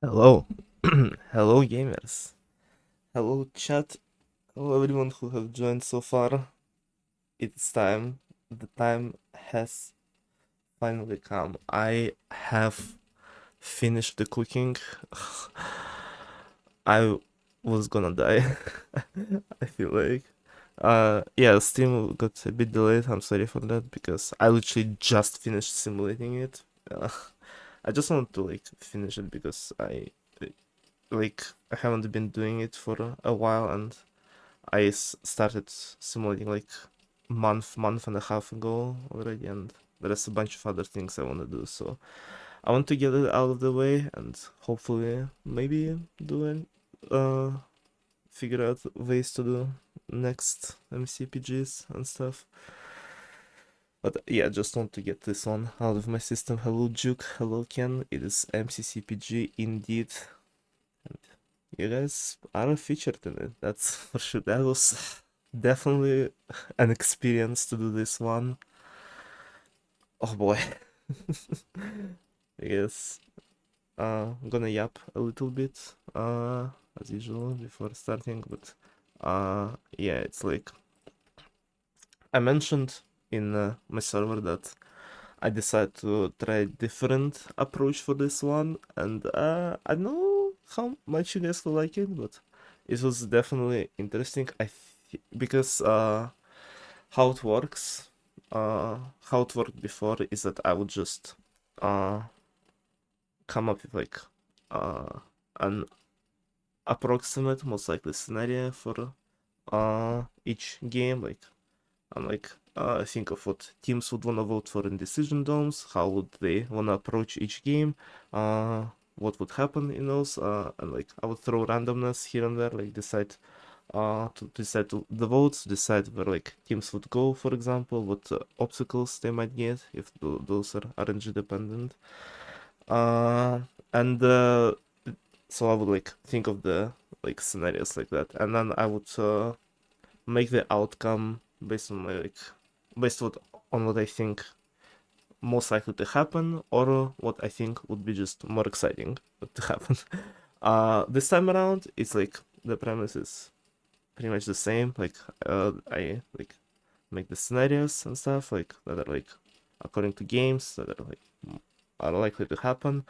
Hello. Hello, gamers. Hello, chat. Hello, everyone who have joined so far. It's time. The time has finally come. I have finished the cooking. I was gonna die. I feel like. Yeah, Steam got a bit delayed. I'm sorry for that because I literally just finished simulating it. Uh, I just want to like finish it because I haven't been doing it for a while, and started simulating like month and a half ago already, and there's a bunch of other things I want to do. So I want to get it out of the way and hopefully maybe do it. Figure out ways to do next MCPGs and stuff. But yeah, just want to get this one out of my system. Hello Juke, hello Ken. It is MCCPG indeed. You guys are featured in it, that's for sure. That was definitely an experience to do this one. Oh boy. I guess I'm gonna yap a little bit as usual before starting, but yeah, it's like I mentioned in my server that I decided to try a different approach for this one, and I don't know how much you guys will like it, but it was definitely interesting. Because how it works, how it worked before is that I would just uh come up with like an approximate most likely scenario for each game, like and like think of what teams would want to vote for in decision domes, how would they want to approach each game, what would happen in those, and like I would throw randomness here and there, like to decide the votes, decide where like teams would go, for example, what obstacles they might get if those are RNG dependent, and so I would like think of the like scenarios like that, and then I would make the outcome based on my like based on what I think most likely to happen or what I think would be just more exciting to happen. This time around, it's like the premise is pretty much the same. Like I like make the scenarios and stuff like that are like according to games that are like are likely to happen,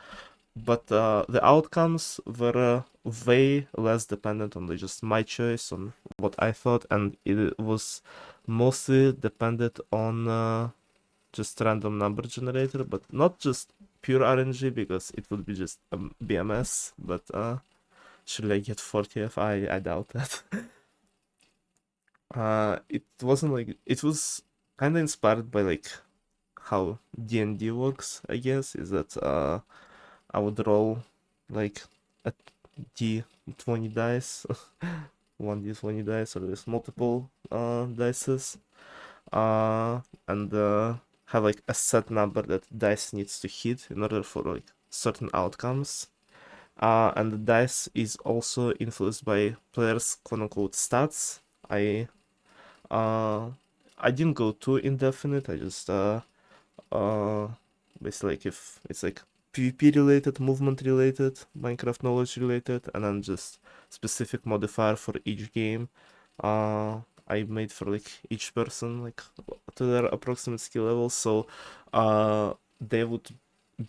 but the outcomes were way less dependent on just my choice on what I thought, and it was mostly dependent on just random number generator, but not just pure RNG because it would be just a BMS. But should I get 40F? I doubt that. It wasn't like it was kind of inspired by like how D&D works, I guess, is that I would roll like a D20 dice, 1D20 dice, or there's multiple dices, uh, and have like a set number that dice needs to hit in order for like certain outcomes. And the dice is also influenced by players' quote unquote stats. I uh I didn't go too indefinite. I just uh basically like if it's like PvP related, movement related, Minecraft knowledge related, and then just specific modifier for each game. Uh, I made for like each person like to their approximate skill level, so they would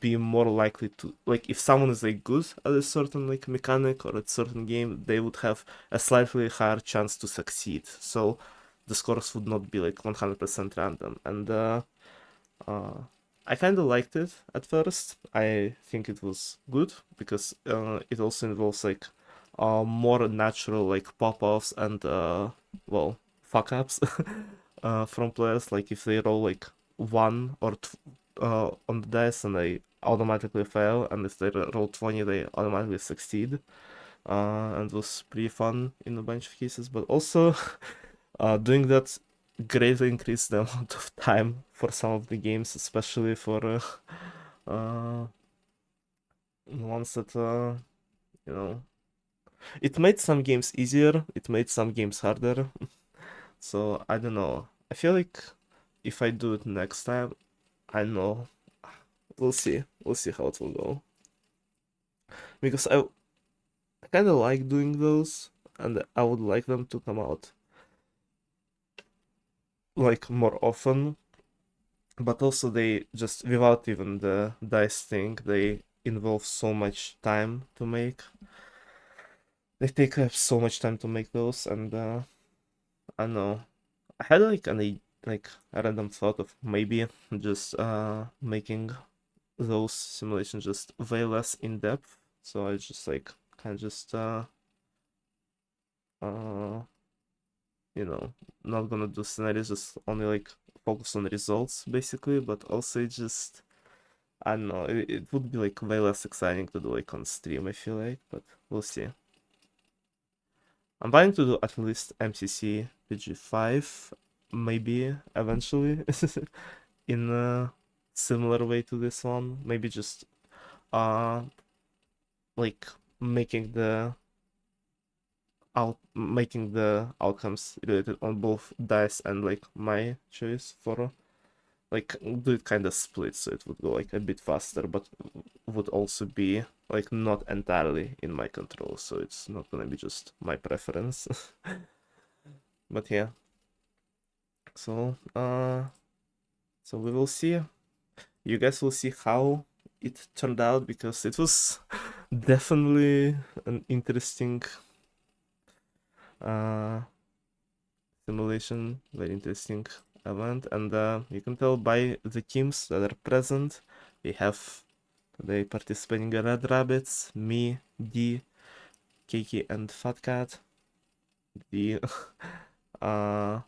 be more likely to like if someone is like good at a certain like mechanic or at certain game, they would have a slightly higher chance to succeed. So the scores would not be like 100% random, and uh, I kind of liked it at first. I think it was good because it also involves like more natural like pop-offs and well fuck ups from players. Like if they roll like one or on the dice and they automatically fail, and if they roll 20, they automatically succeed. And it was pretty fun in a bunch of cases, but also doing that greatly increased the amount of time for some of the games, especially for uh, ones that you know. It made some games easier. It made some games harder. So I don't know. I feel like if I do it next time, I know. We'll see. We'll see how it will go. because I kind of like doing those, and I would like them to come out like more often. But also they just without even the dice thing, they involve so much time to make. They take up so much time to make those, and I don't know. I had like like a random thought of maybe just making those simulations just way less in depth. So I just like kind of just uh you know, not gonna do scenarios, just only like focus on results basically. But also it just, I don't know, it would be like way less exciting to do like on stream, I feel like, but we'll see. I'm planning to do at least MCCPG5, maybe eventually, in a similar way to this one. Maybe just uh like making the outcomes related on both dice and like my choice for like do it kind of split, so it would go like a bit faster, but would also be like not entirely in my control, so it's not gonna be just my preference. But yeah, so so we will see. You guys will see how it turned out, because it was definitely an interesting uh simulation, very interesting event, and you can tell by the teams that are present. We have today participating Red Rabbits, me, D, Kiki, and Fat Cat. The uh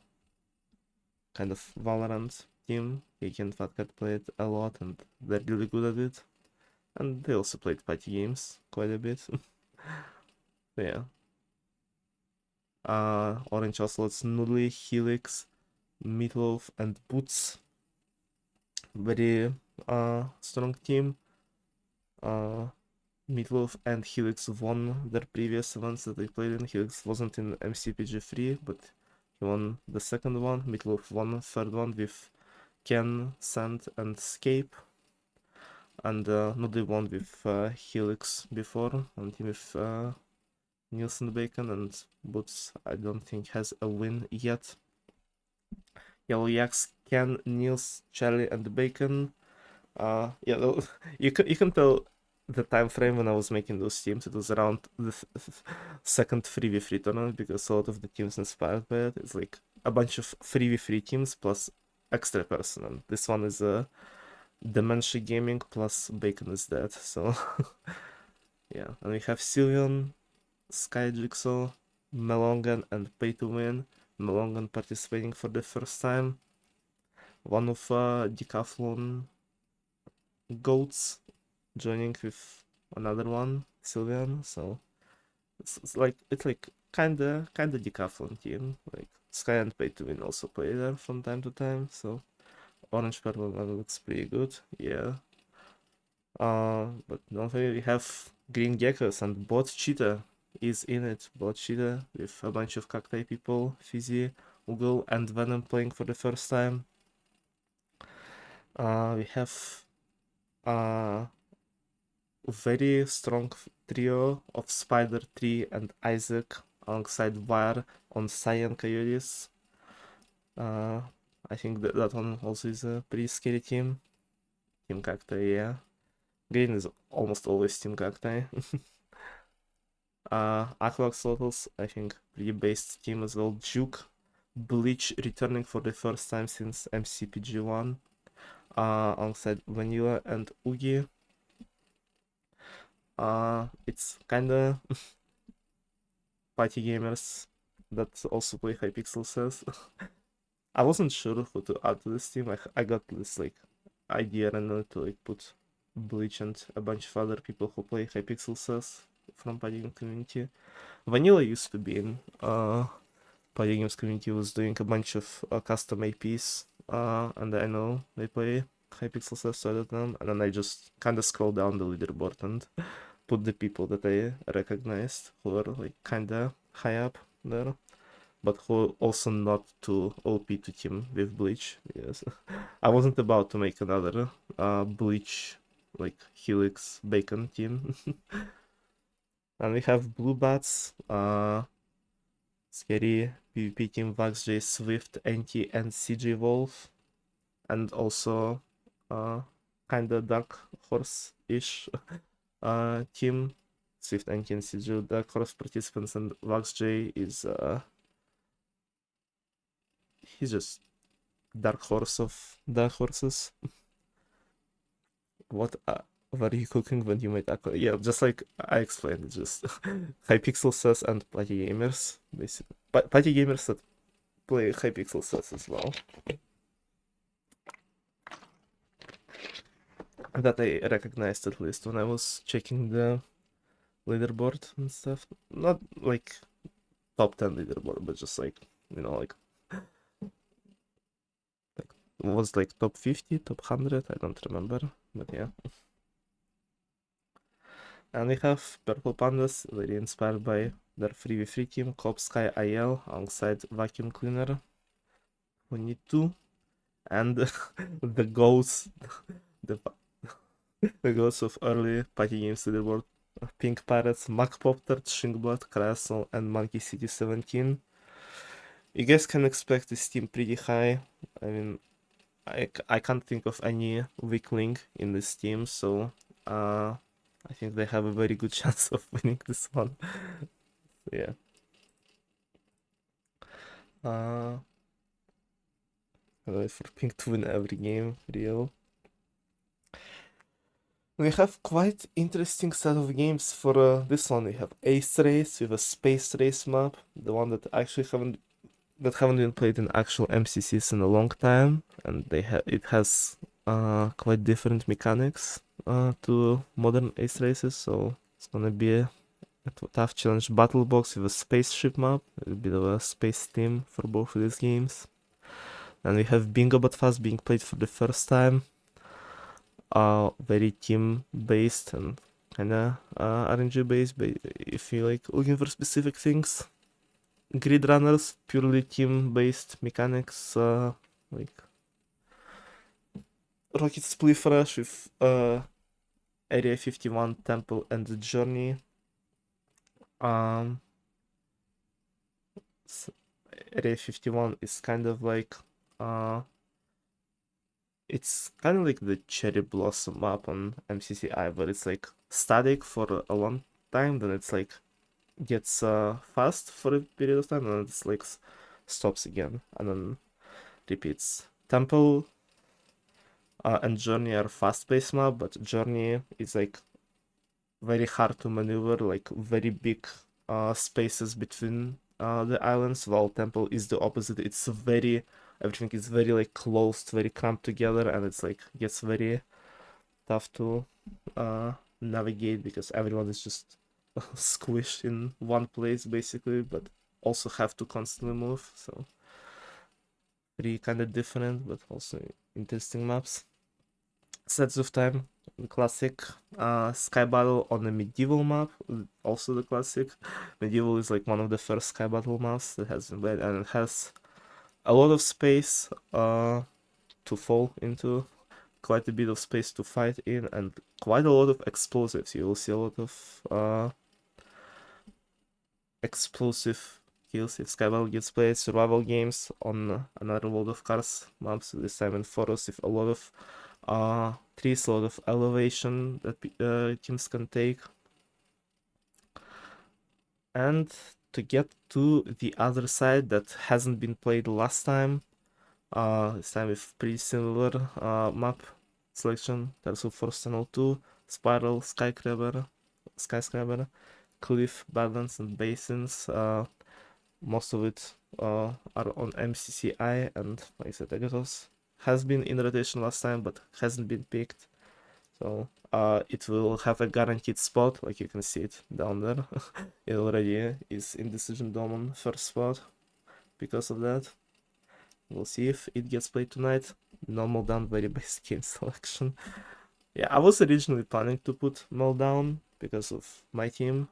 kind of Valorant team. Kiki and Fat Cat played a lot, and they're really good at it. And they also played party games quite a bit. Yeah. Orange Ocelots, Noodly, Helix, Meatloaf, and Boots. Very strong team. Meatloaf and Helix won their previous events that they played in. Helix wasn't in MCPG3, but he won the second one. Meatloaf won the third one with Ken, Sand, and Scape. And Noddy won with Helix before, and team with Nielsen Bacon, and Boots I don't think has a win yet. Yellow Yaks, Ken, Niels, Charlie, and Bacon. Yeah, you can tell the time frame when I was making those teams. It was around the second 3v3 tournament, because a lot of the teams inspired by it. It's like a bunch of 3v3 teams plus extra person, and this one is Dementia Gaming plus Bacon is dead. So yeah, and we have Sylvian, Sky Jigsaw, Melongan, and Pay to Win. Melongan participating for the first time. One of Decathlon Goats joining with another one, Sylvian. So it's like kinda Decathlon team. Like Sky and Pay to Win also play there from time to time. So Orange Purple looks pretty good. Yeah. But don't forget we have Green Geckos, and Bot Cheetah is in it. Bot Cheetah with a bunch of Cacti people, Fizzy, Oogle, and Venom playing for the first time. We have a very strong trio of Spider, Tree, and Isaac alongside Wire on Cyan Coyotes. I think that one also is a pretty scary team. Team Cacti, yeah. Green is almost always Team Cacti. Aquaxlotls, I think, pretty based team as well. Juke, Bleach returning for the first time since MCPG1, alongside Vanilla and Oogie. It's kinda party gamers that also play Hypixel says. I wasn't sure who to add to this team. I got this like idea and to like put Bleach and a bunch of other people who play Hypixel says from party game community. Vanilla used to be in party games community, was doing a bunch of custom APs, and I know they play Hypixel says, so I don't know. And then I just kind of scroll down the leaderboard and put the people that I recognized who are like kinda high up there, but who also not too OP to team with Bleach. Yes, I wasn't about to make another Bleach like Helix Bacon team. And we have Blue Bats, Scary, PvP team, VaxJ, Swift, Anti, and CJ Wolf. And also kinda Dark Horse-ish team. Swift, Anti, and CJ Dark Horse participants, and VaxJ is he's just Dark Horse of Dark Horses. What were you cooking when you made Aqua? Yeah, just like I explained, it's just Hypixel says and Party Gamers, basically. Party Gamers that play Hypixel says as well. That I recognized at least when I was checking the leaderboard and stuff. Not like top 10 leaderboard, but just like, you know, like it was like top 50, top 100, I don't remember, but yeah. And we have Purple Pandas, very inspired by their 3v3 team, Cop Sky IL alongside Vacuum Cleaner 22, and the ghosts, the, the ghosts of early party games leaderboard, Pink Pirates, Mac Popter, Shinkblood, Castle, and Monkey City 17. You guys can expect this team pretty high. I mean, I can't think of any weak link in this team, so I think they have a very good chance of winning this one. So, yeah. I'll wait for Pink to win every game, real. We have quite interesting set of games for this one. We have Ace Race with a space race map, the one that actually haven't been played in actual MCCs in a long time, and it has quite different mechanics to modern Ace Races, so it's gonna be a tough challenge. Battle Box with a spaceship map, a bit of a space theme for both of these games. And we have Bingo But Fast being played for the first time. Very team based and kinda RNG based, but if you like looking for specific things. Grid Runners, purely team based mechanics, like Rocket Spleef Rush with Area 51, Temple, and the Journey. Area 51 is kind of like it's kind of like the Cherry Blossom map on MCCI, but it's like static for a long time, then it's like gets fast for a period of time, and it's like stops again, and then repeats. Temple and Journey are fast-paced map, but Journey is like very hard to maneuver, like very big spaces between the islands, while Temple is the opposite. It's everything is very like closed, very cramped together, and it's like gets very tough to navigate because everyone is just squished in one place basically, but also have to constantly move. So three kind of different but also interesting maps. Sets of Time, the classic. Sky Battle on the medieval map, also the classic. Medieval is like one of the first Sky Battle maps that has been played, and it has a lot of space to fall into, quite a bit of space to fight in, and quite a lot of explosives. You will see a lot of explosive kills if Sky Battle gets played. Survival games on another World of Cars maps, this time in Forest, with a lot of trees, a lot of elevation that teams can take. And to get to the other side that hasn't been played last time, this time with pretty similar map selection. There's Force Tunnel 2, Spiral, Skyscraper, Cliff, Badlands, and Basins. Most of it are on MCCI, and like I said, Agathos has been in rotation last time, but hasn't been picked. So it will have a guaranteed spot, like you can see it down there. It already is in Decision Dome on first spot because of that. We'll see if it gets played tonight. Meltdown, very basic game selection. Yeah, I was originally planning to put Meltdown because of my team.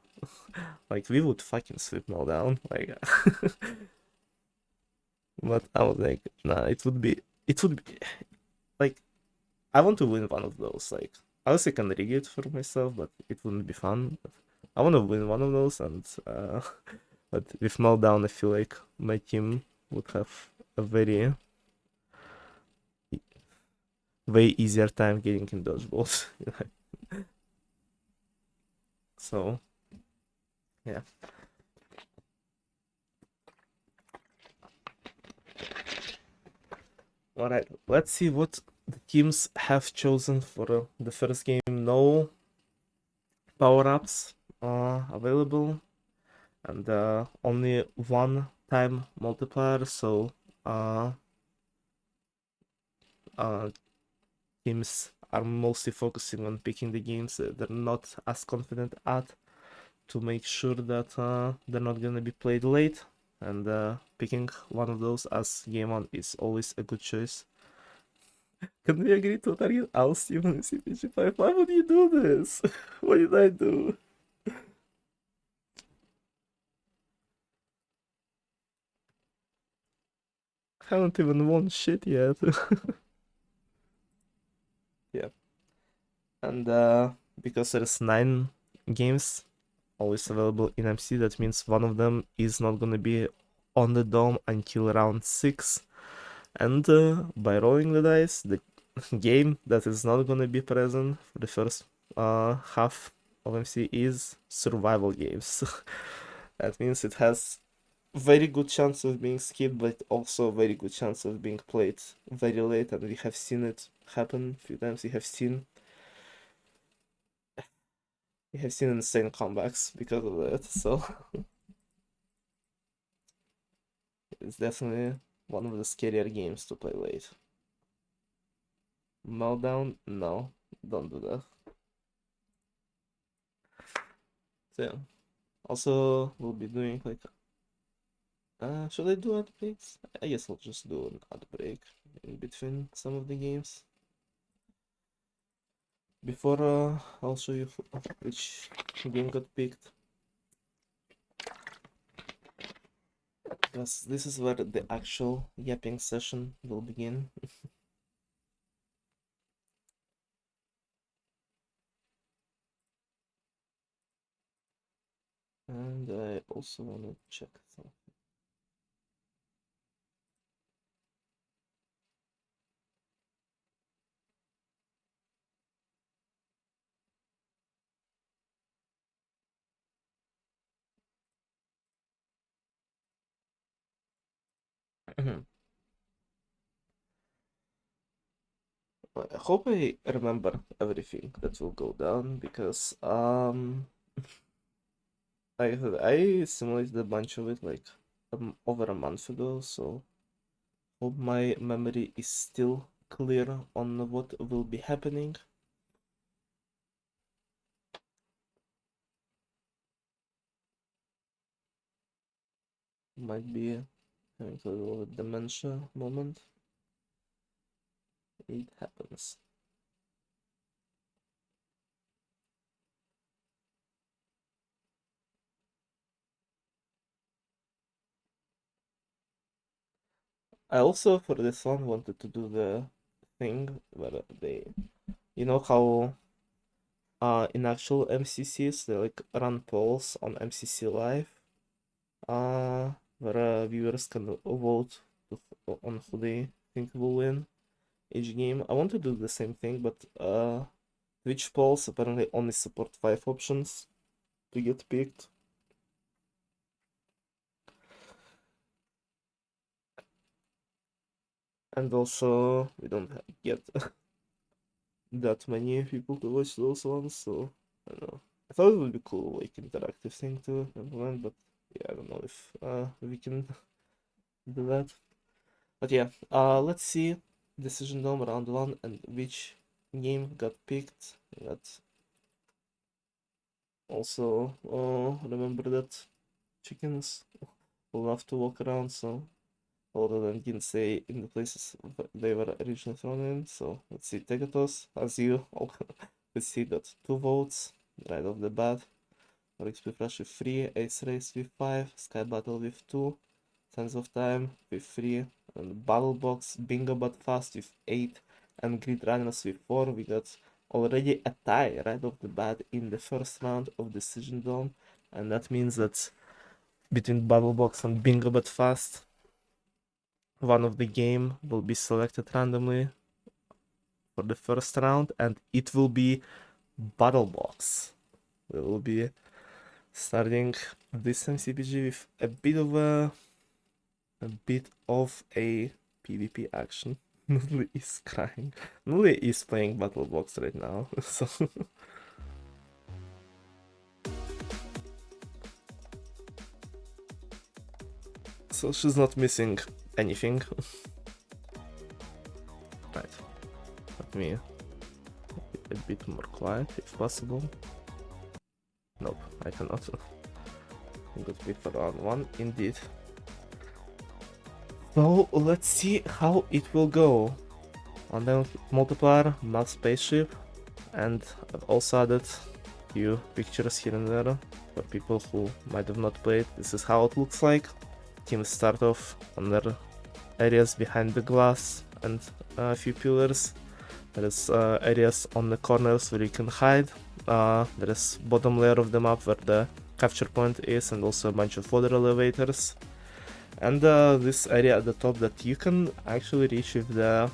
Like, we would fucking sweep Meltdown. Like, but I was like, nah, it would be like, I want to win one of those. Like, I also can rig it for myself, but it wouldn't be fun. But I want to win one of those, and but with Meltdown, I feel like my team would have a way easier time getting in Dodgebolt. So yeah. All right, let's see what the teams have chosen for the first game. No power-ups available, and only one time multiplier. So uh, uh, teams are mostly focusing on picking the games that they're not as confident at, to make sure that they're not gonna be played late. And picking one of those as game one is always a good choice. Can we agree to target oust even in CPG5? Why would you do this? What did I do? Haven't even won shit yet. Yeah. And because there's 9 games always available in MC, that means one of them is not gonna be on the dome until round 6. And by rolling the dice, the game that is not gonna be present for the first half of MC is survival games. That means it has very good chance of being skipped, but also very good chance of being played very late, and we have seen it happen a few times. We have seen insane comebacks because of that. So it's definitely one of the scarier games to play late. Meltdown? No, don't do that. So yeah. Also, we'll be doing like should I do ad breaks? I guess I'll just do an ad break in between some of the games. Before I'll show you which game got picked. Because this is where the actual yapping session will begin. And I also want to check something. I hope I remember everything that will go down, because I simulated a bunch of it like over a month ago, so hope my memory is still clear on what will be happening. Might be having a little dementia moment. It happens. I also, for this one, wanted to do the thing where you know how in actual MCCs they like run polls on MCC Live, where viewers can vote on who they think will win each game. I want to do the same thing, but Twitch polls apparently only support 5 options to get picked. And also, we don't get that many people to watch those ones, so I don't know. I thought it would be cool, like interactive thing to implement, but yeah, I don't know if we can do that. But yeah, let's see decision dome round 1 and which game got picked. That also remember that chickens will have to walk around, so although them didn't stay in the places they were originally thrown in. So let's see, Tegatos, as you all could see, got 2 votes right off the bat. XP Flash with 3, Ace Race with 5, Sky Battle with 2, Sense of Time with 3, and Battle Box Bingo But Fast with 8, and Grid Runners with 4. We got already a tie right off the bat in the first round of Decision Dome, and that means that between Battlebox and Bingo But Fast, one of the game will be selected randomly for the first round, and it will be Battlebox. We will be starting this MCPG with a bit of a PvP action. Nuli is crying. Nuli is playing Battlebox right now, so so she's not missing anything. Right. Let me be a bit more quiet if possible. Nope, I cannot. Good pick for round 1, indeed. So let's see how it will go. On the multiplier, max spaceship, and I've also added few pictures here and there for people who might have not played. This is how it looks like. Teams start off on their areas behind the glass and a few pillars. There is areas on the corners where you can hide. There is bottom layer of the map where the capture point is, and also a bunch of water elevators. And this area at the top that you can actually reach with the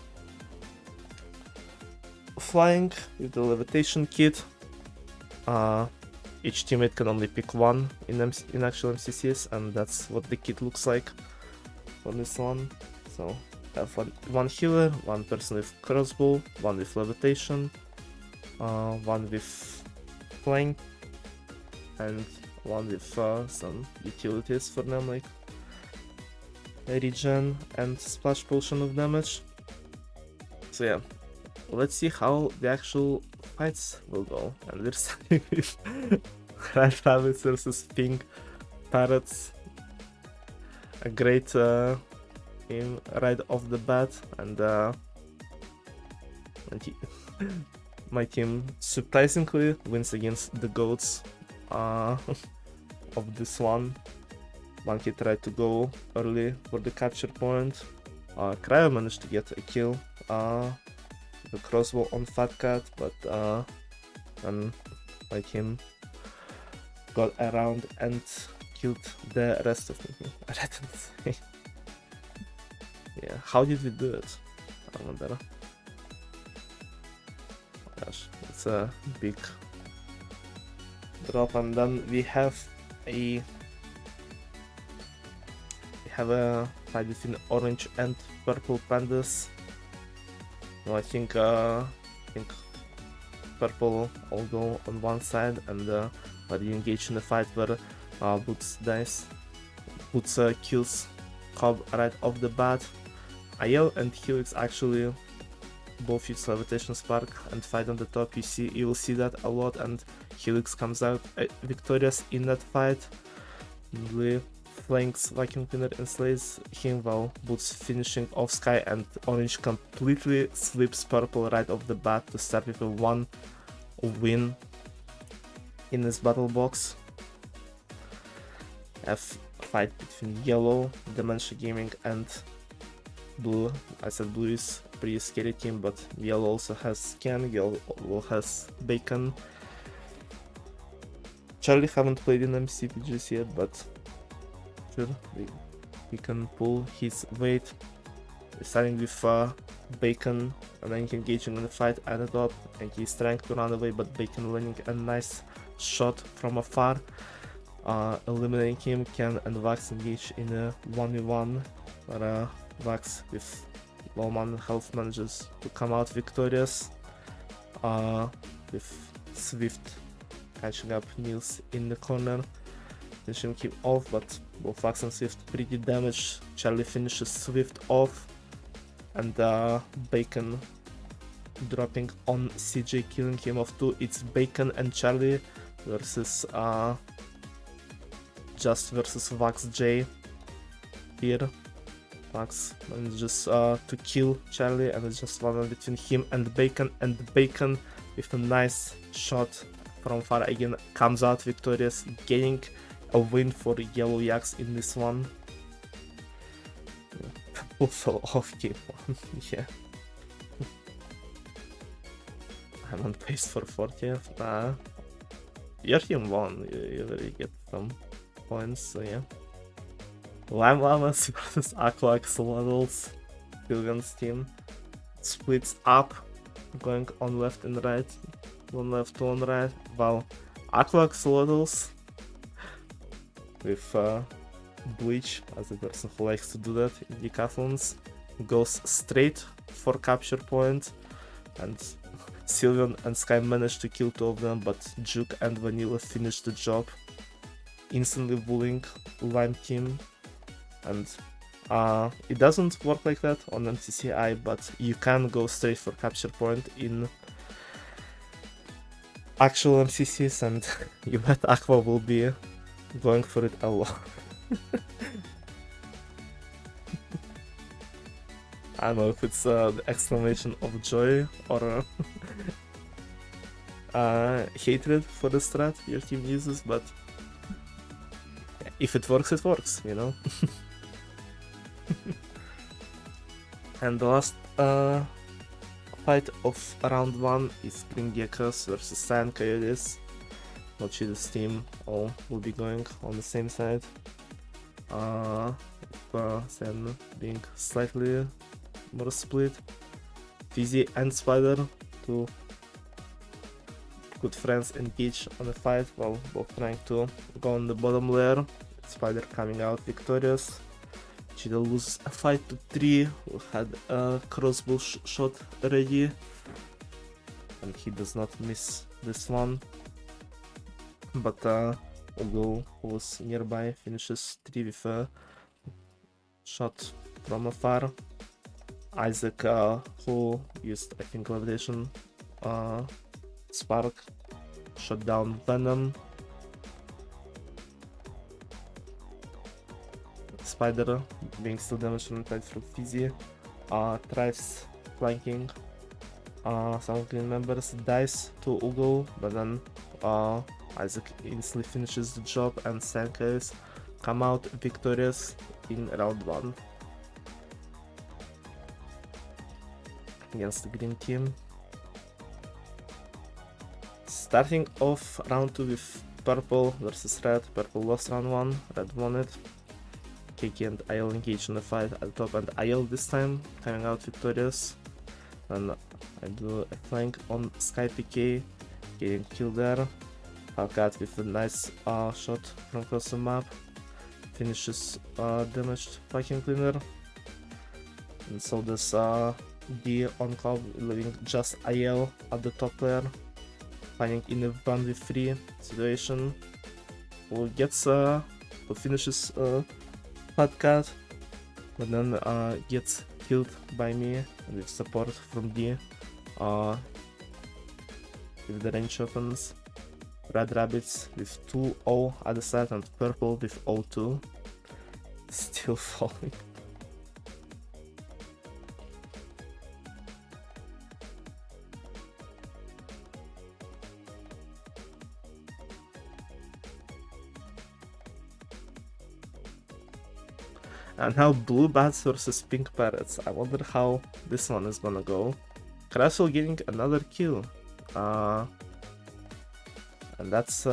flying, with the levitation kit. Each teammate can only pick one in actual MCCs, and that's what the kit looks like for this one. So have one healer, one person with crossbow, one with levitation, one with flying, and one with some utilities for them, like regen and splash potion of damage. So yeah, let's see how the actual fights will go. And we're starting with Red Rabbits versus Pink Parrots. A great game right off the bat, and my team surprisingly wins against the goats of this one. Monkey tried to go early for the capture point. Cryo managed to get a kill, the crossbow on Fat Cat, but and my team got around and killed the rest of them. I didn't say. Yeah, how did we do it? I wonder. Gosh, it's a big drop, and then we have a fight between orange and purple pandas. No, I think purple all go on one side, and but you engage in the fight where Boots kills Cobb right off the bat. Aiel and Helix actually both use levitation spark and fight on the top. You will see that a lot, and Helix comes out victorious in that fight. Really flanks Vacuum Cleaner and slays him, while Boots finishing off Sky, and Orange completely slips Purple right off the bat to start with a 1 win in this battle box. Have a fight between Yellow, Dementia Gaming, and Blue. I said Blue is a pretty scary team, but Yellow also has Scan, Yellow has Bacon. Charlie haven't played in MCCPGs yet, but sure, he can pull his weight. Starting with Bacon, and then engaging in the fight at the top, and he's trying to run away, but Bacon landing a nice shot from afar, eliminating him. Ken and Vax engage in a 1v1, where Vax with low man health manages to come out victorious, with Swift catching up Niels in the corner, finishing him off, but both Vax and Swift pretty damaged. Charlie finishes Swift off, and Bacon dropping on CJ, killing him off too. It's Bacon and Charlie versus Just versus Vax J here. Vax manages to kill Charlie, and it's just one between him and Bacon with a nice shot from far again comes out victorious, gaining a win for Yellow Yaks in this one. Also off game one, yeah. I'm on pace for 40th. Your team won, you already get some points, so yeah. Lime Llamas versus Aqua Axolotls. Sylvian's team splits up, going on left and right, one left, two on right, while Aqua Axolotls with Bleach, as the person who likes to do that in decathlons, goes straight for capture point, and Sylvian and Sky managed to kill two of them, but Juke and Vanilla finished the job, instantly bullying Lime team. And it doesn't work like that on MCCI, but you can go straight for capture point in actual MCCs, and you bet Aqua will be going for it a lot. I don't know if it's the exclamation of joy or hatred for the strat your team uses, but if it works, you know? And the last fight of round 1 is Green Geckos versus Sand Coyotes. Mochida's team all will be going on the same side. Sand being slightly more split. Fizzy and Spider, two good friends, engage on the fight while both trying to go on the bottom layer. Spider coming out victorious. Chida loses a fight to 3, who had a crossbow shot ready, and he does not miss this one. But Ugo, who was nearby, finishes 3 with a shot from afar. Isaac, who used, I think, levitation spark, shot down Venom. Spider being still damaged on the through Fizzy, tries flanking some of Green members, dies to Ugo, but then Isaac instantly finishes the job, and Sankers come out victorious in round 1 against the Green team. Starting off round 2 with Purple versus Red. Purple lost round 1, Red won it. KK and IL engaged in the fight at the top, and IL this time coming out victorious. Then I do a flank on Sky PK, getting killed there. Falcat with a nice shot from across the map, finishes damaged vacuum cleaner. And so does D on club, leaving just IL at the top layer, finding in a 1v3 situation. Who finishes Fat Cat, but then gets killed by me with support from D with the range weapons. Red Rabbits with 2-0 at the side, and Purple with 0-2. Still falling. And now Blue Bats versus Pink Parrots. I wonder how this one is gonna go. Crashel getting another kill. And that's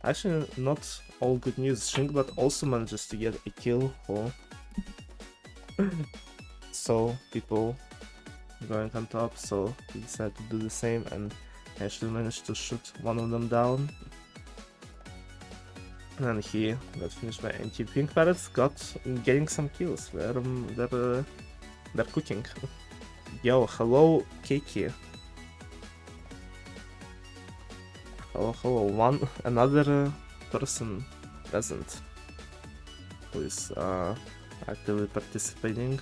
actually not all good news. Shinkbot also manages to get a kill. So people going on top, so he decided to do the same and actually managed to shoot one of them down. And then he got finished by NT. Pink Parrots getting some kills. They're cooking. Yo, hello KK. Hello, another person present who is actively participating.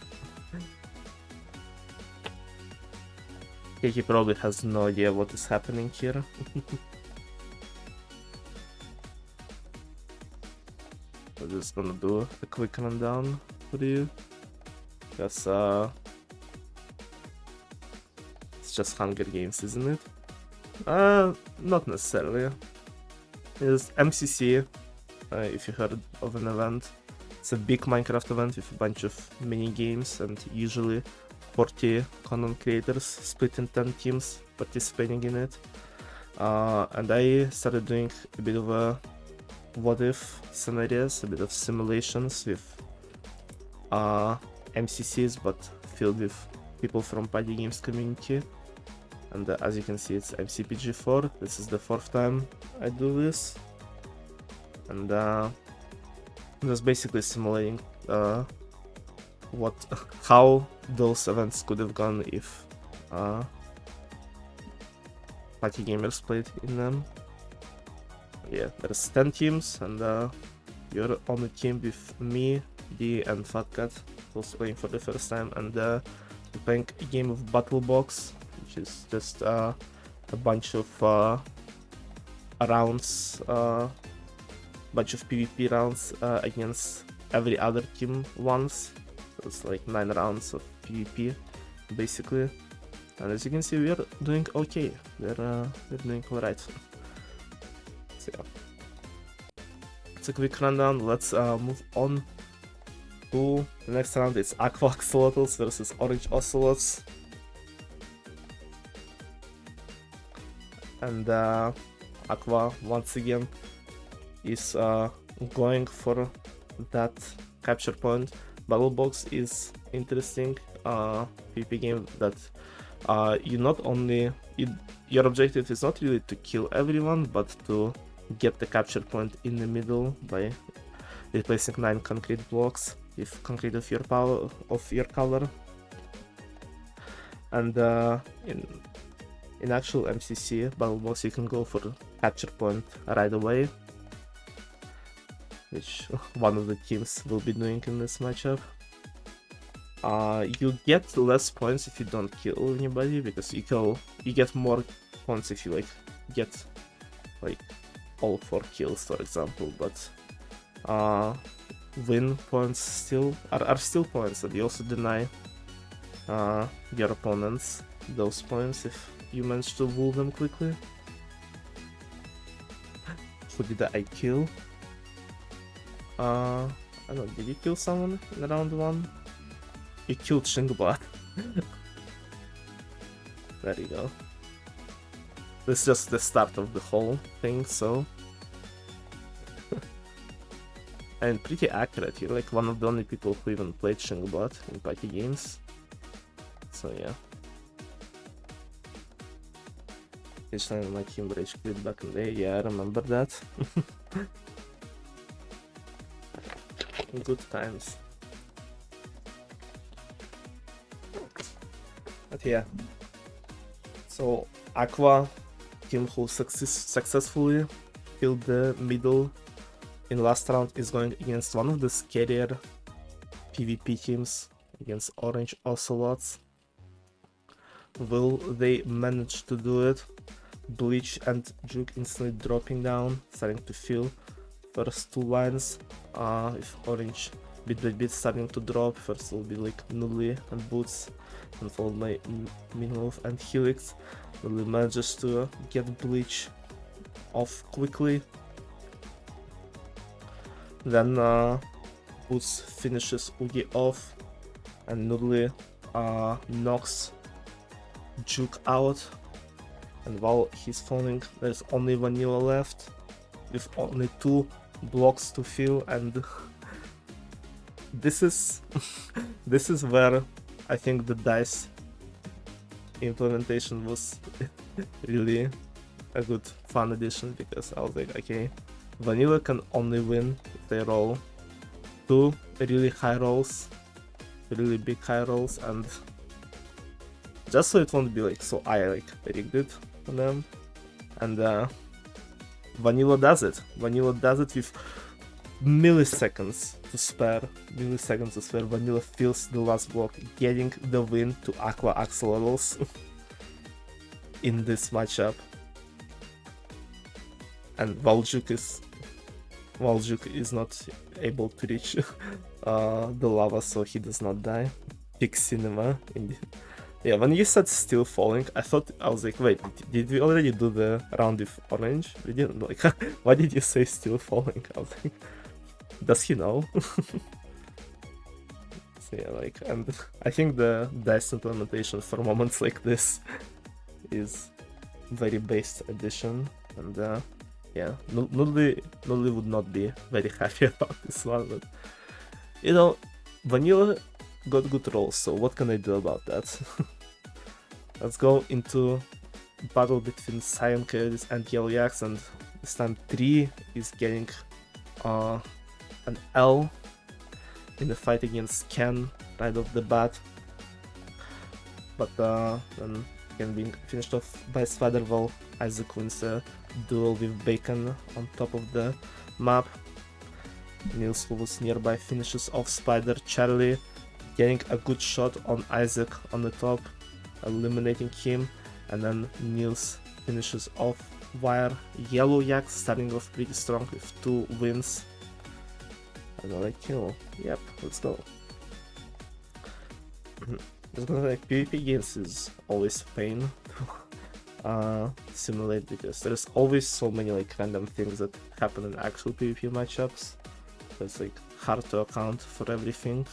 KK probably has no idea what is happening here. I'm just gonna do a quick rundown for you, because it's just Hunger Games, isn't it? Not necessarily. It's MCC, if you heard of an event. It's a big Minecraft event with a bunch of mini games, and usually 40 content creators split in 10 teams participating in it. And I started doing a bit of a what if scenarios, a bit of simulations with MCCs, but filled with people from party games community. And as you can see, it's MCCPG4. This is the 4th time I do this, and just basically simulating how those events could have gone if party gamers played in them. Yeah, there's 10 teams, and you're on the team with me, D, and Fatcat, who's playing for the first time, and we're playing a game of Battle Box, which is just a bunch of rounds, bunch of PvP rounds against every other team once. So it's like 9 rounds of PvP, basically. And as you can see, we are doing okay. We're doing alright. So yeah, it's a quick rundown. Let's move on to the next round. It's Aqua Axolotls versus Orange Ocelots. And Aqua once again is going for that capture point. Battle Box is interesting PvP game that you not only your objective is not really to kill everyone, but to get the capture point in the middle by replacing 9 concrete blocks with concrete of your color. And in actual MCC Battle Box, you can go for capture point right away, which one of the teams will be doing in this matchup. You get less points if you don't kill anybody, because you get more points if you get all 4 kills, for example. But win points still are still points, and you also deny your opponents those points if you manage to woo them quickly. Who did I kill? I don't know, did you kill someone in round 1? You killed Shingbot. There you go. This is just the start of the whole thing, so... And pretty accurate, you're like one of the only people who even played Shingbot in party games. So yeah. Each time my team rage quit back in the day, yeah, I remember that. Good times. But yeah, so Aqua, team who successfully filled the middle in last round, is going against one of the scarier PvP teams, against Orange Ocelots. Will they manage to do it? Bleach and Juke instantly dropping down, starting to fill first 2 lines. If Orange bit by bit starting to drop, first will be like Nully and Boots, and followed by Minwolf and Helix. Nully manages to get Bleach off quickly. Then Boots finishes Oogie off, and Nully knocks Juke out. And while he's falling, there's only Vanilla left, with only 2 blocks to fill, and this is this is where I think the dice implementation was really a good fun addition, because I was like, okay, Vanilla can only win if they roll 2 really high rolls, really big high rolls, and just so it won't be like so I rigged it on them. And Vanilla does it. Vanilla does it with milliseconds to spare. Vanilla fills the last block, getting the win to Aqua Axolotls in this matchup. And Valjuk is not able to reach the lava, so he does not die. Big cinema. Yeah, when you said still falling, I was like, wait, did we already do the round with Orange? We didn't. Like, why did you say still falling? I was like, does he know? So yeah, like, and I think the dice implementation for moments like this is very based edition, and yeah, Nudley would not be very happy about this one, but you know, Vanilla got good rolls, so what can I do about that? Let's go into battle between Cyan Coyotes and Yellow Yaks, and this time 3 is getting an L in the fight against Ken right off the bat, but then Ken being finished off by Spider while Isaac wins a duel with Bacon on top of the map. Niels, who was nearby, finishes off Spider. Charlie getting a good shot on Isaac on the top, eliminating him, and then Niels finishes off Wire. Yellow Yak starting off pretty strong with 2 wins. Another kill. Yep, let's go. It's gonna like PvP games is always a pain to simulate, because there's always so many like random things that happen in actual PvP matchups. So it's like hard to account for everything.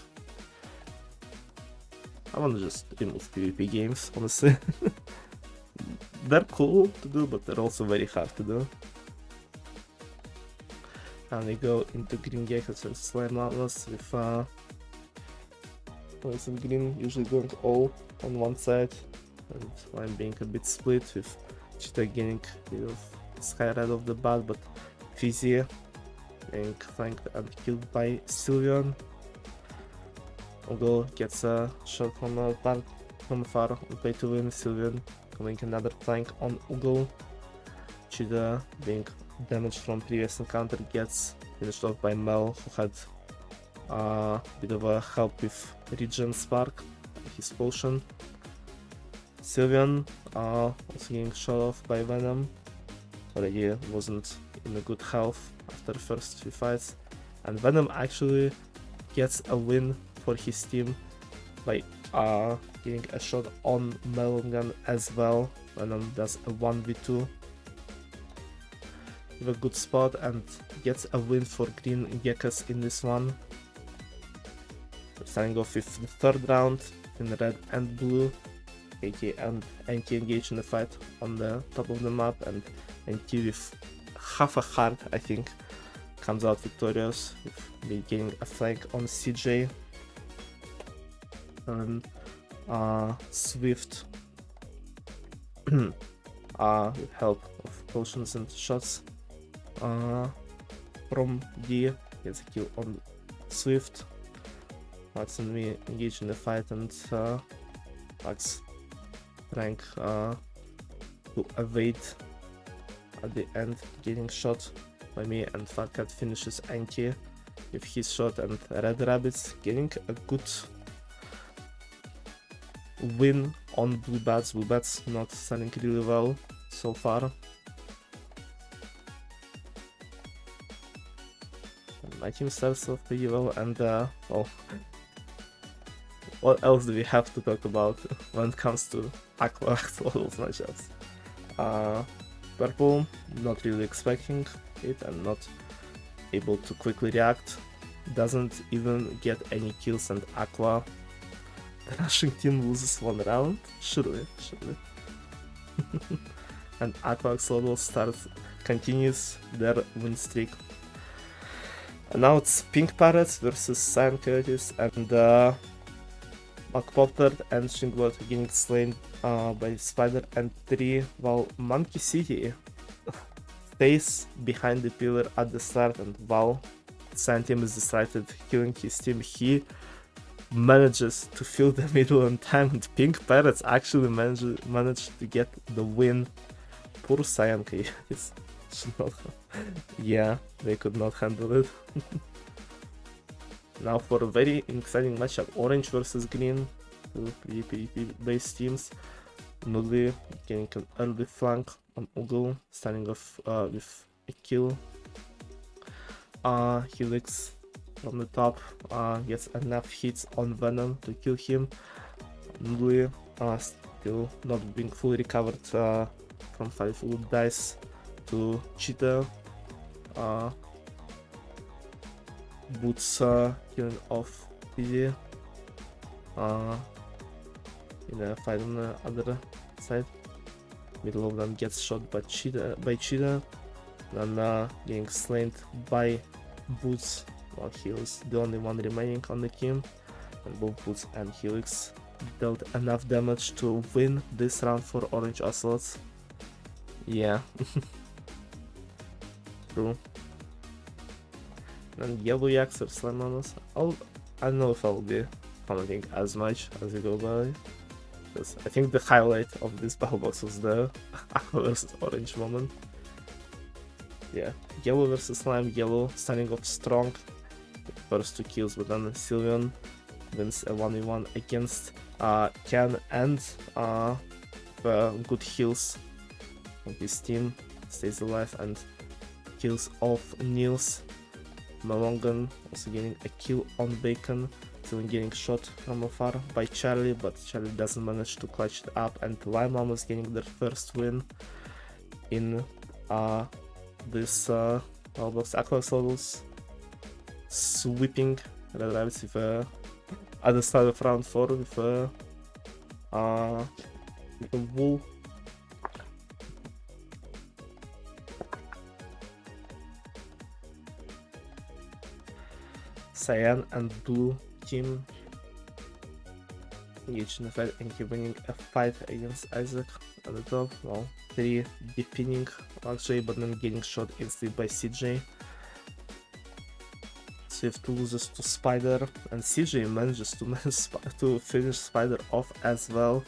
I wanna just remove PvP games, honestly. They're cool to do, but they're also very hard to do. And we go into Green Geckos and Slime Atlas with Points of Green usually going all on one side, and Slime being a bit split, with Cheetah getting rid of Sky right off the bat, but Fizzy being flanked and killed by Sylveon. Ogle gets a shot from a back from far on play to win. Sylveon coming another flank on Ogle. Cheetah being damaged from previous encounter gets finished off by Mel, who had a bit of a help with Regen Spark, his potion. Sylveon also getting shot off by Venom, already wasn't in a good health after the first 3 fights, and Venom actually gets a win for his team by getting a shot on Melongun as well. Venom does a 1v2 with a good spot and gets a win for Green Geckos in this one. Starting off with the 3rd round in red and blue. AK and NT engage in the fight on the top of the map, and NT with half a heart, I think, comes out victorious with getting a flank on CJ. And Swift with help of potions and shots from D gets a kill on Swift. Max and me engage in the fight, and Max trying to evade at the end, getting shot by me, and Fat Cat finishes Anki with his shot, and Red Rabbits getting a good win on Blue Bats. Blue Bats not starting really well so far. And my team starts off pretty well, and well, what else do we have to talk about when it comes to Aqua Axolotls matchups? Purple, not really expecting it and not able to quickly react. Doesn't even get any kills, and Aqua, the Russian team, loses 1 round? Surely. And Aqua Axolotls continues their win streak. And now it's Pink Parrots versus Cyan Coyotes, and Buckpopter and Shingword getting slain by Spider and 3, while Monkey City stays behind the pillar at the start, and while Cyan team is distracted killing his team, he manages to fill the middle in time, and Pink Parrots actually managed to get the win. Poor Cyan Coyotes. Yeah, they could not handle it. Now for a very exciting matchup, Orange versus Green, 2 PvP based teams. Nudley getting an early flank on Ugle, starting off with a kill. Helix from the top gets enough hits on Venom to kill him. Nudley still not being fully recovered from 5 loot dice to Cheetah. Boots killing off Fizzy. in a fight on the other side. Middle of them gets shot by Cheetah, then getting slain by Boots, while he was the only one remaining on the team, and both Boots and Helix dealt enough damage to win this round for Orange Ocelots. Yeah. True. And Yellow Yaks or Slime Mamas. I don't know if I'll be commenting as much as we go by, because I think the highlight of this battle box was the Aqua versus Orange moment. Yeah, Yellow versus Slime. Yellow starting off strong, first 2 kills, but then Sylveon wins a 1v1 against Ken and good heals of his team, stays alive and kills off Niels. Malongan also getting a kill on Bacon, still getting shot from afar by Charlie, but Charlie doesn't manage to clutch it up, and Lime Mamas getting their first win in this Battlebox. Aqua Solos sweeping Red Rabbits with at the start of round 4 with a Wool. Cyan and Blue team engaged in a fight and keep winning a fight against Isaac at the top. Well, 3 defending actually, but then getting shot instantly by CJ. Swift loses to Spider, and CJ manages to finish Spider off as well.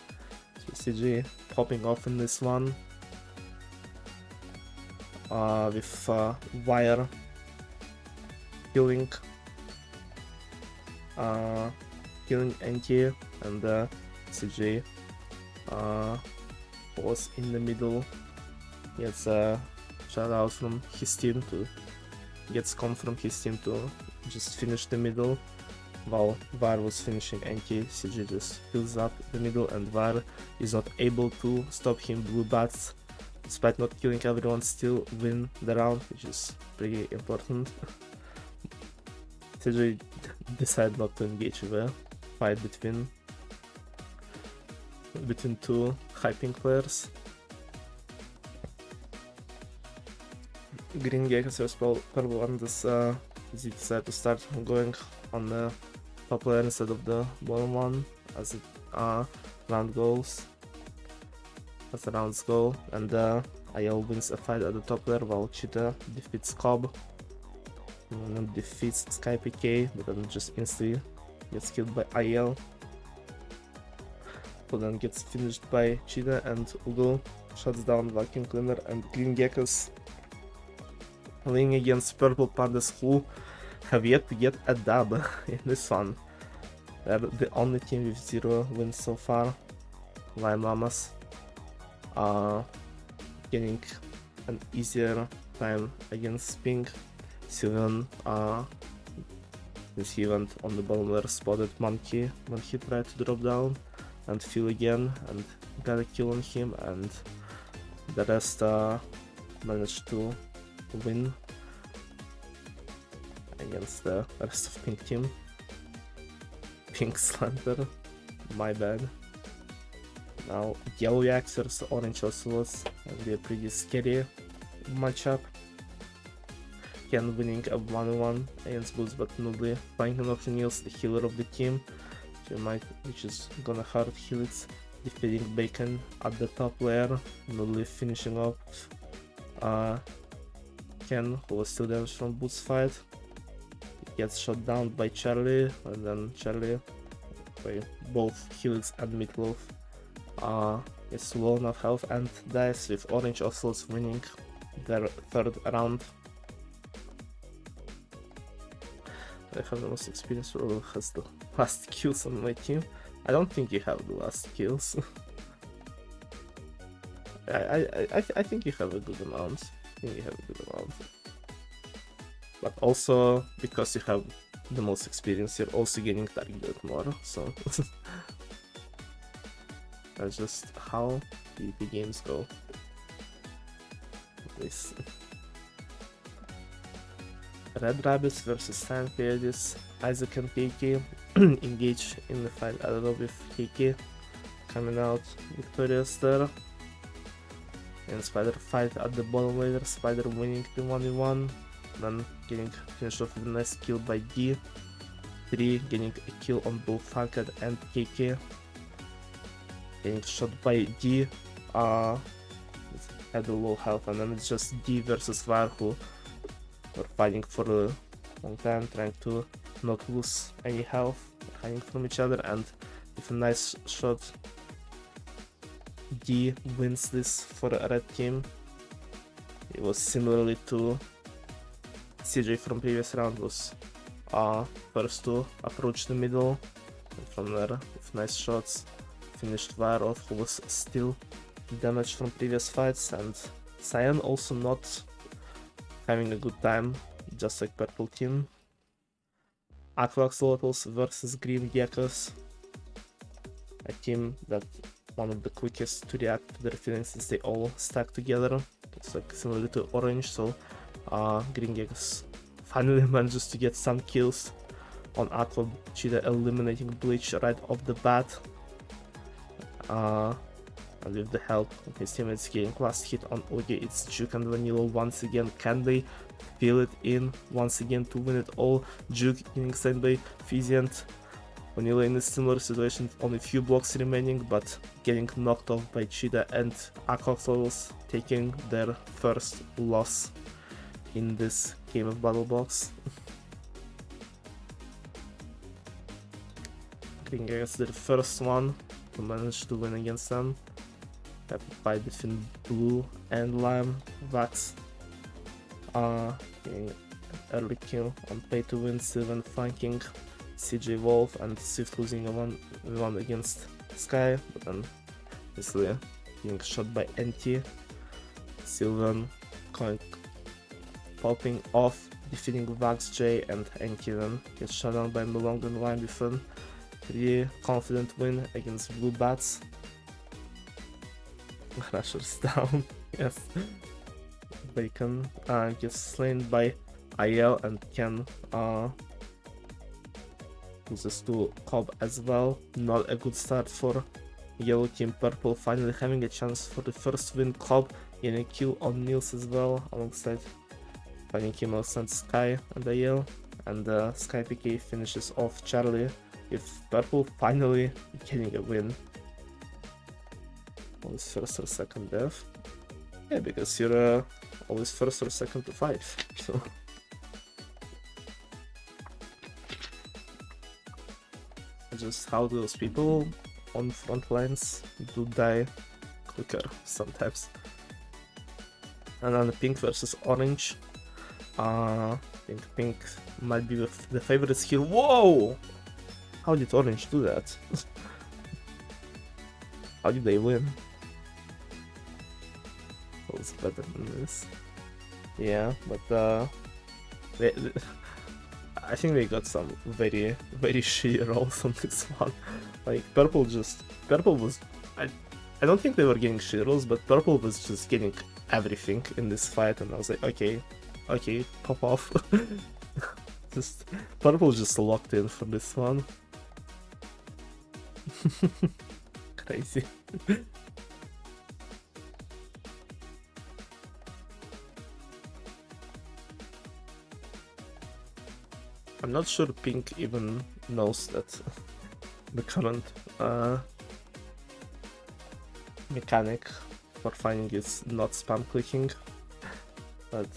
So CJ popping off in this one with Wire killing NT, and CJ was in the middle. Gets a shout out from his team gets com from his team to just finish the middle, while Var was finishing NT. CJ just fills up the middle, and Var is not able to stop him. Blue Bats, despite not killing everyone, still win the round, which is pretty important. CJ decided not to engage with a fight between 2 hyping players. Green Geckos vs Purple Pandas, they decided to start going on the top layer instead of the bottom one as it round goes. As the rounds go, and IL wins a fight at the top layer while Cheetah defeats Cobb. And then defeats Sky PK, but then just instantly gets killed by IL. But then gets finished by Cheetah, and Ugo shuts down Vacuum Cleaner, and Green Geckos playing against Purple Pandas, who have yet to get a dub in this one. They're the only team with 0 wins so far. Lime Mamas getting an easier time against Pink. Sylveon, this event on the bottom layer, spotted Monkey when he tried to drop down, and Phil again, and got a kill on him, and the rest managed to win against the rest of Pink team. Pink Slender, my bad. Now Yellow Yaks versus Orange Ocelots, and be a pretty scary matchup. Ken winning a 1v1 against Boots, but Noodly finding off Niels, the healer of the team, which is gonna hurt Helix, defeating Bacon at the top layer. Noodly finishing off Ken, who was still damaged from Boots' fight. He gets shot down by Charlie, and then Charlie, by both Helix and Meatloaf, gets low enough health and dies, with Orange Ocelots winning their 3rd round. I have the most experience, who has the last kills on my team. I don't think you have the last kills. I think you have a good amount. But also, because you have the most experience, you're also getting targeted more, so that's just how the games go. This Red Rabbits versus Sand Pleiades, Isaac and PK. engage in the fight a little with KK, coming out victorious there. And Spider fight at the bottom later, Spider winning the 1v1, then getting finished off with a nice kill by D. 3 getting a kill on both Funkat and KK. Getting shot by D, had a low health, and then it's just D versus Var who were fighting for a long time, trying to not lose any health, hiding from each other, and with a nice shot, D wins this for a red team. It was similarly to CJ from previous round, was first to approach the middle, and from there with nice shots finished Var off, who was still damaged from previous fights, and Cyan also not having a good time, just like purple team. Aqua Axolotls versus Green Geckos, a team that one of the quickest to react to their feelings since they all stack together. It's like similar to Orange, so Green Geckos finally manages to get some kills on Aqua Cheetah, eliminating Bleach right off the bat. And with the help of his teammates getting last hit on Ogi, it's Juke and Vanilla once again. Can they fill it in once again to win it all? Juke getting sent by Physiant. Vanilla in a similar situation with only a few blocks remaining, but getting knocked off by Cheetah, and Aquaxolotls taking their first loss in this game of Battle Box. Green Geckos did the first one to manage to win against them. That fight between Blue and Lime. Vax getting an early kill on Pay to Win, Sylvan flanking CJ Wolf, and Swift losing a 1v1 against Sky, but then basically being shot by NT. Sylvan popping off, defeating Vax J, and NT then gets shot down by Melong and Lime with a 3 confident win against Blue Bats. Crusher's down, yes. Bacon gets slain by IL, and Ken loses to Cobb as well. Not a good start for Yellow Team. Purple finally having a chance for the first win. Cobb getting a kill on Nils as well, alongside finding him and Sky and IL, and Sky PK finishes off Charlie, with Purple finally getting a win. Always first or second death. Yeah, because you're always first or second to 5. So just how those people on front lines do die quicker sometimes. And then Pink versus Orange. I think Pink might be the favorite skill. Whoa! How did Orange do that? How did they win? Was better than this. Yeah, but I think they got some very shitty rolls on this one. Like Purple was I don't think they were getting shitty rolls, but Purple was just getting everything in this fight, and I was like, okay, pop off. Just Purple just locked in for this one. Crazy. I'm not sure Pink even knows that the current mechanic for finding is not spam clicking, but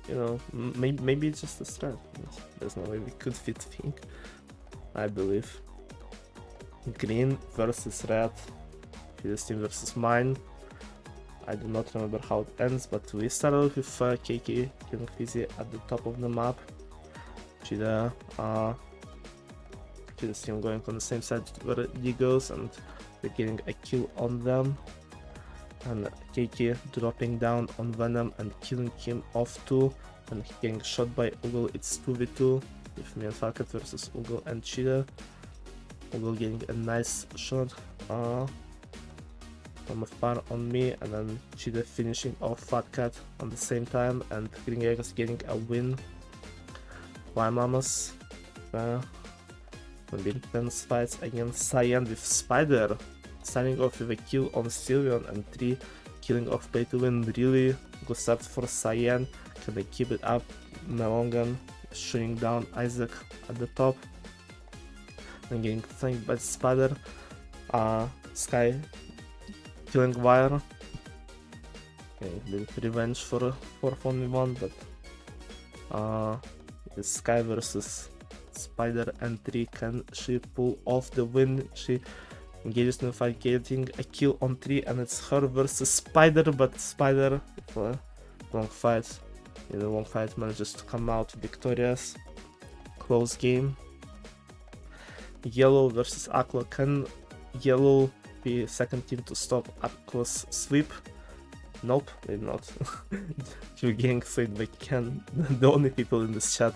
you know, maybe it's just a strat. There's no way we could fit Pink, I believe. Green versus Red, Fizzy's team versus mine. I do not remember how it ends, but we started with KK killing Fizzy at the top of the map. Cheetah's team going on the same side where he goes, and we're getting a kill on them. And KK dropping down on Venom and killing him off too, and getting shot by Ugo. It's 2v2 with me and Falcon versus Ugo and Cheetah. Ugo getting a nice shot from afar on me, and then Cheetah finishing off Fat Cat on the same time, and Green Geckos getting a win. Why Mamas Big tense fights against Cyan with Spider, starting off with a kill on Sylveon and 3 killing off pay to win. Really good start for Cyan. Can they keep it up? Melongan shooting down Isaac at the top and getting flanked by Spider. Sky killing Wire. Okay, a bit revenge for 4-1, but it's Sky versus Spider and 3. Can she pull off the win? She engages in the fight, getting a kill on 3, and it's her versus Spider, but Spider, for a long fight, manages to come out victorious. Close game. Yellow versus Aqua. Can Yellow be second team to stop Aqua's sweep? Nope, they're not. You're getting swayed by Ken. The only people in this chat,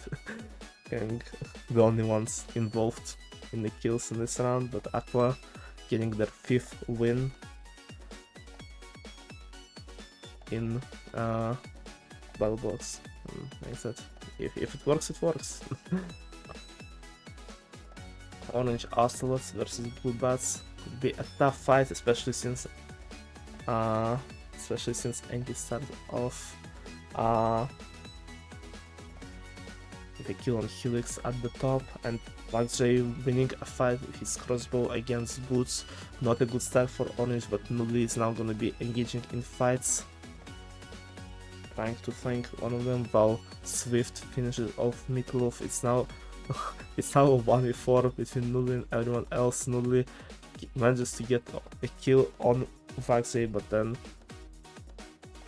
the only ones involved in the kills in this round, but Aqua getting their 5th win in Battle Box. Like I said, if it works, it works. Orange Ocelots versus Blue Bats could be a tough fight, especially since Andy started off with a kill on Helix at the top, and Luxray winning a fight with his crossbow against Boots. Not a good start for Orange, but Nully is now gonna be engaging in fights, trying to flank one of them, while Swift finishes off Meatloaf. It's now a 1v4 between Nully and everyone else. Nully manages to get a kill on Luxray, but then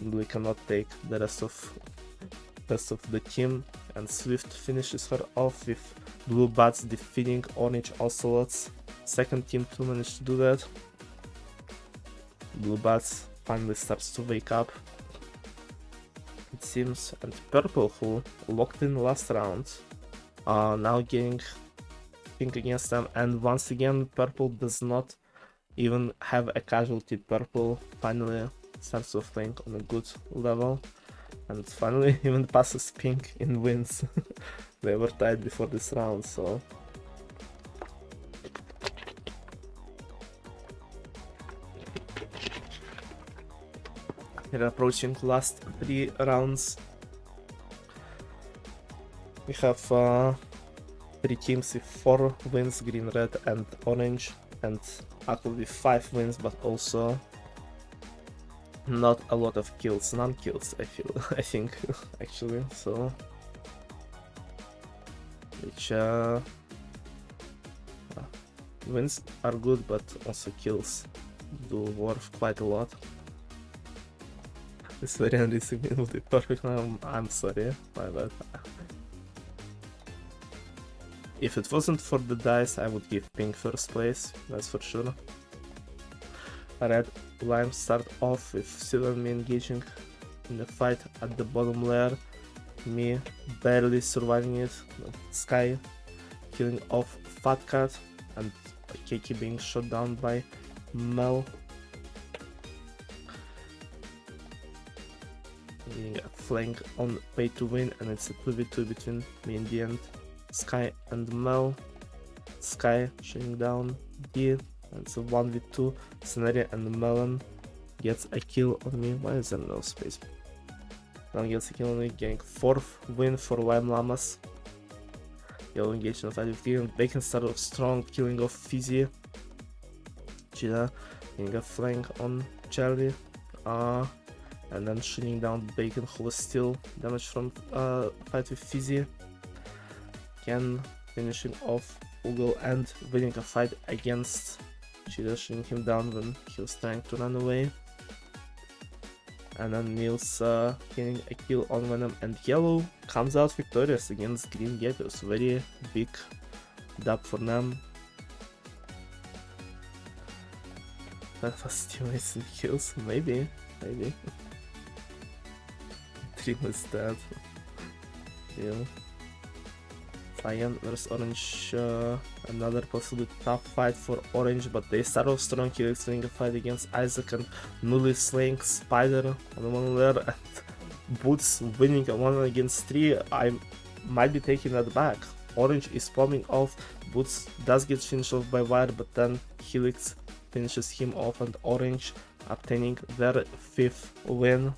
Nully cannot take the rest of the team, and Swift finishes her off with Blue Bats defeating Orange Ocelots. Second team to manage to do that. Blue Bats finally starts to wake up, it seems, and Purple, who locked in last round, now getting pink against them, and once again Purple does not even have a casualty. Purple finally starts off playing on a good level, and finally even passes pink in wins. They were tied before this round, so we're approaching last 3 rounds. We have 3 teams with 4 wins, green, red and orange, and Aqua with 5 wins, but also not a lot of kills, none kills I think actually, so which wins are good, but also kills do worth quite a lot. This variant is immediately perfect. I'm sorry, my bad. If it wasn't for the dice, I would give pink first place, that's for sure. Red Lime start off with Silver me engaging in the fight at the bottom layer, me barely surviving it, Sky killing off Fat Cat, and Keiki being shot down by Mel. Getting a flank on pay to win, and it's a 2v2 between me in the end, Sky and Mel. Sky shutting down D, and it's a 1v2 scenario, and Melon gets a kill on me. Why is there no space? Melon gets a kill on me, getting 4th win for Lime Llamas. Yellow engaged in a fight with Green. Bacon started off strong, killing off Fizzy. Cheetah getting a flank on Charlie. And then shooting down Bacon, who was still damaged from fight with Fizzy. Ken finishing off Ugo and winning a fight against Cheetah, shooting him down when he was trying to run away. And then Niels getting a kill on Venom, and Yellow comes out victorious against Green Geckos. Very big dub for them. That was teammates and kills, maybe. Dream is dead. Yeah. Cyan versus Orange, another possibly tough fight for Orange, but they start off strong. Helix winning a fight against Isaac, and Nully slaying Spider on the one layer, and Boots winning a 1 against 3. I might be taking that back. Orange is popping off. Boots does get finished off by White, but then Helix finishes him off, and Orange obtaining their 5th win.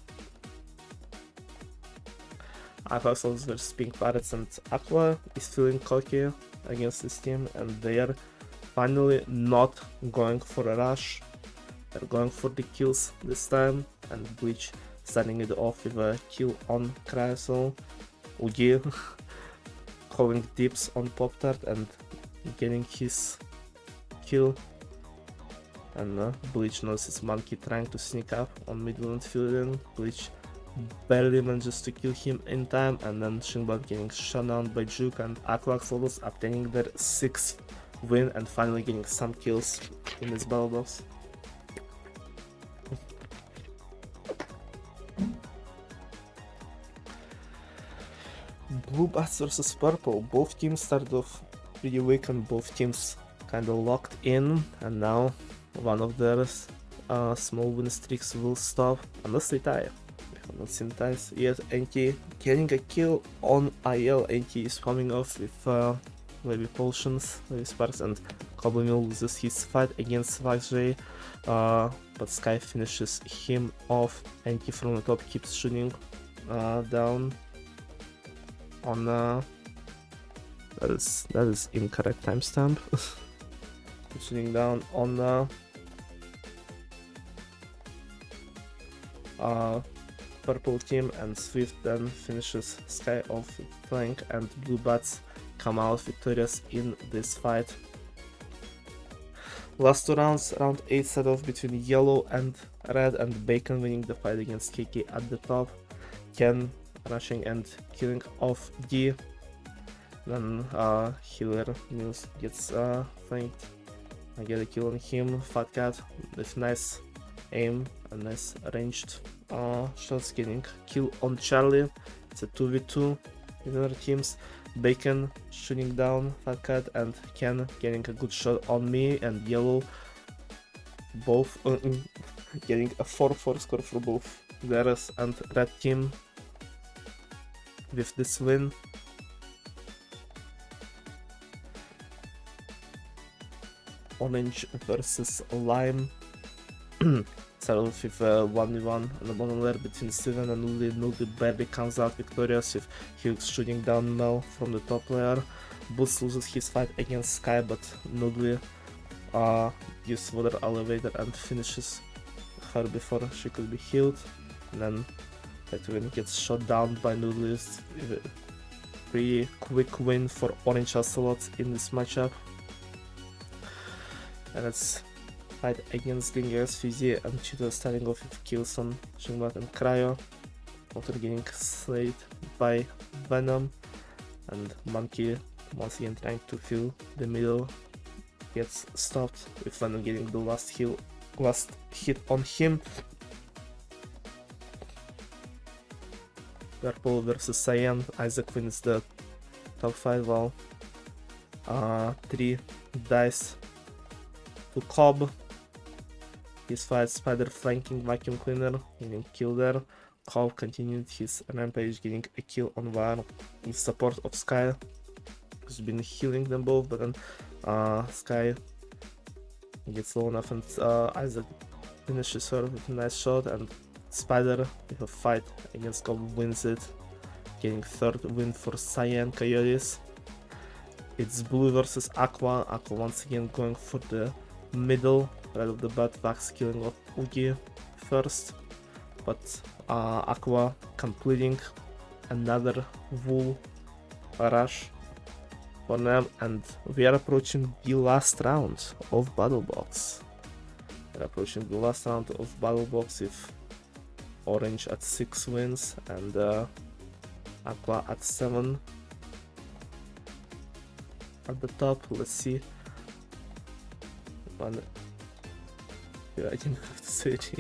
Aqua versus Pink Pirates, and Aqua is feeling cocky against this team, and they are finally not going for a rush. They're going for the kills this time, and Bleach starting it off with a kill on Cryosol. Ugi calling dips on Pop-Tart and getting his kill. And Bleach notices Monkey trying to sneak up on Midland Fusion. Bleach barely manages to kill him in time, and then Shinbot getting shut down by Juke, and Aqua Axolotls obtaining their 6th win and finally getting some kills in this battle box. Blue Bats versus Purple. Both teams started off pretty weak and both teams kinda locked in, and now one of their small win streaks will stop unless they tie. We have not seen ties yet. NT getting a kill on IL. NT is coming off with Wavy Potions, Wavy Sparks, and Cobblemill loses his fight against Vaxjay, but Sky finishes him off. NT from the top keeps shooting down on that is incorrect timestamp. Shooting down on purple team, and Swift then finishes Sky off with flank, and Blue Bats come out victorious in this fight. Last 2 rounds, round 8 set off between Yellow and Red, and Bacon winning the fight against KK at the top. Ken rushing and killing off D. Then Healer Mills gets flanked. I get a kill on him. Fat Cat with nice aim and nice ranged shots, getting kill on Charlie. It's a 2v2 in other teams. Bacon shooting down Fat Cat, and Ken getting a good shot on me, and Yellow both getting a 4-4 score for both theirs and Red team with this win. Orange versus Lime. Started off with 1v1 on the bottom layer between Steven and Nulli. Nulli barely comes out victorious with Hughes shooting down Mel from the top layer. Boots loses his fight against Sky, but Nulli gives Water Elevator and finishes her before she could be healed. And then Tatooine gets shot down by Nulli. Pretty quick win for Orange Ocelots in this matchup. And it's fight against Gringers, Fizzy, and Cheeto starting off with kills on Shingbot and Cryo. Water getting slayed by Venom, and Monkey once again trying to fill the middle gets stopped with Venom getting the last hit on him. Purple versus Cyan. Isaac wins the top fight while 3 dice to Cobb. His fight Spider flanking Vacuum Cleaner, getting killed there. Cobb continued his rampage, getting a kill on Var with support of Sky, who's been healing them both, but then Sky gets low enough, and Isaac finishes her with a nice shot, and Spider with a fight against Cobb wins it, getting 3rd win for Cyan Coyotes. It's Blue versus Aqua. Aqua once again going for the middle. Right off the bat, Vax killing off Ugi first, but Aqua completing another Wool rush for them, and we are approaching the last round of Battle Box. We're approaching the last round of Battle Box with Orange at 6 wins and Aqua at 7 at the top. Let's see. Yeah, I didn't have to say it.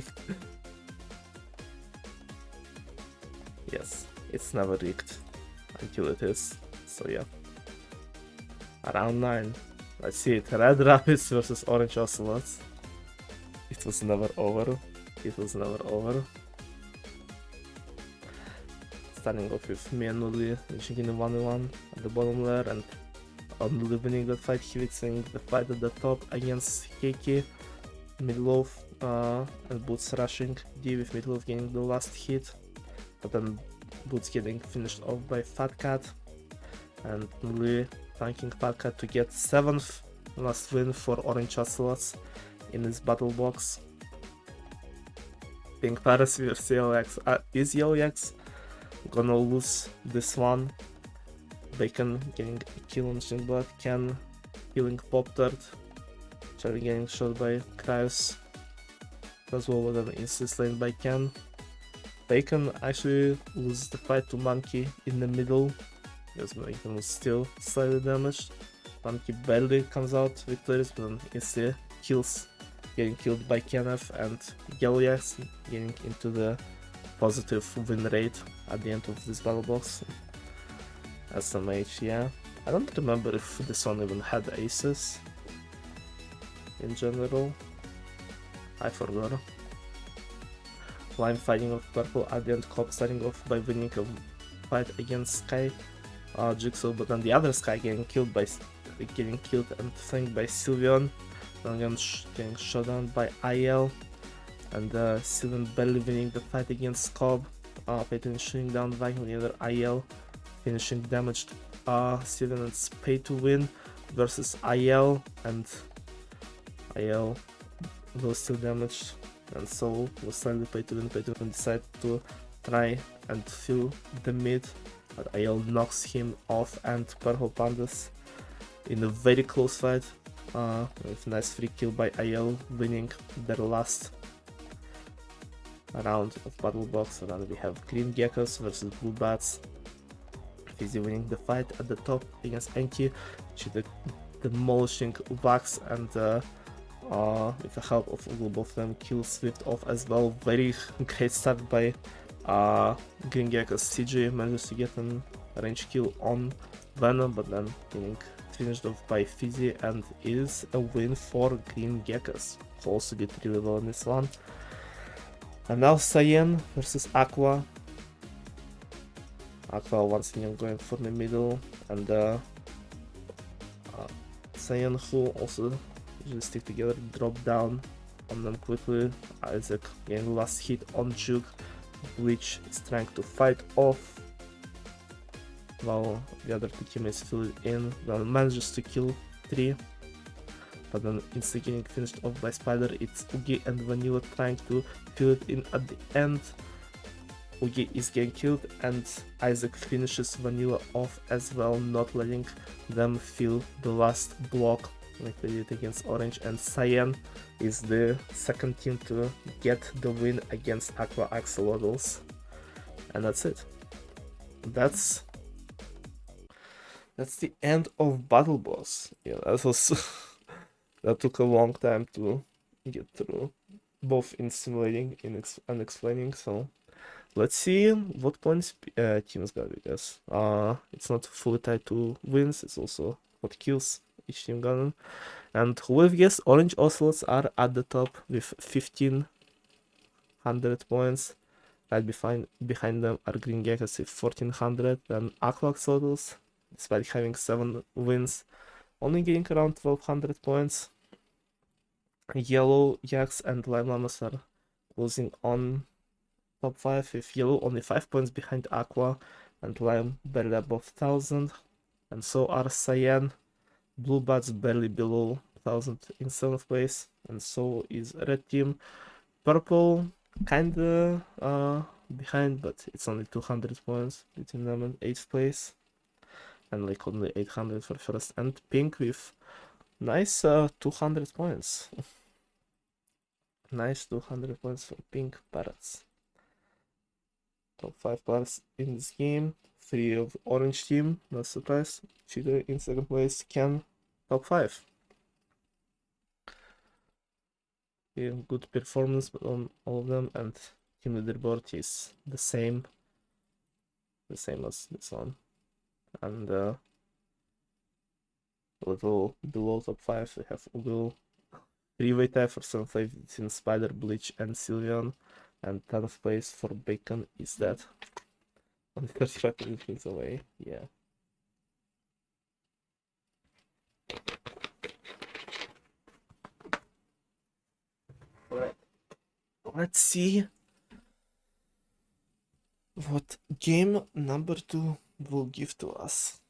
Yes, it's never rigged until it is. So yeah. Round 9. Let's see it. Red Rapids versus Orange Ocelots. It was never over. It was never over. Starting off with me and Nulli reaching in 1v1 at the bottom layer, and on winning the fight. Hewitt's winning the fight at the top against Keiki. Midlove and Boots rushing D with Midlove getting the last hit, but then Boots getting finished off by Fat Cat, and Lee tanking Fat Cat to get 7th last win for Orange Ocelots in this battle box. Pink Paris vs Yellow X. Is Yellow X gonna lose this one? Bacon getting a kill on Shingblood, Ken killing Pop Tart, Charlie getting shot by Kraus as well, with an insist lane by Ken. Bacon actually loses the fight to Monkey in the middle, because Bacon was still slightly damaged. Monkey barely comes out victorious, but then instead getting killed by Kenneth, and Yellow Axe getting into the positive win rate at the end of this battle box. SMH, yeah. I don't remember if this one even had aces in general. I forgot. Lime fighting off purple at the end, Cop starting off by winning a fight against Sky Jigsaw, but then the other Sky getting killed and flanked by Sylveon. Then getting shot down by IL, and Sylveon barely winning the fight against Cobb. Peyton shooting down Viking, the other IL finishing damaged Sylveon, and it's pay to win versus IL, and IL was still damaged, and so was slightly pay to win. Pay to win decided to try and fill the mid, but IL knocks him off, and Purple Pandas in a very close fight with a nice free kill by IL, winning their last round of battle box. And then we have Green Geckos versus Blue Bats. Fizzy winning the fight at the top against Enki, demolishing Vax, and with the help of both of them, kill Swift off as well. Very great start by Green Geckos. CJ manages to get a range kill on Venom, but then getting finished off by Fizzy, and is a win for Green Geckos, who also did really well in this one. And now Cyan versus Aqua. Aqua once again going for the middle, and Cyan, who also usually stick together, drop down on them quickly. Isaac getting last hit on Juke. Bleach is trying to fight off, while the other two teammates fill it in. Well, manages to kill 3, but then instantly getting finished off by Spider. It's Ugi and Vanilla trying to fill it in at the end. Ugi is getting killed, and Isaac finishes Vanilla off as well, not letting them fill the last block like they did against Orange. And Cyan is the second team to get the win against Aqua Axolotls. And that's it. That's the end of Battle Boss. Yeah, that was that took a long time to get through, both in simulating and explaining. So let's see what points teams got, because it's not fully tied to wins, it's also what kills each team got. And who would have guessed Orange Ocelots are at the top with 1500 points. Right behind them are Green Geckos with 1400, then Aqua Axolotls, despite having 7 wins, only getting around 1200 points. Yellow Yaks and Lime Llamas are closing on top 5, with Yellow only 5 points behind Aqua, and Lime barely above 1000, and so are Cyan. Blue Bats barely below 1000 in 7th place, and so is Red Team. Purple kinda behind, but it's only 200 points between them and 8th place, and like only 800 for first. And Pink with nice 200 points. Nice 200 points for Pink Parrots. Top 5 players in this game. 3 of Orange Team, no surprise. Cheater in 2nd place, Ken, top 5. Yeah, good performance on all of them, and team leaderboard is the same as this one. And a little below top 5, we have Ugul. 3-way tie for 7th place between Spider, Bleach, and Sylveon, and 10th place for Bacon is that. Only 35 points away, yeah. Alright, let's see what game number 2 will give to us.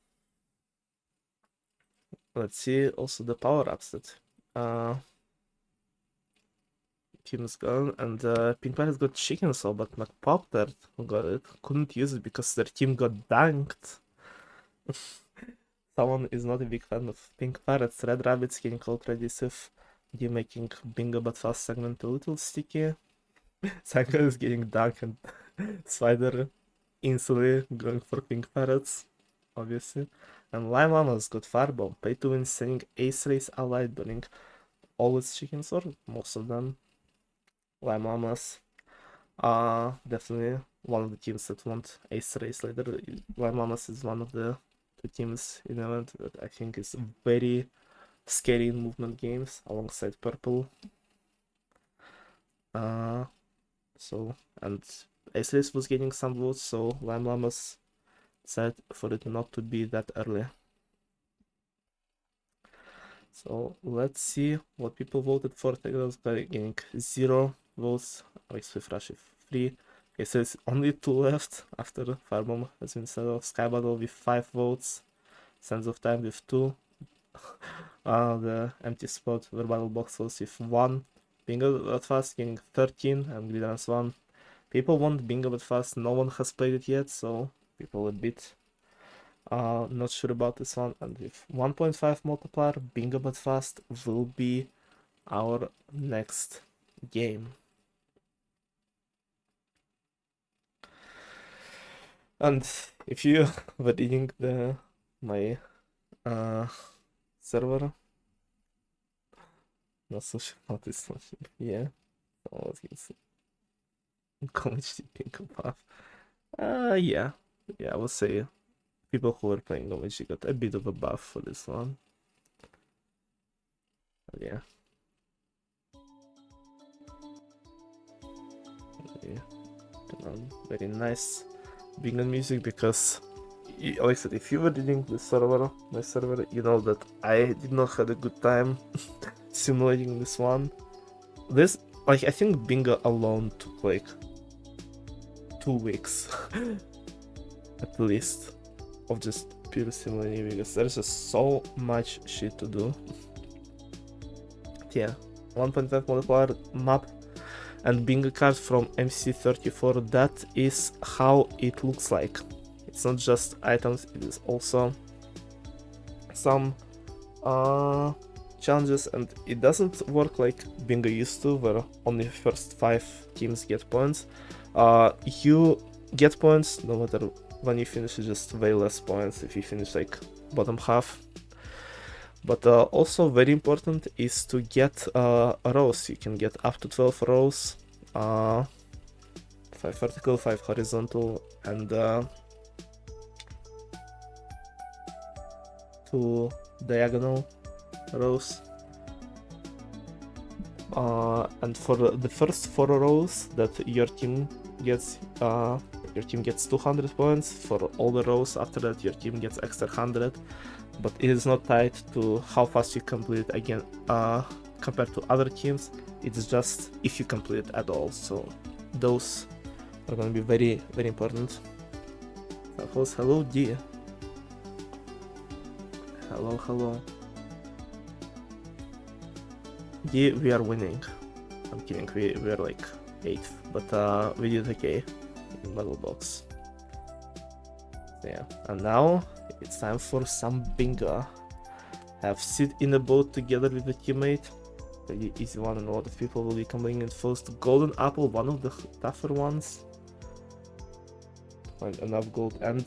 Let's see also the power-ups that team's gone, and Pink Pirates got Chicken Soul, but McPopter got it. Couldn't use it because their team got dunked. Someone is not a big fan of Pink Pirates. Red Rabbits getting ultra adhesive, D making Bingo but fast segment a little sticky. Sanka is getting dunked and Spider instantly going for Pink Pirates, obviously. And Lime Llamas got Firebomb, Pay to Win sending Ace Race Allied, burning all its chickens, or most of them. Lime Llamas definitely one of the teams that want Ace Race later. Lime Llamas is one of the two teams in the event that I think is very scary in movement games alongside Purple. So, and Ace Race was getting some votes, so Lime Llamas said for it not to be that early. So let's see what people voted for. Takedown's getting 0 votes. Spleef Rush 3. Okay, so it's only 2 left after Firebomb has been set off. Sky Battle with 5 votes. Sands of Time with 2. The Empty Spot Verbal Box was with 1. Bingo but Fast getting 13 and Gridance 1. People want Bingo but Fast. No one has played it yet, so people a bit not sure about this one. And with 1.5 multiplier, Bingo but Fast will be our next game. And if you were reading my server, not so sure about this one. Yeah, I was gonna say College Bingo Buff. Yeah, I would say people who were playing Gomiji got a bit of a buff for this one. But yeah. Very nice Bingo music, because like I said, if you were reading the server, my server, you know that I did not have a good time simulating this one. This, like, I think Bingo alone took like 2 weeks at least of just pure simulating, because there's just so much shit to do. Yeah, 1.5 multiplier map and Bingo card from MCCPG4, that is how it looks like. It's not just items, it is also some challenges, and it doesn't work like Bingo used to, where only first 5 teams get points. You get points no matter when you finish, just way less points if you finish like bottom half. But also very important is to get rows. You can get up to 12 rows, 5 vertical, 5 horizontal, and 2 diagonal rows. And for the first 4 rows that your team gets 200 points. For all the rows after that, your team gets extra 100. But it is not tied to how fast you complete again compared to other teams. It's just if you complete at all. So those are going to be very, very important. Hello, D. Hello. D, we are winning. I'm kidding, we are like 8th, but we did okay in Battle Box. So yeah, and now it's time for some Bingo. Have sit in a boat together with a teammate. Pretty easy one, and a lot of people will be coming in first. Golden Apple, one of the tougher ones. Find enough gold and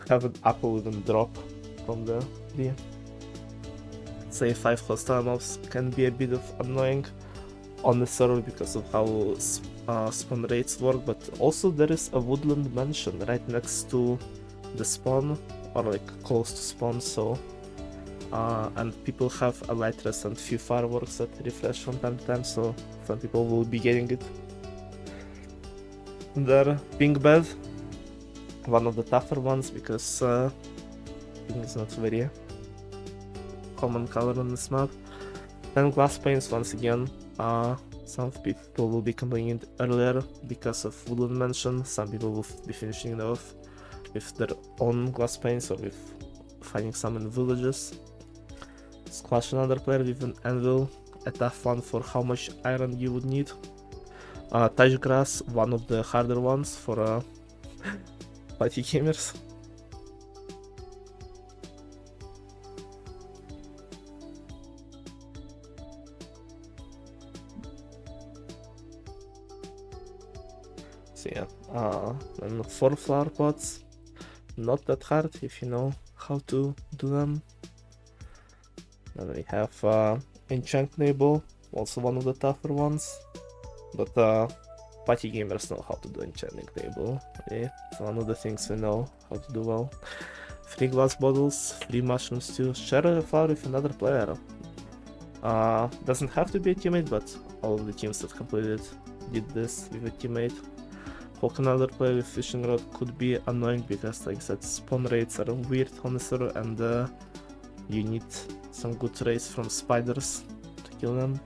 have an apple even drop from the D. Say 5 hostile mobs can be a bit of annoying on the server because of how spawn rates work, but also there is a woodland mansion right next to the spawn, or like close to spawn, so and people have a light rest and few fireworks that refresh from time to time, so some people will be getting it. Their pink bed, one of the tougher ones, because pink is not very common color on this map. Then glass panes once again, Some people will be completing it earlier because of Woodland Mansion. Some people will be finishing it off with their own glass panes or with finding some in villages. Squash another player with an anvil, a tough one for how much iron you would need. Touch grass, one of the harder ones for party gamers. So yeah, and 4 flower pots, not that hard if you know how to do them. Then we have enchant table, also one of the tougher ones, but party gamers know how to do enchanting table. Okay? It's one of the things we know how to do well. 3 glass bottles, 3 mushrooms too. Share a flower with another player. Doesn't have to be a teammate, but all of the teams that completed did this with a teammate. Hook another player with fishing rod could be annoying because, like I said, spawn rates are weird on the server, and you need some good rays from spiders to kill them.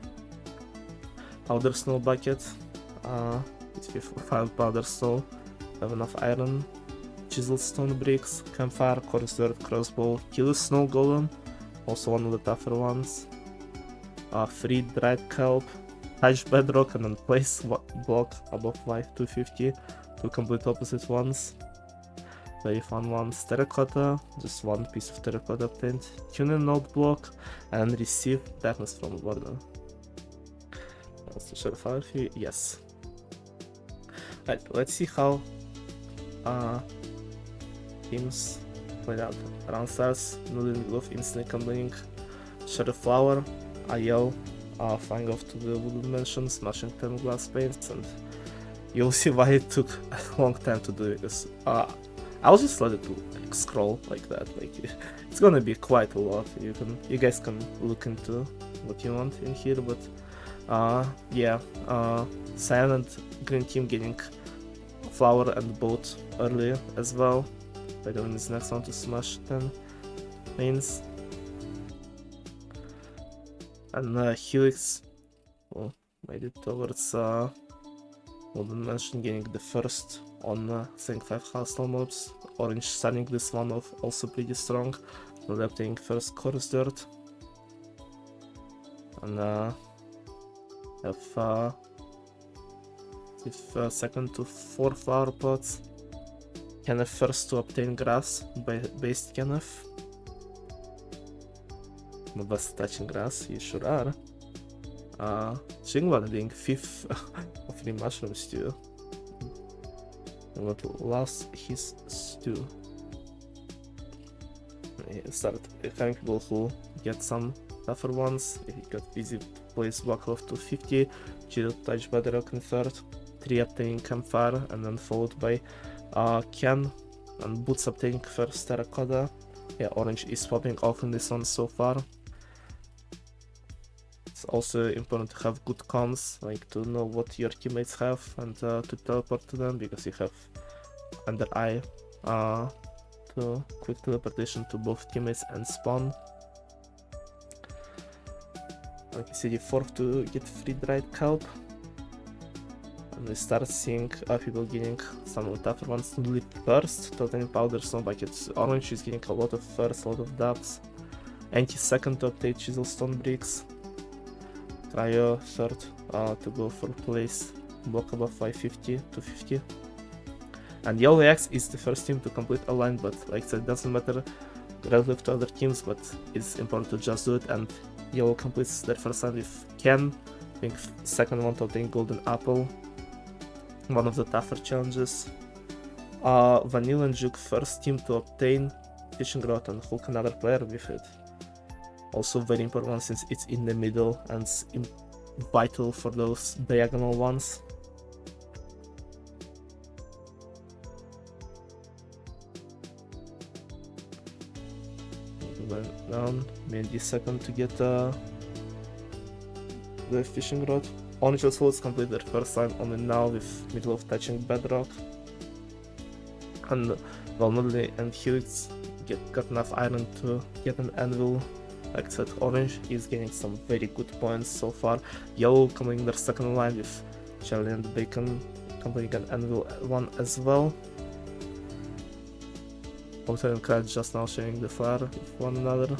Powder snow bucket, it's with 5 powder snow, have enough iron. Chiseled stone bricks, campfire, coarse dirt, crossbow, kill a snow golem, also one of the tougher ones. 3 dried kelp, touch bedrock, and then place block above life 250, 2 complete opposite ones. Very fun ones. Terracotta, just 1 piece of terracotta obtained. Tune a node block and receive darkness from the border. That's the share fire here. Yes. Right, let's see how teams played out. Around stars, noodling glove, instantly combining. Share a flower, I yell, flying off to the Woodland Mansion, smashing 10 glass panes, and you'll see why it took a long time to do it, because I'll just let it like, scroll like that. Like it's gonna be quite a lot. You guys can look into what you want in here, but yeah, Cyan and Green team getting flower and boat early as well. By the way, this next one to smash 10 lanes. And Helix made it towards Woodland Mansion, getting the first on saying 5 hostile mobs. Orange starting this one off, also pretty strong. Adapting first coarse dirt. And have second to 4 flower pots. Kenneth first to obtain grass based Kenneth. The best touching grass, you sure are. Chingwan being 5th of 3 mushrooms too. And what lost his stew. He started having people who get some tougher ones. He got busy to place block of 250, Cheated touch bedrock in 3rd, 3 obtaining campfire, and then followed by Ken and Boots obtaining first terracotta. Yeah, Orange is popping off in this one so far. It's also important to have good comms, like to know what your teammates have and to teleport to them, because you have under eye to quick teleportation to both teammates and spawn. Like you see, the 4th to get free dried kelp. And we start seeing people getting some of the tougher ones to lead first, total powder snow buckets. Orange is getting a lot of first, a lot of dubs. Anti second to obtain chisel stone bricks. Cryo third to go for place block above 550 to 50. And Yellow Axe is the first team to complete a line, but like I said, it doesn't matter relative to other teams, but it's important to just do it. And Yellow completes their first line with Ken, being second one to obtain golden apple, one of the tougher challenges. Vanilla and Juke first team to obtain fishing rod and hook another player with it. Also very important since it's in the middle and it's vital for those diagonal ones. Went down, made the second to get the fishing rod. Orange also has completed their first line only now with middle of touching bedrock. And Valnodley and Helix got enough iron to get an anvil Like I said, orange is getting some very good points so far. Yellow coming their second line with Charlie and Bacon completing an anvil one as well. Potter and Crad just now sharing the fire with one another.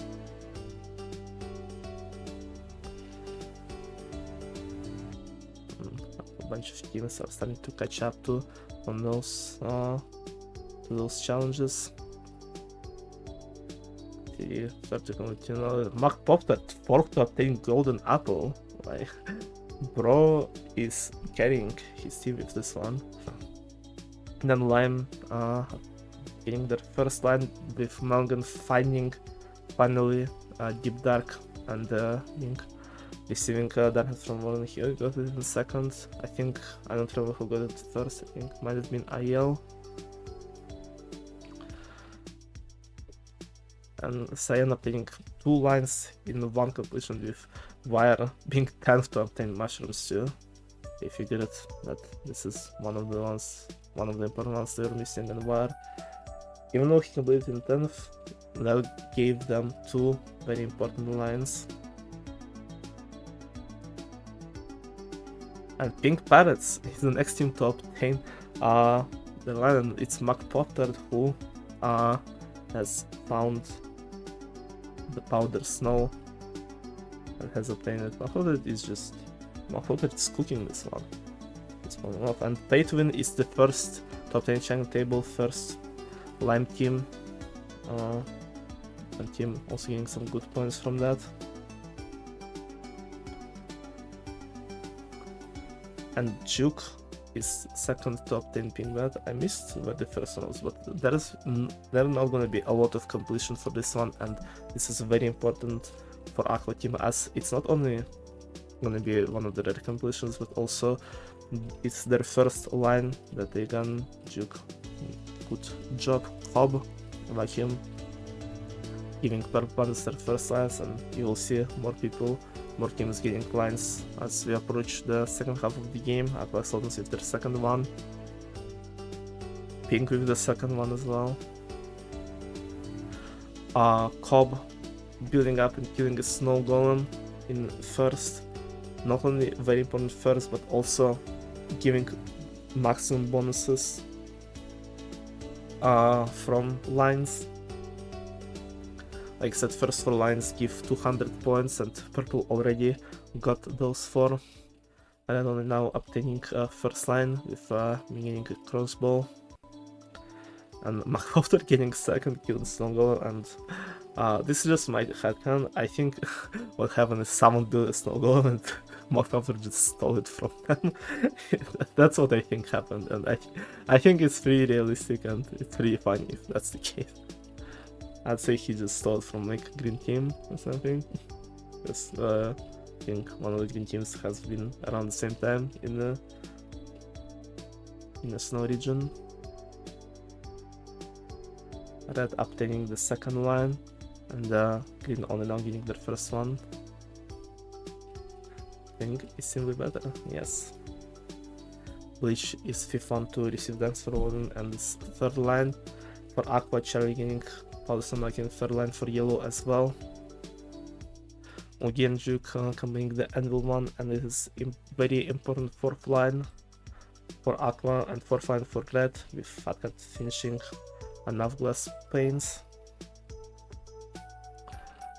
A bunch of teams are starting to catch up to those challenges. The vertical, you know, Mark popped that 4th to obtain golden apple. Like, bro is carrying his team with this one. And then Lime getting their first line with Malgan finding finally Deep Dark and receiving Darkness from Warren here. Got it in second. I don't remember who got it first. I think it might have been IL. And Cyan obtaining 2 lines in one completion with Wire being 10th to obtain mushrooms too. They figured that this is one of the important ones they were missing in Wire. Even though he completed in 10th, that gave them 2 very important lines. And Pink Parrots is the next team to obtain the line, and it's Mac Potter who has found the powder snow and has obtained it. Mahoudet is cooking this one. It's falling off. And Pay to Win is the first to obtain Chang Table, first Lime team. And team also getting some good points from that. And Juke is second to obtain Pink Bat. I missed where the first one was, but there are not going to be a lot of completion for this one, and this is very important for Aqua Team, as it's not only going to be one of the rare completions, but also it's their first line that they can Juke. Good job, Hob, like him, giving purpose their first lines, and you will see more teams getting lines as we approach the second half of the game. Aqua Sultans with their second one, Pink with the second one as well. Cobb building up and killing a snow golem in first. Not only very important first, but also giving maximum bonuses from lines. Like I said, first 4 lines give 200 points, and Purple already got those 4. And then only now obtaining first line with me getting a crossbow. And McPofter getting second kill in Snow and this is just my headcanon. I think what happened is someone built a Snow Golem and McPofter just stole it from them. That's what I think happened, and I think it's pretty realistic and it's pretty funny if that's the case. I'd say he just stole it from like green team or something. Because I think one of the green teams has been around the same time in the snow region. Red obtaining the second line, and green only now getting their first one. I think it's simply better, yes. Bleach is 5th one to receive thanks for Warden, and this third line for Aqua. Cherry getting Powderstone like in third line for yellow as well. Again, Juke coming the Anvil one, and it is very important 4th line for Aqua and 4th line for Red, with Fatcat finishing enough glass panes.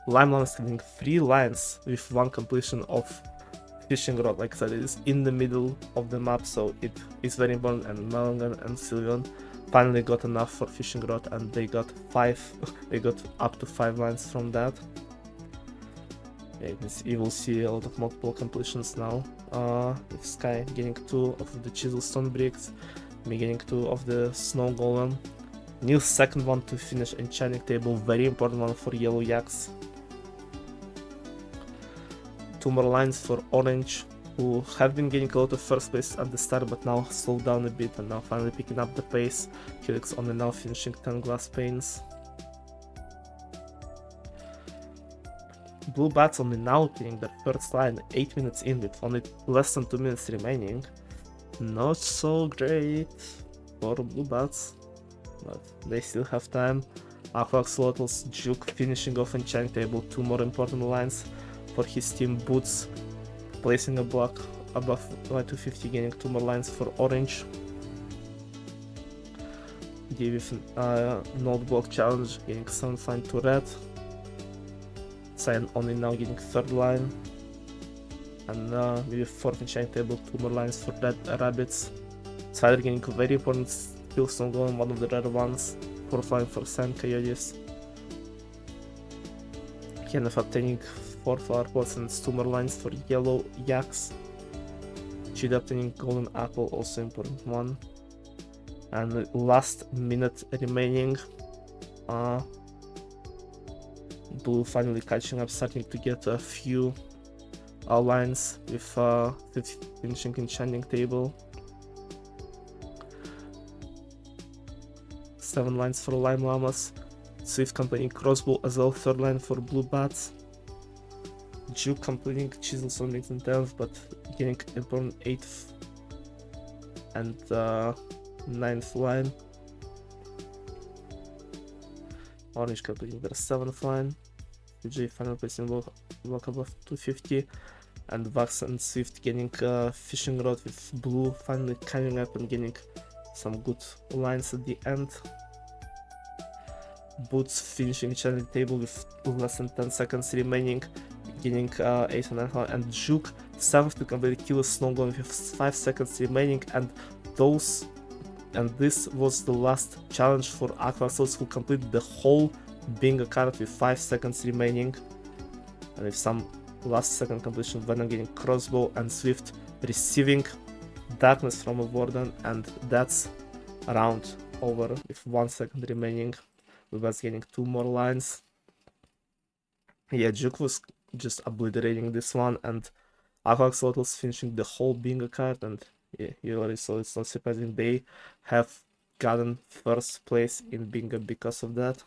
Limeline is having 3 lines with 1 completion of Fishing Rod. Like I said, it is in the middle of the map, so it is very important, and Melangan and Sylveon finally got enough for Fishing Rod, and they got 5, they got up to 5 lines from that. Yeah, you will see a lot of multiple completions now, with Sky getting 2 of the Chisel Stone Bricks, me getting 2 of the Snow Golem. Neil's second one to finish Enchanting Table, very important one for Yellow Yaks. 2 more lines for Orange, who have been getting a lot of first place at the start, but now slowed down a bit and now finally picking up the pace. Helix only now finishing 10 glass panes. Blue Bats only now getting their first line 8 minutes in with only less than 2 minutes remaining. Not so great for Blue Bats, but they still have time. Aquaxolotls, Juke finishing off enchanting table, 2 more important lines for his team. Boots placing a block above 250, gaining 2 more lines for orange. D with node block challenge, getting 7 line to red. Cyan only now getting 3rd line. And maybe 4th enchanting table, 2 more lines for red rabbits. Spider getting a very important skill stone golem, one of the rare ones. 4th line for Sand Coyotes. Kenneth obtaining 4 flower pots and 2 more lines for yellow yaks. Cheetah obtaining golden apple, also important one. And last minute remaining. Blue finally catching up, starting to get a few lines with finishing enchanting table. 7 lines for Lime Llamas. Swift completing crossbow as well, 3rd line for blue bats. Juke completing chisels on 8th and 10th, but getting important 8th and 9th line. Orange completing their 7th line. PJ final placing block above 250. And Vax and Swift getting fishing rod with blue finally coming up and getting some good lines at the end. Boots finishing enchanting table with less than 10 seconds remaining, getting 8 and 9, and Juke 7th to complete kill a snow golem with 5 seconds remaining, and this was the last challenge for Aquaxolotls, who completed the whole bingo card with 5 seconds remaining, and with some last second completion, Venom getting crossbow and Swift receiving darkness from a warden, and that's a round over with 1 second remaining. We was getting 2 more lines. Yeah, Juke was just obliterating this one, and Aquaxolotls finishing the whole bingo card, and yeah, you already saw it's not surprising they have gotten 1st place in bingo because of that.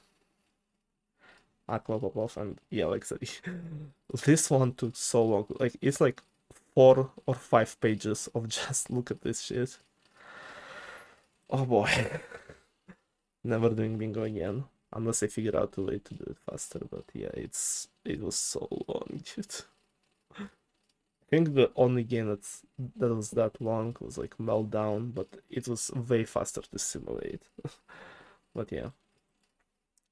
Aqua pop off, and yeah, like I said, this one took so long. Like, it's like 4 or 5 pages of just look at this shit. Oh boy. Never doing bingo again. Unless I figure out a way to do it faster, but yeah, it was so long, dude. I think the only game that was that long was like Meltdown, but it was way faster to simulate. But yeah.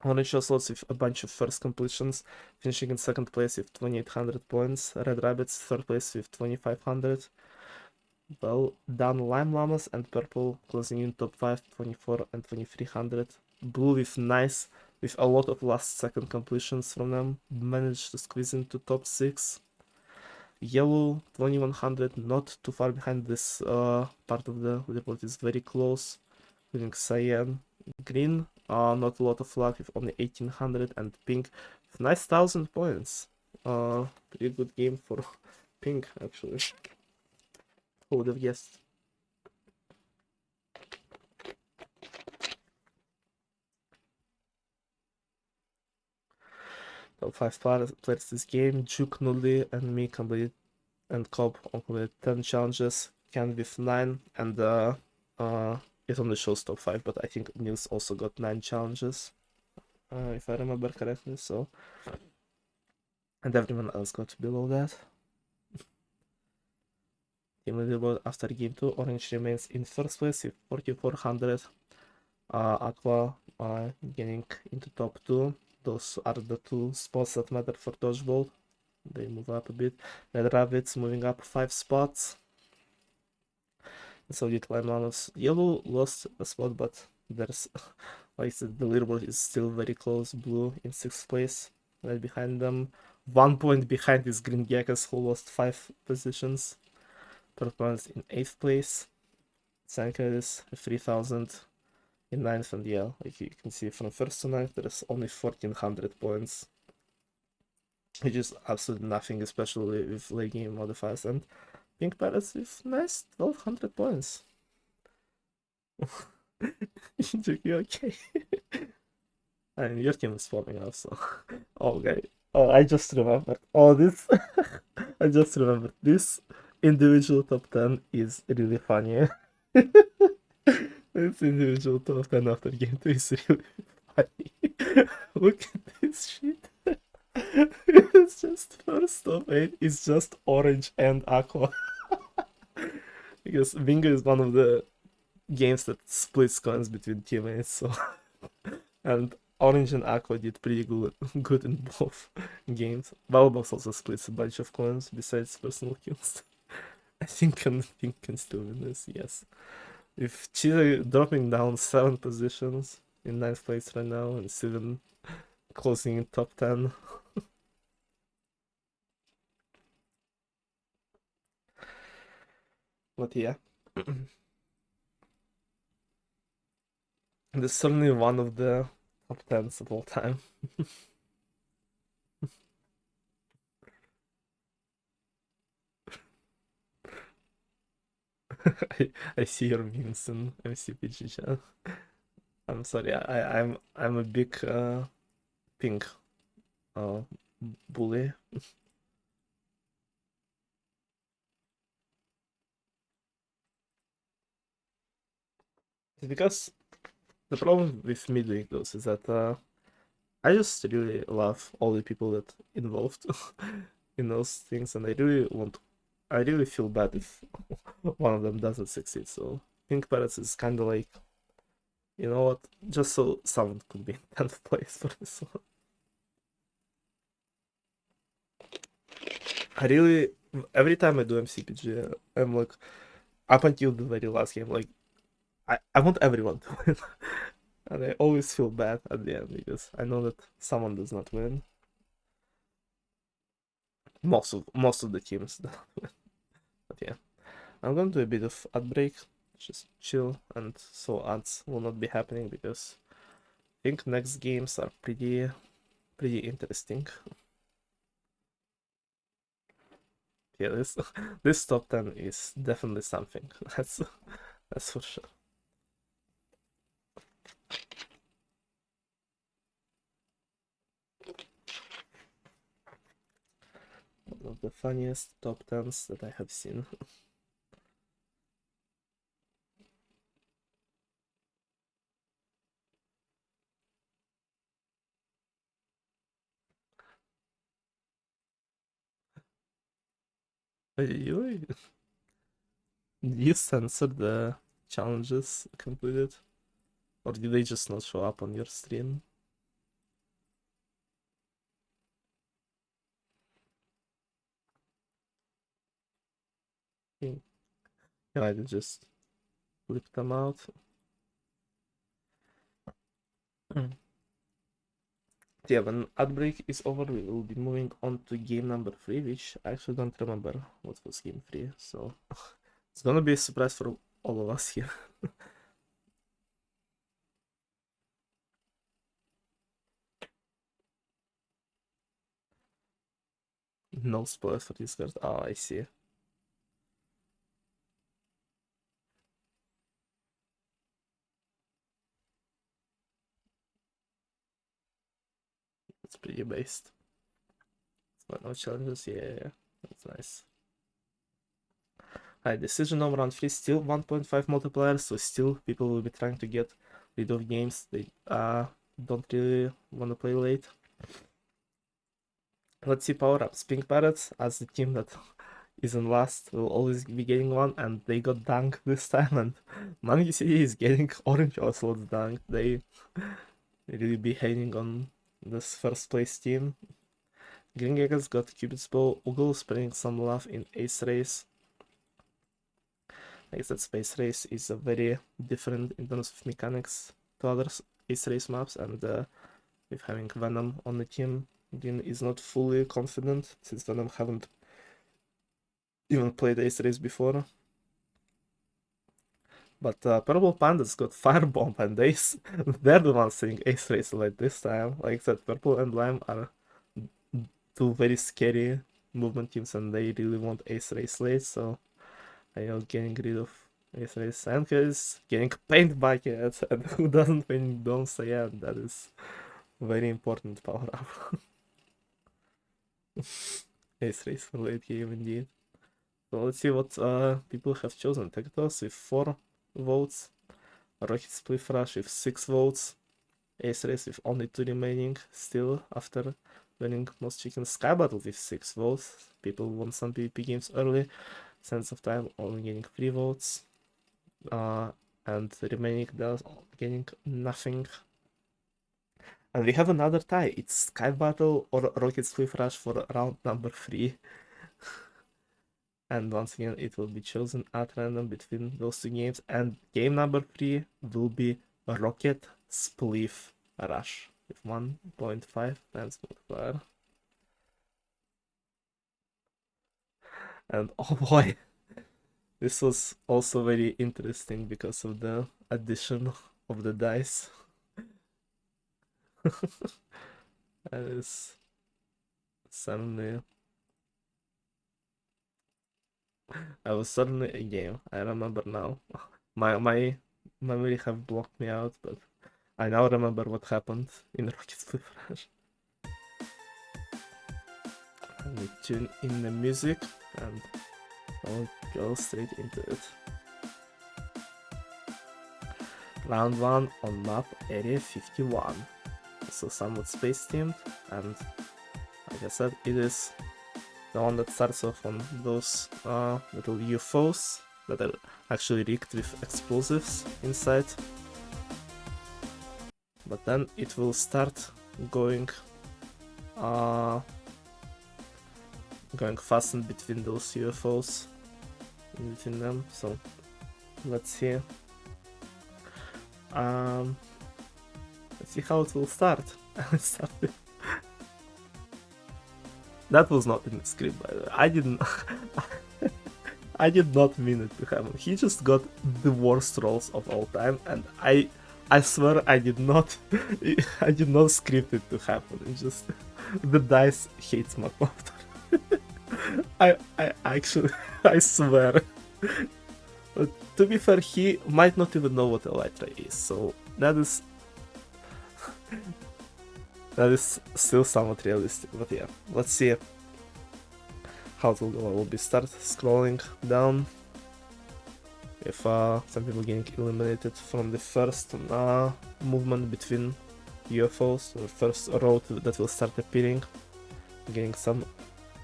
Orange slots with a bunch of 1st completions, finishing in 2nd place with 2800 points. Red Rabbits 3rd place with 2500. Well done, Lime Llamas and Purple closing in top 5, 24 and 2300. Blue with a lot of last second completions from them, managed to squeeze into top 6. Yellow 2100, not too far behind. This part of the leaderboard is very close, including Cyan. Green, not a lot of luck with only 1800, and Pink with nice 1000 points. Pretty good game for Pink, actually. Who would have guessed? Top 5 players this game. Juke, Nully, and me completed, and Cobb completed 10 challenges. Ken with 9, and it only shows top 5, but I think Nils also got 9 challenges, if I remember correctly. So, and everyone else got below that. Team leaderboard after game 2, Orange remains in 1st place with 4400. Aqua getting into top 2. Those are the 2 spots that matter for Dodgebolt. They move up a bit. Red Rabbits moving up 5 spots. So did Lime Llamas. Yellow lost a spot, but there's, like I said, the leaderboard is still very close. Blue in 6th place, right behind them. 1 point behind is Green Geckos, who lost 5 positions. Purple in 8th place. Sanka is 3000 in 9th, and yeah, like you can see from 1st to 9th, there's only 1400 points, which is absolutely nothing, especially with late game modifiers. And Pink Parrots with nice 1200 points. You okay? I mean, your team is forming up, so. Oh, okay. Oh, I just remembered. Oh, this. I just remembered. This individual top 10 is really funny. This individual top 10 after game 2 is really funny. Look at this shit. It's just first of it. It's just orange and aqua. Because Bingo is one of the games that splits coins between teammates. So and orange and aqua did pretty good in both games. Box also splits a bunch of coins besides personal kills. I think can still win this. Yes. If Chile dropping down 7 positions in 9th place right now and still closing in top 10. But yeah. This is certainly one of the top 10s of all time. I see your memes in MCPG chat. I'm sorry, I'm a big pink uh, bully. Because the problem with me doing those is that I just really love all the people that involved in those things, and I really feel bad if one of them doesn't succeed. So Pink Parrots is kind of like, you know what, just so someone could be in 10th place for this one. I really, every time I do MCPG, I'm like, up until the very last game, like, I want everyone to win. And I always feel bad at the end because I know that someone does not win. Most of the teams do not win. But yeah. I'm going to do a bit of ad break, just chill, and so ads will not be happening because I think next games are pretty interesting. Yeah, this top 10 is definitely something. That's for sure. One of the funniest top 10s that I have seen. You you censored the challenges completed, or did they just not show up on your stream? Yeah, I did just flip them out. Yeah, when ad break is over, we will be moving on to game number 3, which I actually don't remember what was game 3, so it's gonna be a surprise for all of us here. No spoilers for this card. Oh, I see. It's pretty based. But no challenges, yeah, that's nice. Alright, decision on round 3, still 1.5 multiplier, so still people will be trying to get rid of games they don't really want to play late. Let's see power-ups. Pink Parrots, as the team that is in last, will always be getting one, and they got dunk this time, and Monkey City is getting orange Ocelot's dunk. They really be hating on this first place team. Green Gagas got Cupid's Bow, Oogle spreading some love in Ace Race. I guess that Space Race is a very different in terms of mechanics to other Ace Race maps, and with having Venom on the team, Green is not fully confident since Venom haven't even played Ace Race before. But Purple Pandas got Firebomb, and they're the ones saying Ace Race like this time. Like I said, Purple and Lime are two very scary movement teams, and they really want Ace Race late, so I am getting rid of Ace Race. And is getting Paint Bucket, and who doesn't paint Dome, so yeah, that is very important power up. Ace Race for late game indeed. So let's see what people have chosen. Tectos with 4 votes, Rocket Spleef Rush with 6 votes, Ace Race with only 2 remaining still after winning most chickens. Sky Battle with 6 votes. People won some PvP games early. Sense of Time only getting 3 votes. And the remaining does getting nothing. And we have another tie. It's Sky Battle or Rocket Spleef Rush for round number 3. And once again, it will be chosen at random between those 2 games. And game number 3 will be Rocket Spleef Rush with 1.5 times multiplier. And oh boy, this was also very interesting because of the addition of the dice. That is suddenly. That was suddenly a game. I remember now. My memory have blocked me out, but I now remember what happened in Rocket Spleef Rush. And we tune in the music and I'll go straight into it. Round 1 on map Area 51. So somewhat space themed, and like I said, it is the one that starts off on those little UFOs that are actually rigged with explosives inside. But then it will start going fast in between those UFOs, in between them. So let's see. Let's see how it will start. That was not in the script, by the way. I did not mean it to happen. He just got the worst rolls of all time, and I swear I did not script it to happen. It's just the dice hates my laughter. I actually I swear. But to be fair, he might not even know what Elytra is, so that is still somewhat realistic. But yeah, let's see how it will go. I will be start scrolling down. If some people getting eliminated from the first movement between UFOs, or first row that will start appearing, getting some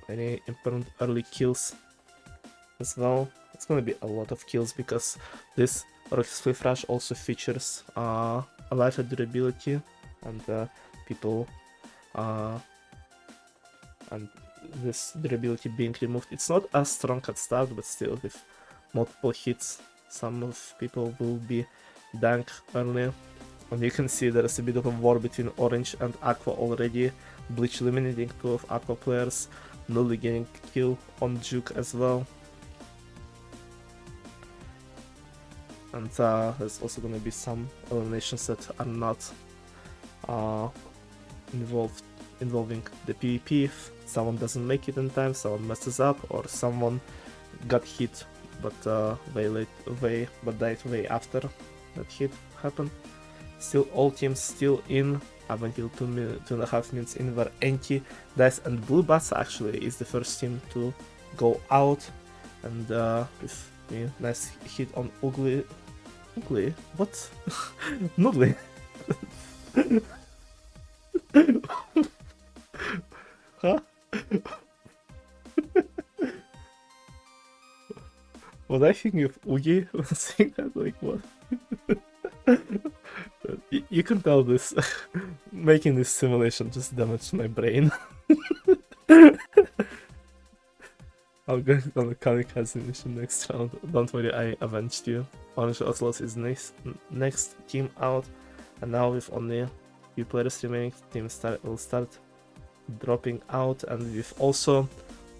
very important early kills as well. It's gonna be a lot of kills because this Rocket Spleef Rush also features a lighter durability and people and this durability being removed. It's not as strong at start, but still with multiple hits some of people will be dying early. And you can see there is a bit of a war between Orange and Aqua already. Bleach eliminating 2 of Aqua players, Nully getting kill on Juke as well. And there's also gonna be some eliminations that are not involving the PvP. If someone doesn't make it in time, someone messes up, or someone got hit but died way after that hit happened. Still, all teams still in up until 2.5 minutes in, where Anti, Dice and Blue Bats actually is the first team to go out, and with a nice hit on Ugly. What? Noodly. Huh? Was I thinking of Oogie when saying that? Like, what? You can tell this. Making this simulation just damaged my brain. I'll go on the Kamikaze mission next round. Don't worry, I avenged you. Orange Ocelot is next team out, and now with only a few players remaining, team will start dropping out, and with also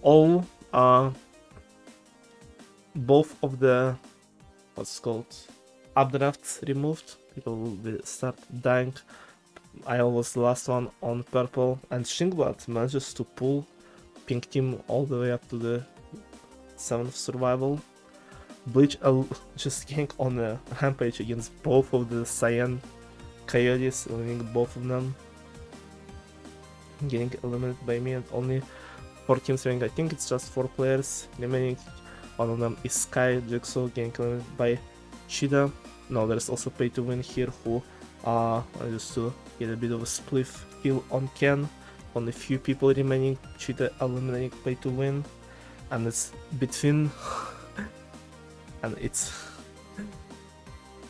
all both of the what's called updrafts removed. People will start dying. I was the last one on purple, and Shingblood manages to pull pink team all the way up to the 7th survival. Bleach just getting on a rampage against both of the Cyan Coyotes, eliminating both of them. Getting eliminated by me, and only 4 teams remaining. I think it's just 4 players remaining. One of them is Sky Jigsaw, getting eliminated by Cheetah. No, there's also Pay to Win here, who I used to get a bit of a Spleef kill on Ken. Only few people remaining, cheetah eliminating play to win. And it's between and it's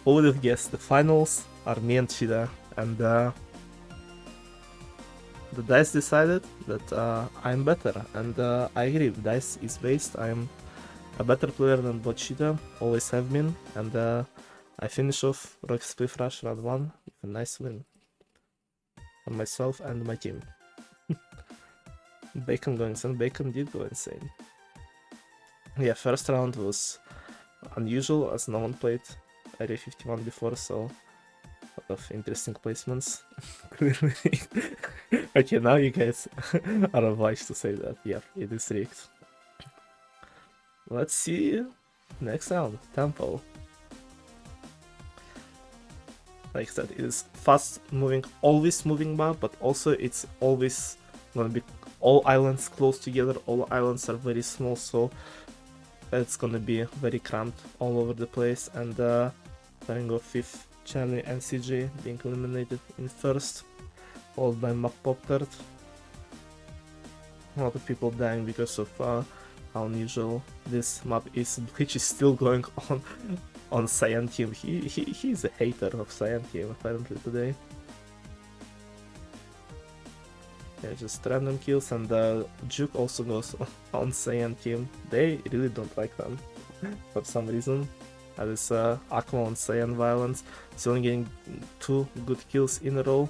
who would have guessed the finals are me and Cheetah, and the dice decided that I'm better, and I agree. Dice is based. I'm a better player than both Cheetah, always have been, and I finish off Rocky Spleef Rush round 1 with a nice win on myself and my team. Bacon going insane. Bacon did go insane. Yeah, first round was unusual as no one played Area 51 before, so a lot of interesting placements. Clearly. Okay, now you guys are obliged to say that. Yeah, it is rigged. Let's see next round. Tempo. Like I said, it is fast moving, always moving map, but also it's always gonna be all islands close together. All islands are very small, so it's gonna be very cramped all over the place. And starting off with Charlie and CJ being eliminated in first, followed by Map Pop Tart. A lot of people dying because of how unusual this map is, which is still going on Cyan team. He's a hater of Cyan team apparently today. Yeah, just random kills, and Juke also goes on Cyan team. They really don't like them for some reason. That is Aqua on Cyan Violence. He's only getting 2 good kills in a row,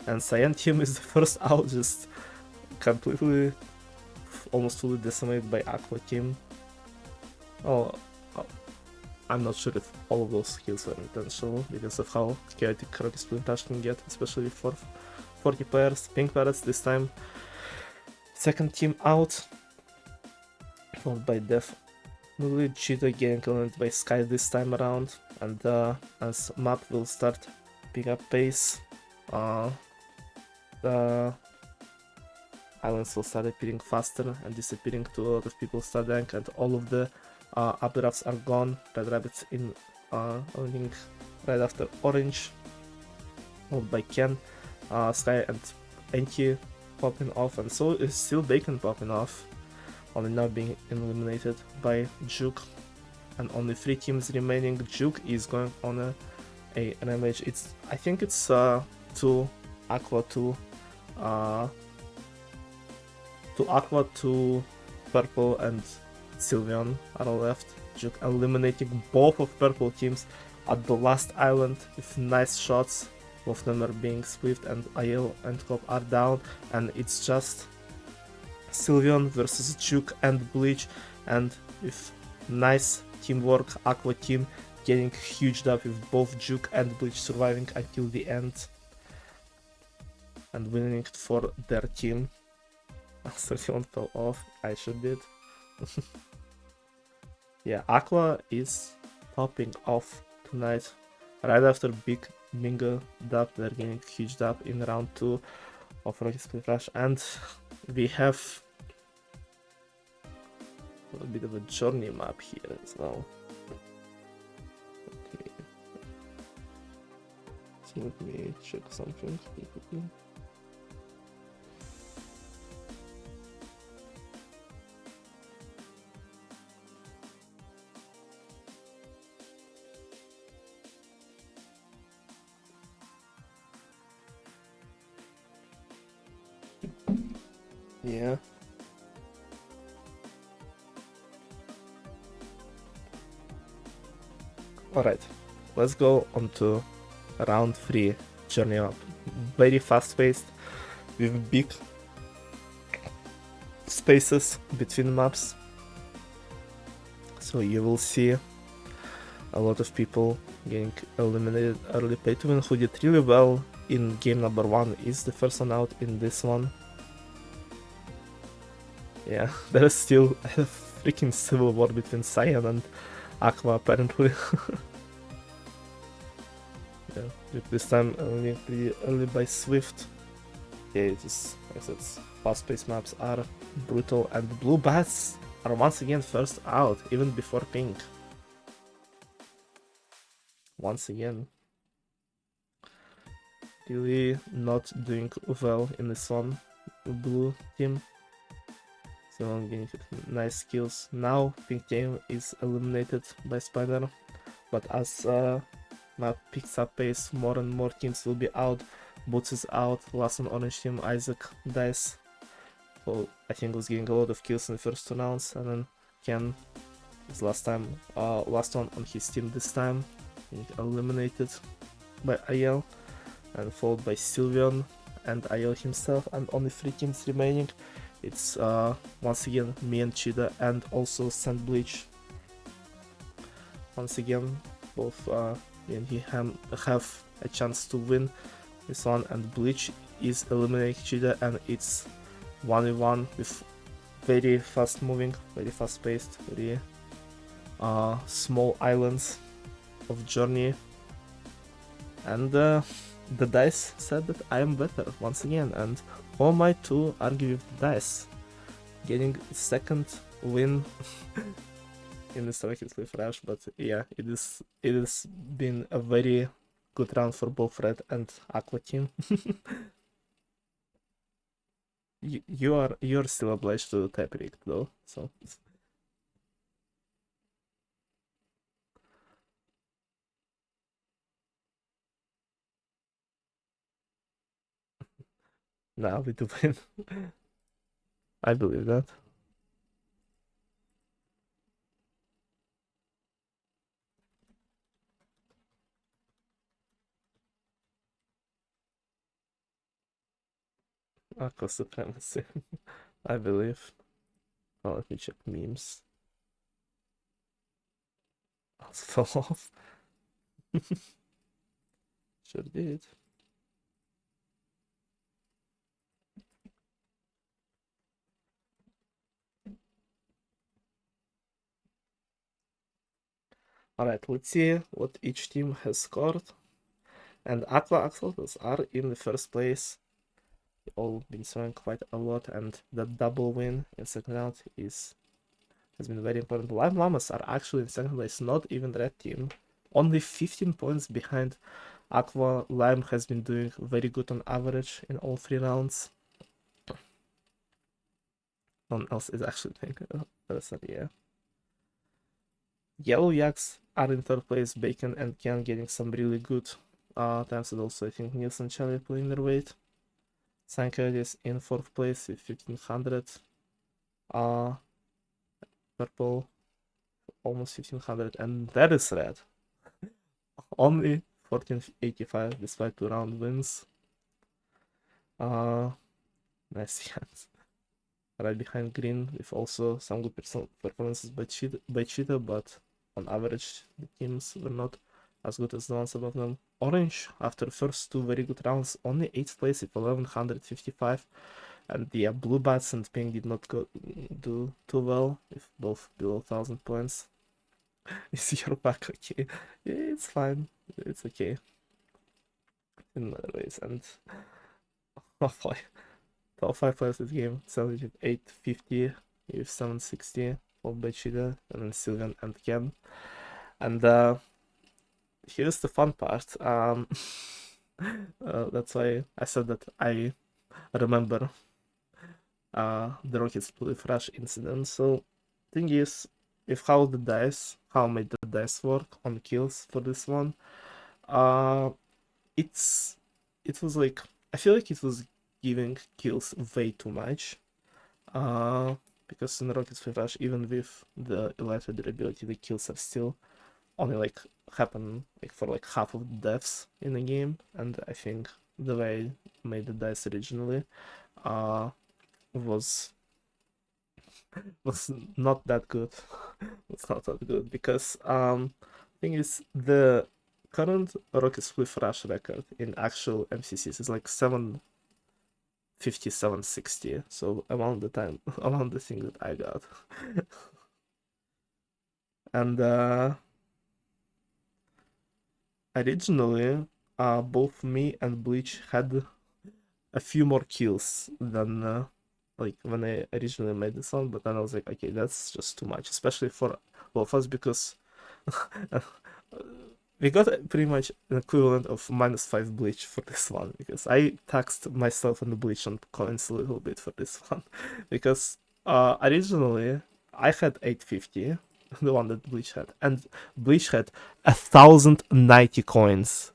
and Cyan team is the first out, just completely, almost fully decimated by Aqua team. Oh, I'm not sure if all of those kills were intentional because of how chaotic Rocky Spleef Rush can get, especially for 40 players. Pink Parrots this time. Second team out, followed by Def. Cheetah getting eliminated by Sky this time around, and as map will start picking up pace, the islands will start appearing faster and disappearing to a lot of people start dying, and all of the updrafts are gone. Red Rabbits in landing right after Orange, followed by Ken, Sky and Enki popping off, and so is still Bacon popping off, only now being eliminated by Juke, and only 3 teams remaining. Juke is going on a rampage. I think it's 2 Aqua, 2 Aqua, 2 Purple, and Sylveon are all left. Juke eliminating both of purple teams at the last island with nice shots. Both of them are being Spleefed, and Aiel and Cop are down, and it's just Sylveon versus Juke and Bleach, and with nice teamwork, Aqua team getting huge up with both Juke and Bleach surviving until the end and winning it for their team. Sylveon fell off, I sure did. Yeah, Aqua is popping off tonight. Right after big Bingo dub, they're getting huge dub in round 2 of Rocky Spleef Rush, and we have a bit of a journey map here as well. Okay. So let me check something quickly. Yeah. Alright, let's go on to round 3 journey up. Very fast paced with big spaces between maps. So you will see a lot of people getting eliminated early. Pay to Win, who did really well in game number 1, is the first one out in this one. Yeah, there is still a freaking civil war between Cyan and Aqua apparently. Yeah, this time only pretty early by Swift. Yeah, it is, like I said, fast-paced maps are brutal, and the Blue Bats are once again first out, even before Pink. Once again. really not doing well in this one, blue team. So I'm getting nice kills. Now pink team is eliminated by Spider, but as map picks up pace, more and more teams will be out. Boots is out, last on orange team, Isaac dies. So I think was getting a lot of kills in the first 2 rounds, and then Ken is last one on his team this time, eliminated by Ayel, and followed by Sylveon and Ayel himself, and only 3 teams remaining. It's once again me and Cheetah, and also Sandbleach. Once again, both and he have a chance to win this one, and Bleach is eliminating Cheetah, and it's 1v1 with very fast moving, very fast paced, very small islands of journey. And the dice said that I am better once again, and who am I to argue with the dice? Getting second win in this Rocket League Rush, but yeah, it has been a very good round for both Red and Aqua team. You're still obliged to type rigged though, so now we do win. I believe that. Aqua supremacy. I believe. Oh, let me check memes. Also fell off. Sure did. Alright, let's see what each team has scored. And Aqua Axolotls are in the first place. They've all been throwing quite a lot, and the double win in second round has been very important. Lime Llamas are actually in second place, not even Red team. Only 15 points behind Aqua. Lime has been doing very good on average in all 3 rounds. No one else is actually doing better, yeah. Yellow Yaks are in third place, Bacon and Ken getting some really good times, and also I think Nielsen and Charlie pulling their weight. Sanka is in fourth place with 1500. Purple almost 1500, and that is Red. Only 1485 despite 2 round wins. Nice chance. Right behind Green with also some good performances by Cheetah, but on average the teams were not as good as the ones above them. Orange, after the first 2 very good rounds, only 8th place with 1155, and yeah, Blue Bats and Pink did not do too well, with both below 1000 points. Is your back okay? Yeah, it's fine, it's okay in other ways. And oh boy, top 5 players this game, Savage with 850 with 760, followed by Cheetah, and then Sylvan and Ken. And here's the fun part. That's why I said that I remember the Rocket Spleef Rush incident. So thing is, if how made the dice work on kills for this one, it was like, I feel like it was giving kills way too much. Because in Rocket Spleef Rush, even with the Elytra durability, the kills are still only like happen like for like half of the deaths in the game, and I think the way I made the dice originally was not that good. It's not that good because thing is, the current Rocket Spleef Rush record in actual MCCs is like 750, 760, so around the thing that I got. And originally both me and Bleach had a few more kills than like when I originally made this one, but then I was like, okay, that's just too much, especially for both of us, because we got pretty much an equivalent of -5 bleach for this one because I taxed myself on the bleach on coins a little bit for this one because originally I had 850, the one that bleach had, and bleach had 1,090 coins,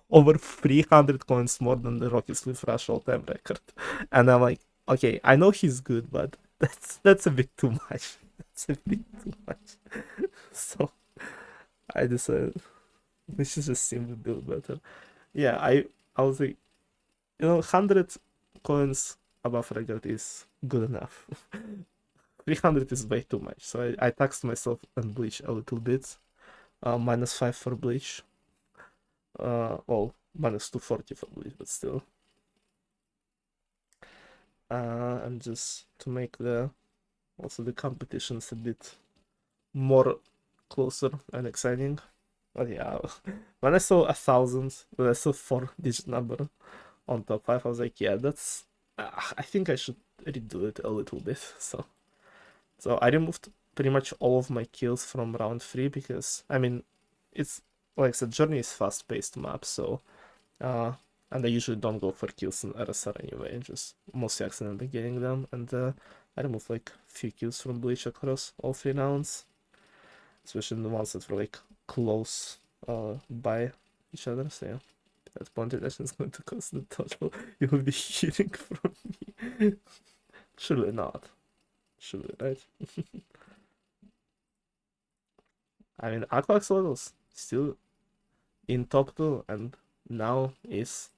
over 300 coins more than the Rocket Spleef Rush all-time record, and I'm like, okay, I know he's good, but that's a bit too much. That's a bit too much. So I decided we should just simply build better. Yeah, I was like, 100 coins above record is good enough. 300 is way too much, so I taxed myself on bleach a little bit. -5 for bleach. Well, -240 for bleach, but still. And just to make the also the competitions a bit more closer and exciting. But yeah, when I saw 1,000, when I saw 4-digit number on top 5, I was like, yeah, that's. I think I should redo it a little bit. So I removed pretty much all of my kills from round 3 because I mean, it's like the journey is fast-paced map, so and I usually don't go for kills in RSR anyway, just mostly accidentally getting them, and I removed like few kills from Bleach across all 3 rounds, especially the ones that were like close by each other. So yeah, that point reduction is going to cost the total you will be hearing from me. Surely not. Surely, right? I mean, Aqua Axolotls still in top 2 and now is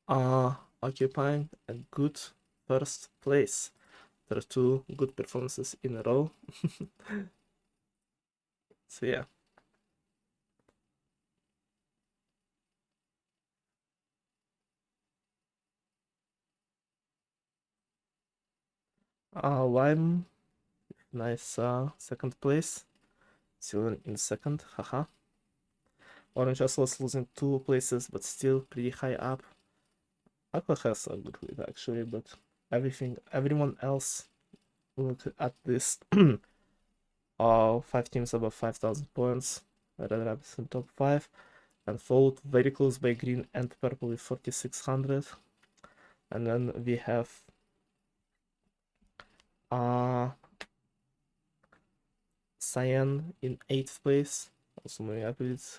occupying a good first place. There are 2 good performances in a row. So yeah. Lime, nice second place. Silver in second, haha. Orange also was losing 2 places, but still pretty high up. Aqua has a good lead actually, but everyone else, look at this. 5 teams above 5,000 points. Red Rapids in top 5, and followed very close by green and purple with 4,600. And then we have Cyan in 8th place, also moving up with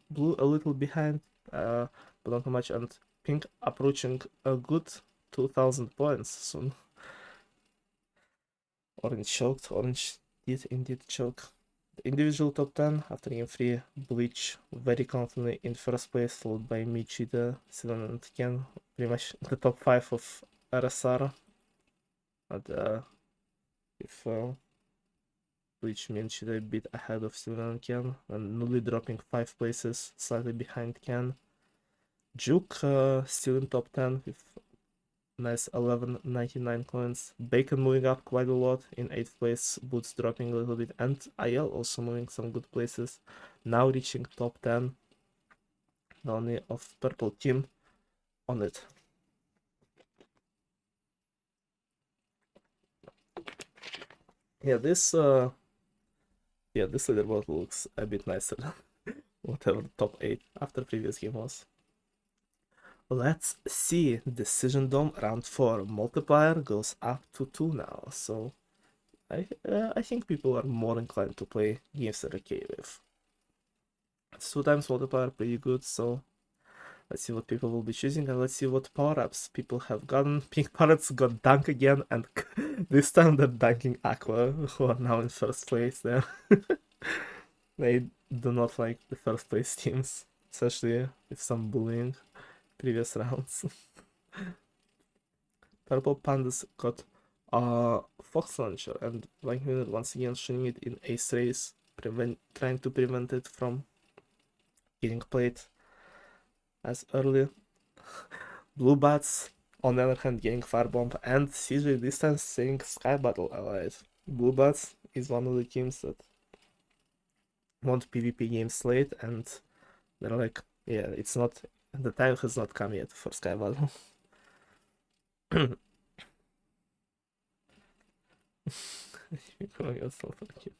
blue a little behind, but not too much, and pink approaching a good 2,000 points soon. Orange choked, orange did indeed choke. The individual top 10 after game 3, Bleach very confidently in first place, followed by Michida, Silan, and Ken, pretty much the top 5 of RSR. And if Bleach Michida a bit ahead of Silan and Ken, and Nully dropping 5 places, slightly behind Ken. Juke still in top 10 with nice 1199 coins. Bacon moving up quite a lot in 8th place, Boots dropping a little bit, and IL also moving some good places. Now reaching top 10, the only of purple team on it. Yeah, this leaderboard looks a bit nicer than whatever top 8 after previous game was. Let's see. Decision Dome round 4 multiplier goes up to 2 now, so I think people are more inclined to play games that are okay with. It's 2 times multiplier, pretty good, so let's see what people will be choosing, and let's see what power-ups people have gotten. Pink Parrots got Dunk again, and this time they're dunking Aqua, who are now in first place there. They do not like the first place teams, especially with some bullying previous rounds. Purple Pandas got Fox Launcher, and Blank Miller once again showing it in Ace Race, trying to prevent it from getting played as early. Blue Bats, on the other hand, getting Firebomb, and CJ this time saying Sky Battle allied. Blue Bats is one of the teams that want PvP games late, and they're like, yeah, it's not, the time has not come yet for Sky Battle. You're calling yourself a kid.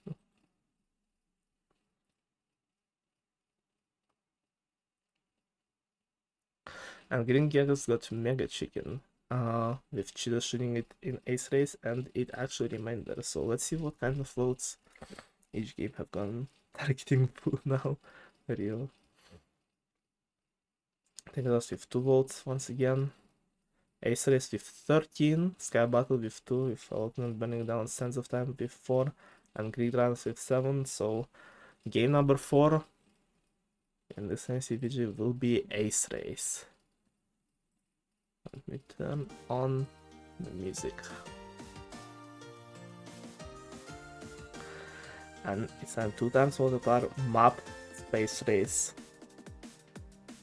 And Green Gigas got Mega Chicken, with Cheetah shooting it in Ace Race, and it actually remained there. So let's see what kind of votes each game have gone. Targeting Pooh now. Real. Tegados with 2 votes once again. Ace Race with 13, Sky Battle with 2, with Ultimate Burning Down Sands of Time with 4, and Greed Runs with 7. So game number 4 in this MCCPG will be Ace Race. Let me turn on the music. And it's a 2 times multiplier map Space Race.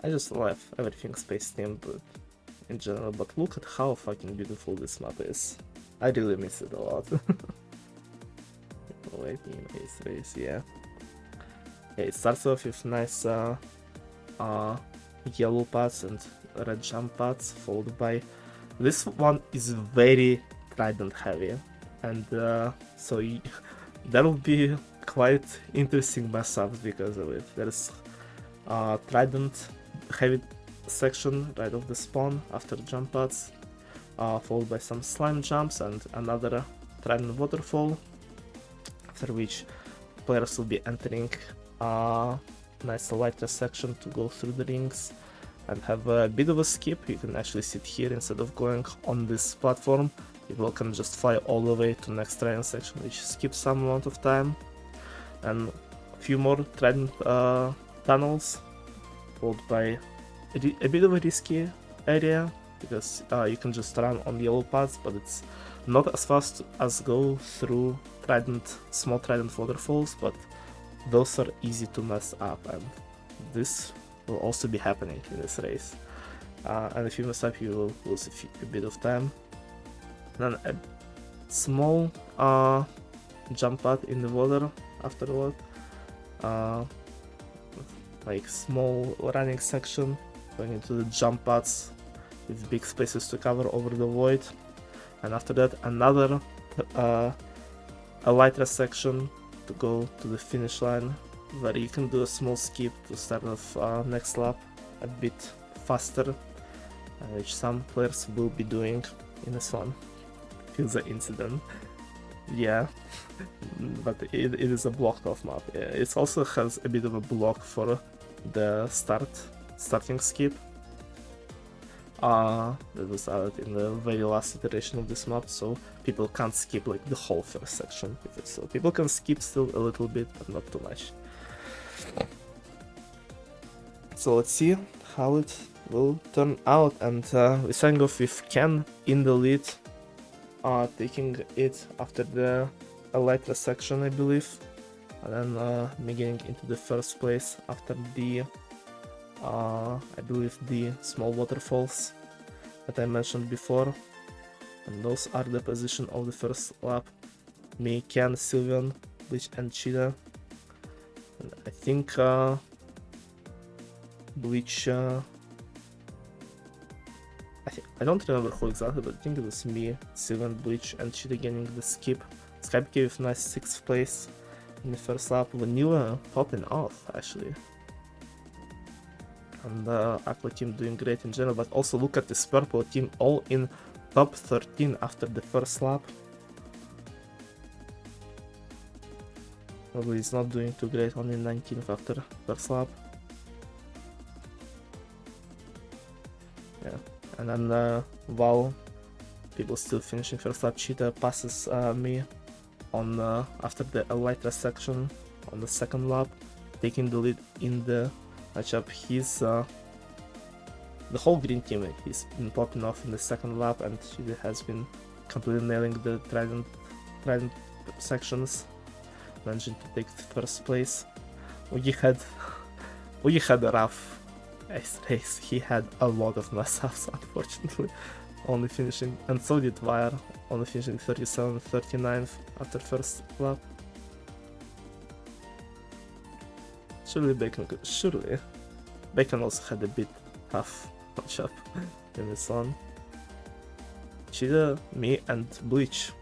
I just love everything space themed in general, but look at how fucking beautiful this map is. I really miss it a lot. Wait, in Ace Race, yeah. Yeah, it starts off with nice yellow paths and red jump paths, followed by this one is very trident heavy, and so there will be quite interesting mess ups because of it. There's trident heavy section right off the spawn after jump pads, followed by some slime jumps and another trident waterfall, after which players will be entering a nice lighter section to go through the rings and have a bit of a skip. You can actually sit here instead of going on this platform. You can just fly all the way to next trident section, which skips some amount of time, and a few more trident tunnels, followed by a bit of a risky area because you can just run on yellow paths, but it's not as fast as go through small trident waterfalls, but those are easy to mess up, and this will also be happening in this race. And if you mess up, you will lose a bit of time. Then a small jump pad in the water afterward, like small running section going into the jump pads with big spaces to cover over the void, and after that another a lighter section to go to the finish line, where you can do a small skip to start off next lap a bit faster, which some players will be doing in this one. Feels an incident, yeah. But it is a blocked off map. It also has a bit of a block for the starting skip that was added in the very last iteration of this map, so people can't skip like the whole first section with it. So people can skip still a little bit, but not too much. So let's see how it will turn out, and we're starting off with Ken in the lead, taking it after the Elytra section, I believe, and then me getting into the first place after the I believe the small waterfalls that I mentioned before, and those are the position of the first lap. Me, Ken, Sylveon, Bleach, and Cheetah. And I think Bleach. I don't remember who exactly, but I think it was me, Sylveon, Bleach, and Cheetah getting the skip. Skype gave nice 6th place in the first lap. Vanilla popping off actually. And Aqua team doing great in general, but also look at this purple team all in top 13 after the first lap. Probably is not doing too great, only 19th after first lap. Yeah, and then while people still finishing first lap, Cheetah passes me on after the Elytra section on the second lap, taking the lead in the matchup. He's the whole green team, he's been popping off in the second lap, and he has been completely nailing the trident sections, managing to take the first place. We had a rough race. He had a lot of mess ups, unfortunately, only finishing, and so did Wire, only finishing 37th, 39th after first lap. Surely Bacon also had a bit tough matchup in this one. Cheetah, me, and Bleach.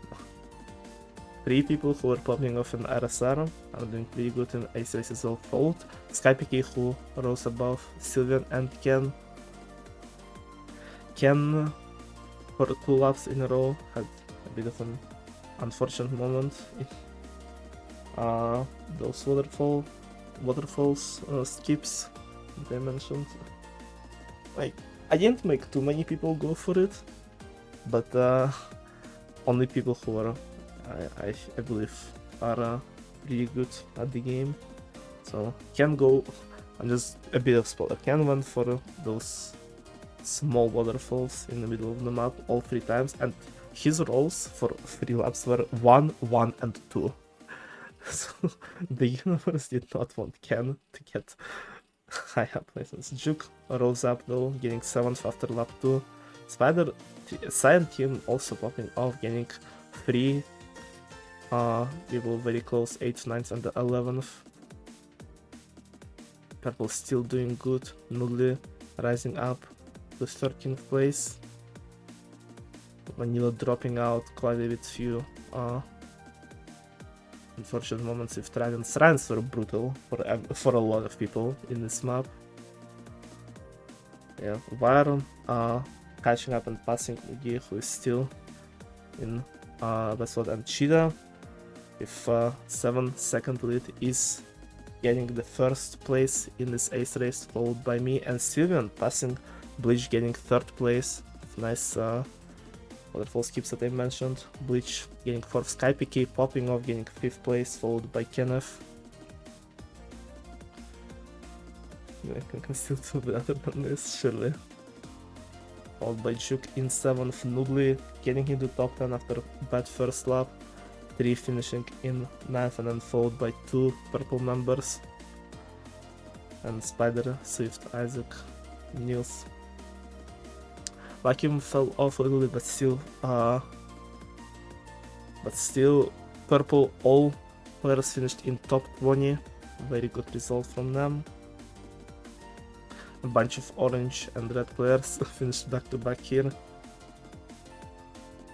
3 people who were popping off in RSR are doing pretty good in Ace Race as well. Fold, SkyPK who rose above Sylveon and Ken. Ken, for 2 laps in a row, had a bit of an unfortunate moment. Those waterfalls skips they mentioned. Like, I didn't make too many people go for it, but only people who are, I believe, are really good at the game. So can go, and just a bit of spoiler, Ken went for those small waterfalls in the middle of the map all 3 times, and his rolls for 3 laps were 1, 1, and 2. So the universe did not want Ken to get high up places. Juke rose up though, getting 7th after lap 2. Spider, Cyan team also popping off, getting 3. People very close, 8th, 9th, and 11th. Purple still doing good, Noodly rising up to 13th place. Vanilla dropping out quite a bit few unfortunate moments with Tridents. Tridents were brutal for a lot of people in this map. Yeah, Byron catching up and passing Ugi, who is still in best spot, and Cheetah with 7-second lead is getting the first place in this ace race, followed by me and Sylvian passing Bleach, getting 3rd place. Nice waterfall skips that I mentioned. Bleach getting 4th, SkyPK popping off, getting 5th place, followed by Kenneth. I can still do better than this, surely. Followed by Juke in 7th, Noodly getting into top 10 after bad first lap. 3 finishing in 9th, and then followed by 2 purple members. And Spider, Swift, Isaac, Niels. Vacuum fell off a little bit, but still purple, all players finished in top 20. Very good result from them. A bunch of orange and red players finished back to back here,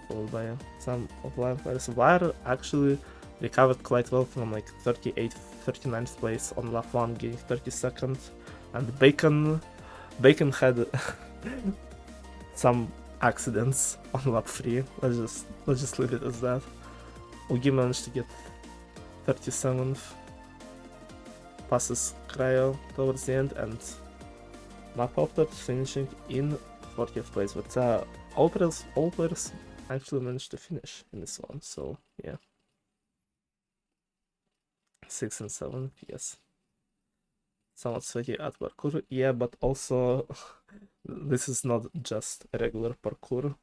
followed by some offline players. Wire actually recovered quite well from like 38th, 39th place on lap 1, getting 32nd, and Bacon had some accidents on lap 3. Let's just leave it as that. Ugi managed to get 37th, passes Cryo towards the end, and Mapopter finishing in 40th place. But all players actually managed to finish in this one, so yeah. 6 and 7, yes. Somewhat sweaty at parkour, yeah, but also this is not just a regular parkour.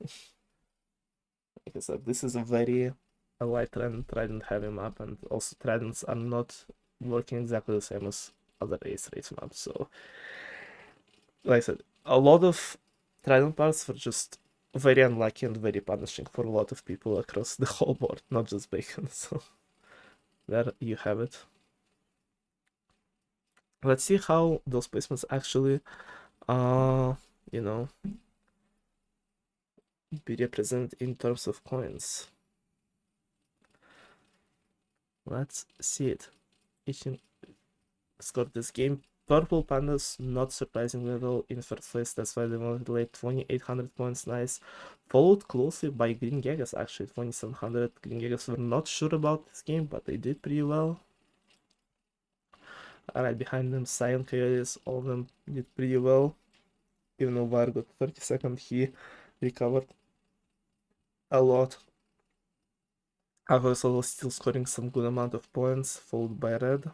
Like I said, this is a very light trident heavy map, and also tridents are not working exactly the same as other ace race maps. So, like I said, a lot of trident parts were just very unlucky and very punishing for a lot of people across the whole board, not just Bacon. So there you have it. Let's see how those placements actually, you know, be represented in terms of coins. Let's see it. Each scored this game. Purple Pandas, not surprisingly at all, in 1st place. That's why they wanted to lay 2800 points. Nice. Followed closely by Green Gagas, actually 2700. Green Gagas were not sure about this game, but they did pretty well. Right behind them, Cyan Coyotes, all of them did pretty well. Even though Var got 32nd, he recovered a lot. Aqua was still scoring some good amount of points, followed by Red.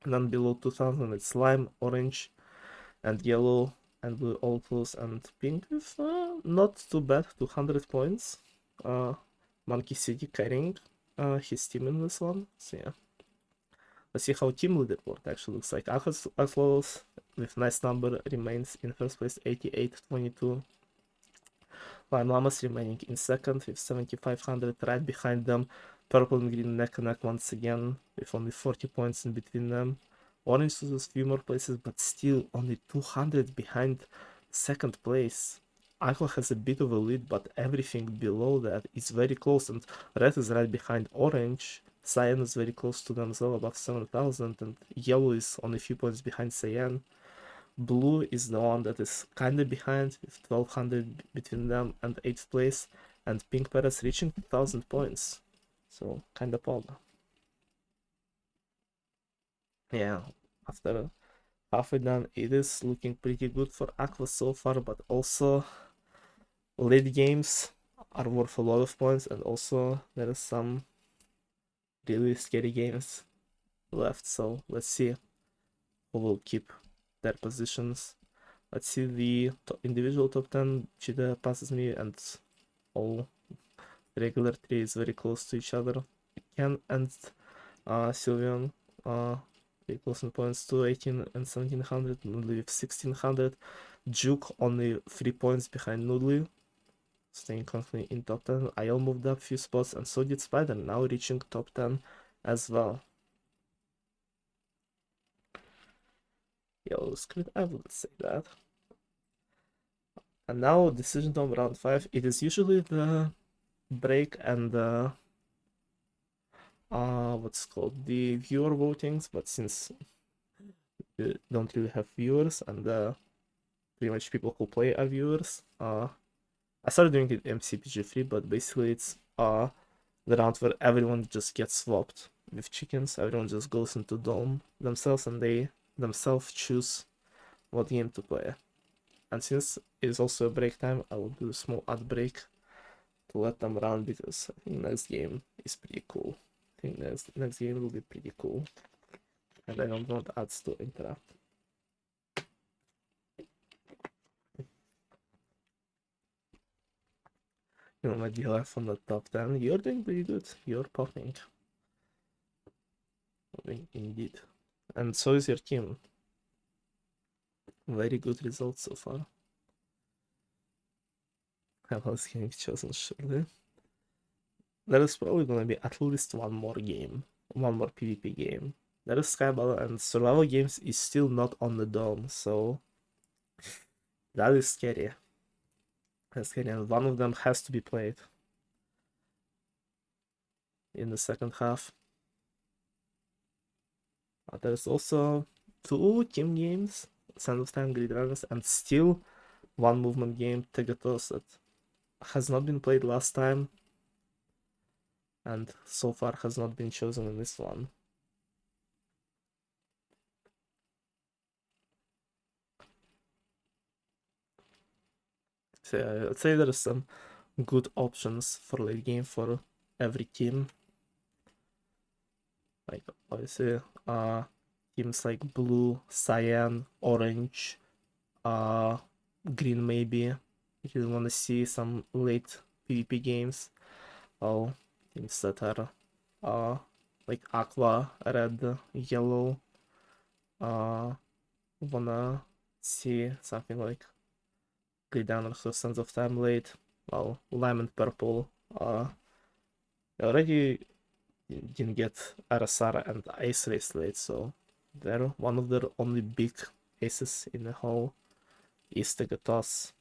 And then below 2000 it's Slime, Orange, and Yellow, and Blue, all close, and Pink with not too bad, 200 points. Monkey City carrying his team in this one, so yeah. Let's see how team leaderboard actually looks like. Axlos with nice number remains in 1st place, 88-22. Lime Llamas remaining in 2nd with 7500. Right behind them, Purple and Green neck and neck once again with only 40 points in between them. Orange loses few more places, but still only 200 behind 2nd place. Aqua has a bit of a lead, but everything below that is very close, and Red is right behind Orange. Cyan is very close to them as well, above 7000, and Yellow is only a few points behind Cyan. Blue is the one that is kinda behind, with 1200 between them and 8th place, and Pink Paras reaching 1000 points. So kinda pog. Yeah, after halfway done, it is looking pretty good for Aqua so far, but also late games are worth a lot of points, and also there are some really scary games left. So let's see who will keep their positions. Let's see the individual top 10. Chida passes me, and all regular 3 is very close to each other. Ken and Sylvian very close in points to 18 and 1700. Noodly with 1600. Juke only 3 points behind Noodly, staying constantly in top 10. Ayel moved up a few spots, and so did Spider, now reaching top 10 as well. Yellow script, I wouldn't say that. And now decision time round 5. It is usually the break and the what's called the viewer votings, but since we don't really have viewers and pretty much people who play are viewers, I started doing it MCCPG3, but basically it's the round where everyone just gets swapped with chickens. Everyone just goes into dome themselves, and they themselves choose what game to play. And since it is also a break time, I will do a small ad break to let them run, because I think next game is pretty cool. I think next game will be pretty cool, and I don't want ads to interrupt. You know, my DLF on the top 10. You're doing pretty good. You're popping. Indeed. And so is your team. Very good results so far. I was getting chosen surely. There is probably gonna be at least one more game. One more PvP game. There is Skyball, and survival games is still not on the dome, so that is scary. That's scary, and one of them has to be played in the second half. There's also 2 team games, Sands of Time, Grid Runners, and still one movement game, Tegatos, that has not been played last time, and so far has not been chosen in this one. So I'd say there are some good options for late game for every team. Like obviously, teams like blue, cyan, orange, green maybe. If you want to see some late PvP games, all teams that are like aqua, red, yellow. Wanna see something like Down or Sands of Time late. Well, lime and purple. Already didn't get Arasara and Ice Race late, so they're one of their only big aces in the whole is Tegatos.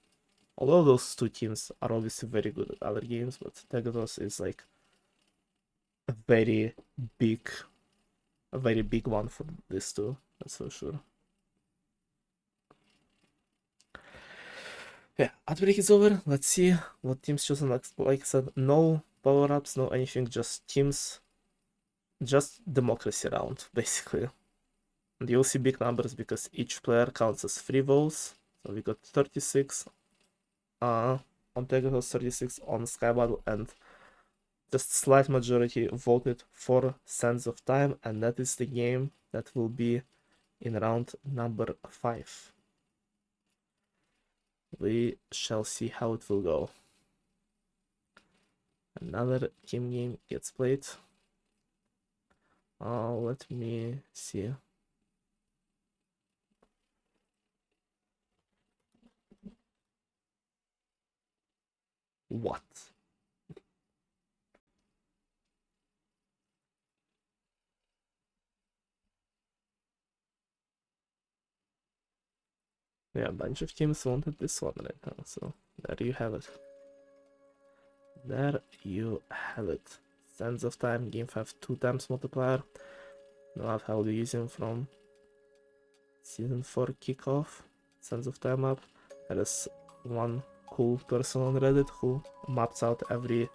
Although those 2 teams are obviously very good at other games, but Tegatos is like a very big one for these 2, that's for sure. Yeah, outbreak is over. Let's see what teams chosen. Like I said, no power-ups, no anything, just teams, just democracy round, basically. And you'll see big numbers because each player counts as 3 votes. So we got 36 on Pegasus, 36 on Sky Battle, and just slight majority voted for Sands of Time, and that is the game that will be in round number 5. We shall see how it will go. Another team game gets played. Let me see. What? Yeah, a bunch of teams wanted this one right now, so there you have it. There you have it. Sands of Time, game 5, 2 times multiplier. Now how to use him from Season 4 kickoff, Sands of Time map. There is one cool person on Reddit who maps out every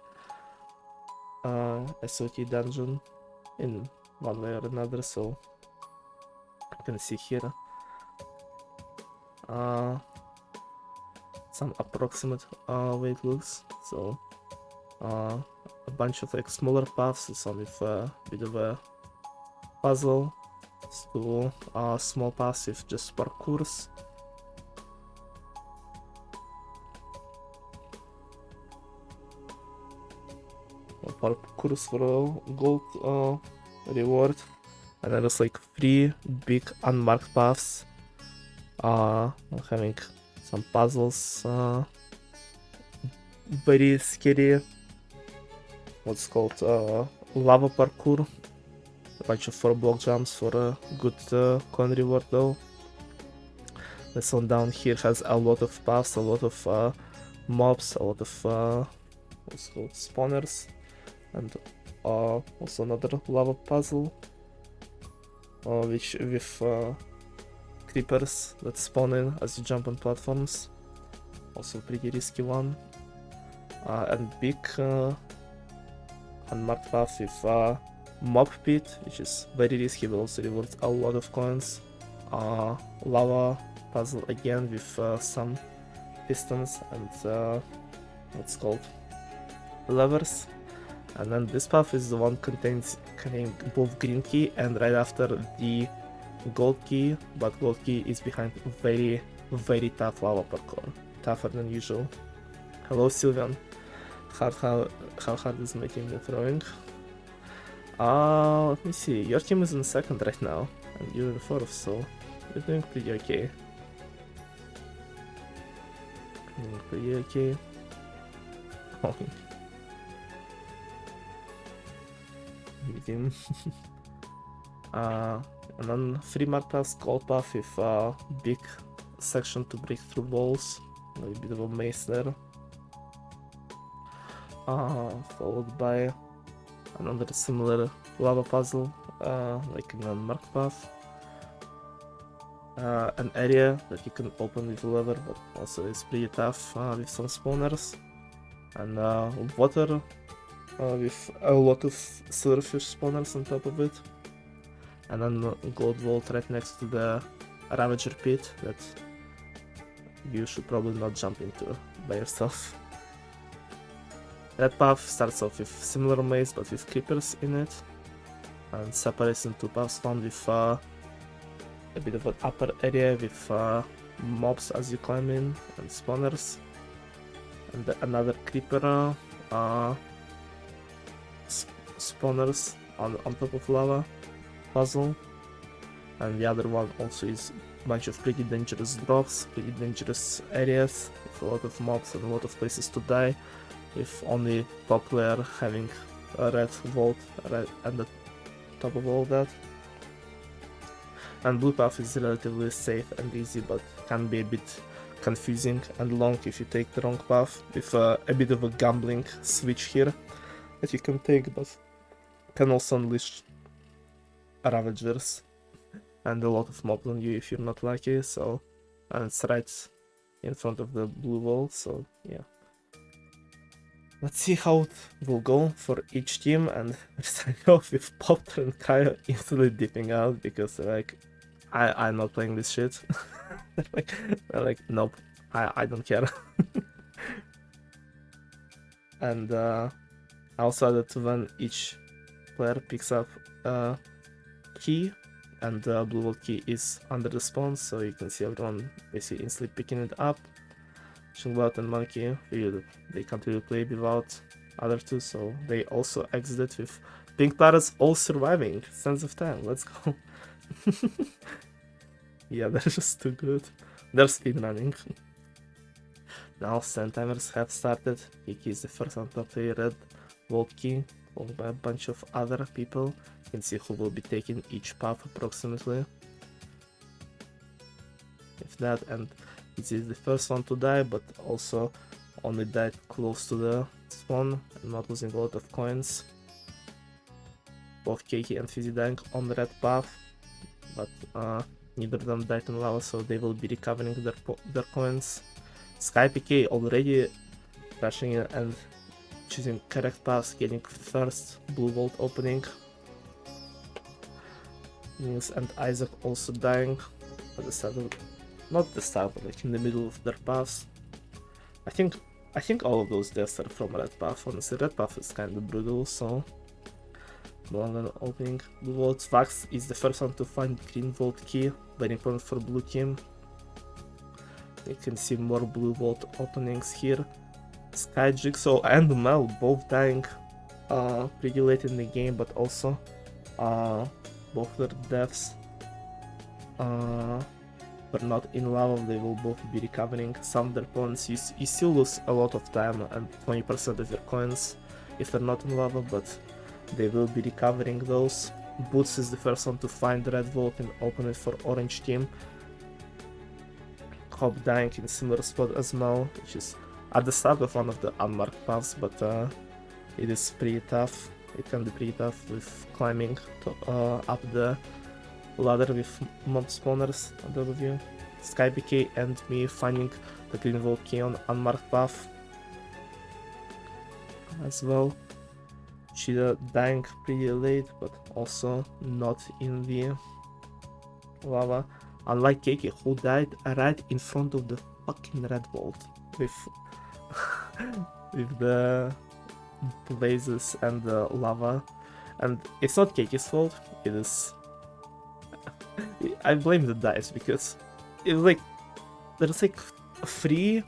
SOT dungeon in one way or another, so you can see here some approximate way it looks. So a bunch of like smaller paths, some with a bit of a puzzle, to small paths with just parkours. Parkours for a gold reward, and then there's like 3 big unmarked paths having some puzzles, very scary, what's called lava parkour, a bunch of 4-block jumps for a good coin reward though. This one down here has a lot of paths, a lot of mobs, a lot of what's called spawners, and also another lava puzzle which with creepers that spawn in as you jump on platforms, also pretty risky one, and big unmarked path with mob pit, which is very risky but also rewards a lot of coins, lava puzzle again with some pistons and what's called levers. And then this path is the one containing both green key and right after the gold key, but gold key is behind very tough lava parkour, tougher than usual. Hello Sylvian, how hard is my team throwing? Let me see, your team is in 2nd right now and you're in 4th, so you're doing pretty okay. Oh. Medium. And then 3 mark paths, gold path with a big section to break through walls, a bit of a maze there. Followed by another similar lava puzzle, like in a mark path. An area that you can open with a lever, but also is pretty tough with some spawners. And water with a lot of silverfish spawners on top of it. And then gold vault right next to the Ravager pit that you should probably not jump into by yourself. That path starts off with similar maze but with creepers in it, and separates into 2 paths, found with a bit of an upper area with mobs as you climb in and spawners, and another creeper spawners on top of lava puzzle, and the other one also is a bunch of pretty dangerous drops, pretty dangerous areas with a lot of mobs and a lot of places to die, with only top player having a red vault right at the top of all that. And blue path is relatively safe and easy, but can be a bit confusing and long if you take the wrong path, with a bit of a gambling switch here that you can take, but can also unleash Ravagers and a lot of mobs on you if you're not lucky. So, and it's right in front of the blue wall, so yeah. Let's see how it will go for each team, and we're starting off with Potter and Kyle instantly dipping out because like I'm not playing this shit. they're like nope, I don't care. And I also added to when each player picks up a key, and the blue wall key is under the spawn, so you can see everyone basically instantly picking it up. Shingbot and Monkey, they can't really play without other 2, so they also exited with pink pirates all surviving. Sense of Time, let's go. Yeah, they're just too good. They're speedrunning. Now 7 timers have started. Kiki is the first one to play red vault key, followed by a bunch of other people. You can see who will be taking each path approximately. If that, and it is the first one to die, but also only died close to the spawn and not losing a lot of coins. Both Keiki and Fizzy dying on the red path, but neither of them died in lava, so they will be recovering their coins. Sky PK already crashing in and choosing correct paths, getting first blue vault opening. Nils and Isaac also dying at the start of, not the start, but like in the middle of their paths. I think all of those deaths are from red path. Honestly, red path is kind of brutal, so no longer opening blue vault. Vax is the first one to find green vault key, waiting point for blue team. You can see more blue vault openings here. Sky, Jigsaw, and Mel both dying pretty late in the game, but also both their deaths were not in lava. They will both be recovering some of their points. You still lose a lot of time and 20% of your coins if they're not in lava, but they will be recovering those. Boots is the first one to find the red vault and open it for orange team. Hop dying in similar spot as Mel, which is at the start of one of the unmarked paths, but it is pretty tough. It can be pretty tough with climbing up the ladder with mob spawners on top of you. Sky BK and me finding the green vault key on unmarked path as well. Cheetah dying pretty late, but also not in the lava. Unlike Keiki, who died right in front of the fucking red vault with with the blazes and the lava. And it's not Keiki's fault, it is... I blame the dice, because it's like there's like 3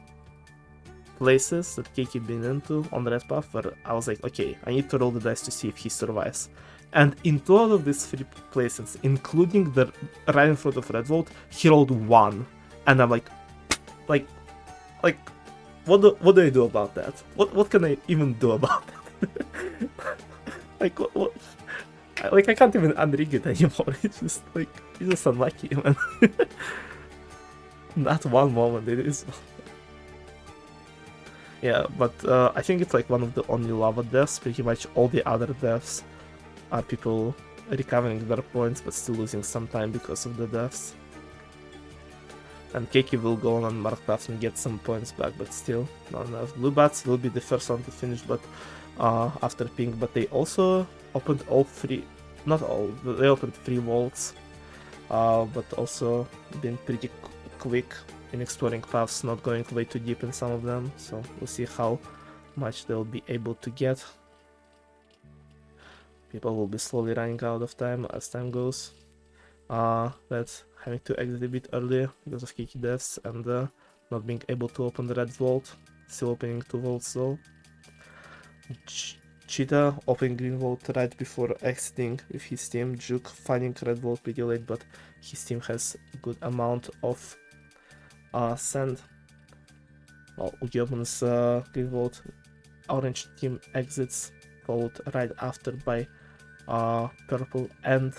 places that Keiki been into on the red path where I was like, okay, I need to roll the dice to see if he survives. And in 2 out of these 3 places, including the right in front of red vault, he rolled 1. And I'm like, what do I do about that? What can I even do about that? Like what? Like I can't even unrig it anymore. It's just like it's just unlucky, man. Not one moment it is. Yeah, but I think it's like one of the only lava deaths. Pretty much all the other deaths are people recovering their points but still losing some time because of the deaths. And Keiki will go on marked path and get some points back, but still not enough. Blue Bats will be the first one to finish, but after pink. But they also opened all 3, not all, they opened 3 vaults, but also been pretty quick in exploring paths, not going way too deep in some of them. So we'll see how much they'll be able to get. People will be slowly running out of time as time goes. That's having to exit a bit earlier because of Kiki deaths and not being able to open the red vault. Still opening 2 vaults though. Cheetah opening green vault right before exiting with his team. Juke finding red vault pretty late, but his team has a good amount of sand. Well, Ugi opens green vault. Orange team exits, followed right after by purple and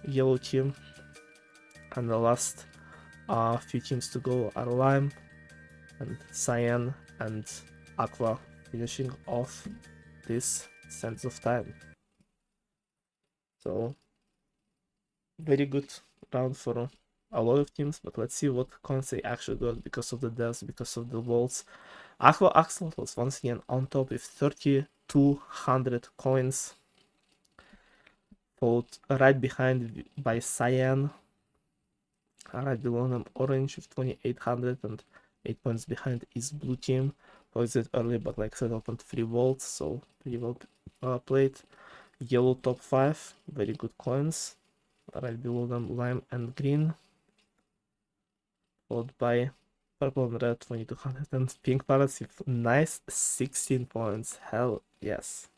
yellow team, and the last few teams to go are Lime and Cyan and Aqua, finishing off this Sands of Time. So very good round for a lot of teams, but let's see what coins they actually got because of the deaths, because of the vaults. Aqua Axel was once again on top with 3,200 coins, followed right behind by Cyan, right below them Orange with 2,800, and 8 points behind is Blue team, who exited early, but like I said, opened 3 vaults, so pretty well played. Yellow top 5, very good coins, right below them Lime and Green, followed by Purple and Red 2,200, and Pink Parrots with nice 16 points, hell yes.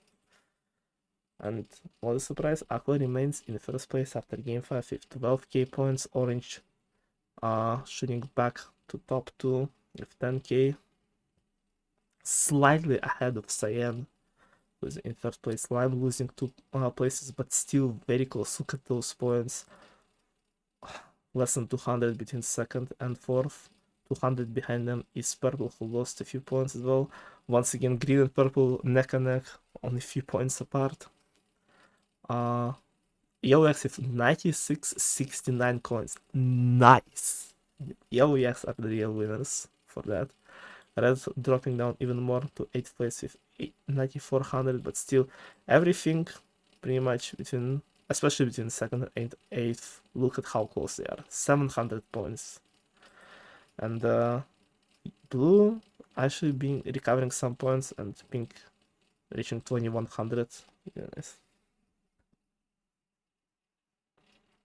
And what a surprise, Aqua remains in first place after game 5 with 12k points. Orange shooting back to top 2 with 10k, slightly ahead of Cyan, who is in third place. Lime losing 2 places, but still very close. Look at those points. Less than 200 between second and fourth. 200 behind them is Purple, who lost a few points as well. Once again, Green and Purple neck and neck, only a few points apart. Yellow X with 9669 coins. Nice. Yellow X are the real winners for that. Red dropping down even more to 8th place with 9400, but still everything pretty much between, especially between 2nd and 8th. Look at how close they are. 700 points. And blue actually been recovering some points, and pink reaching 2100. Yes.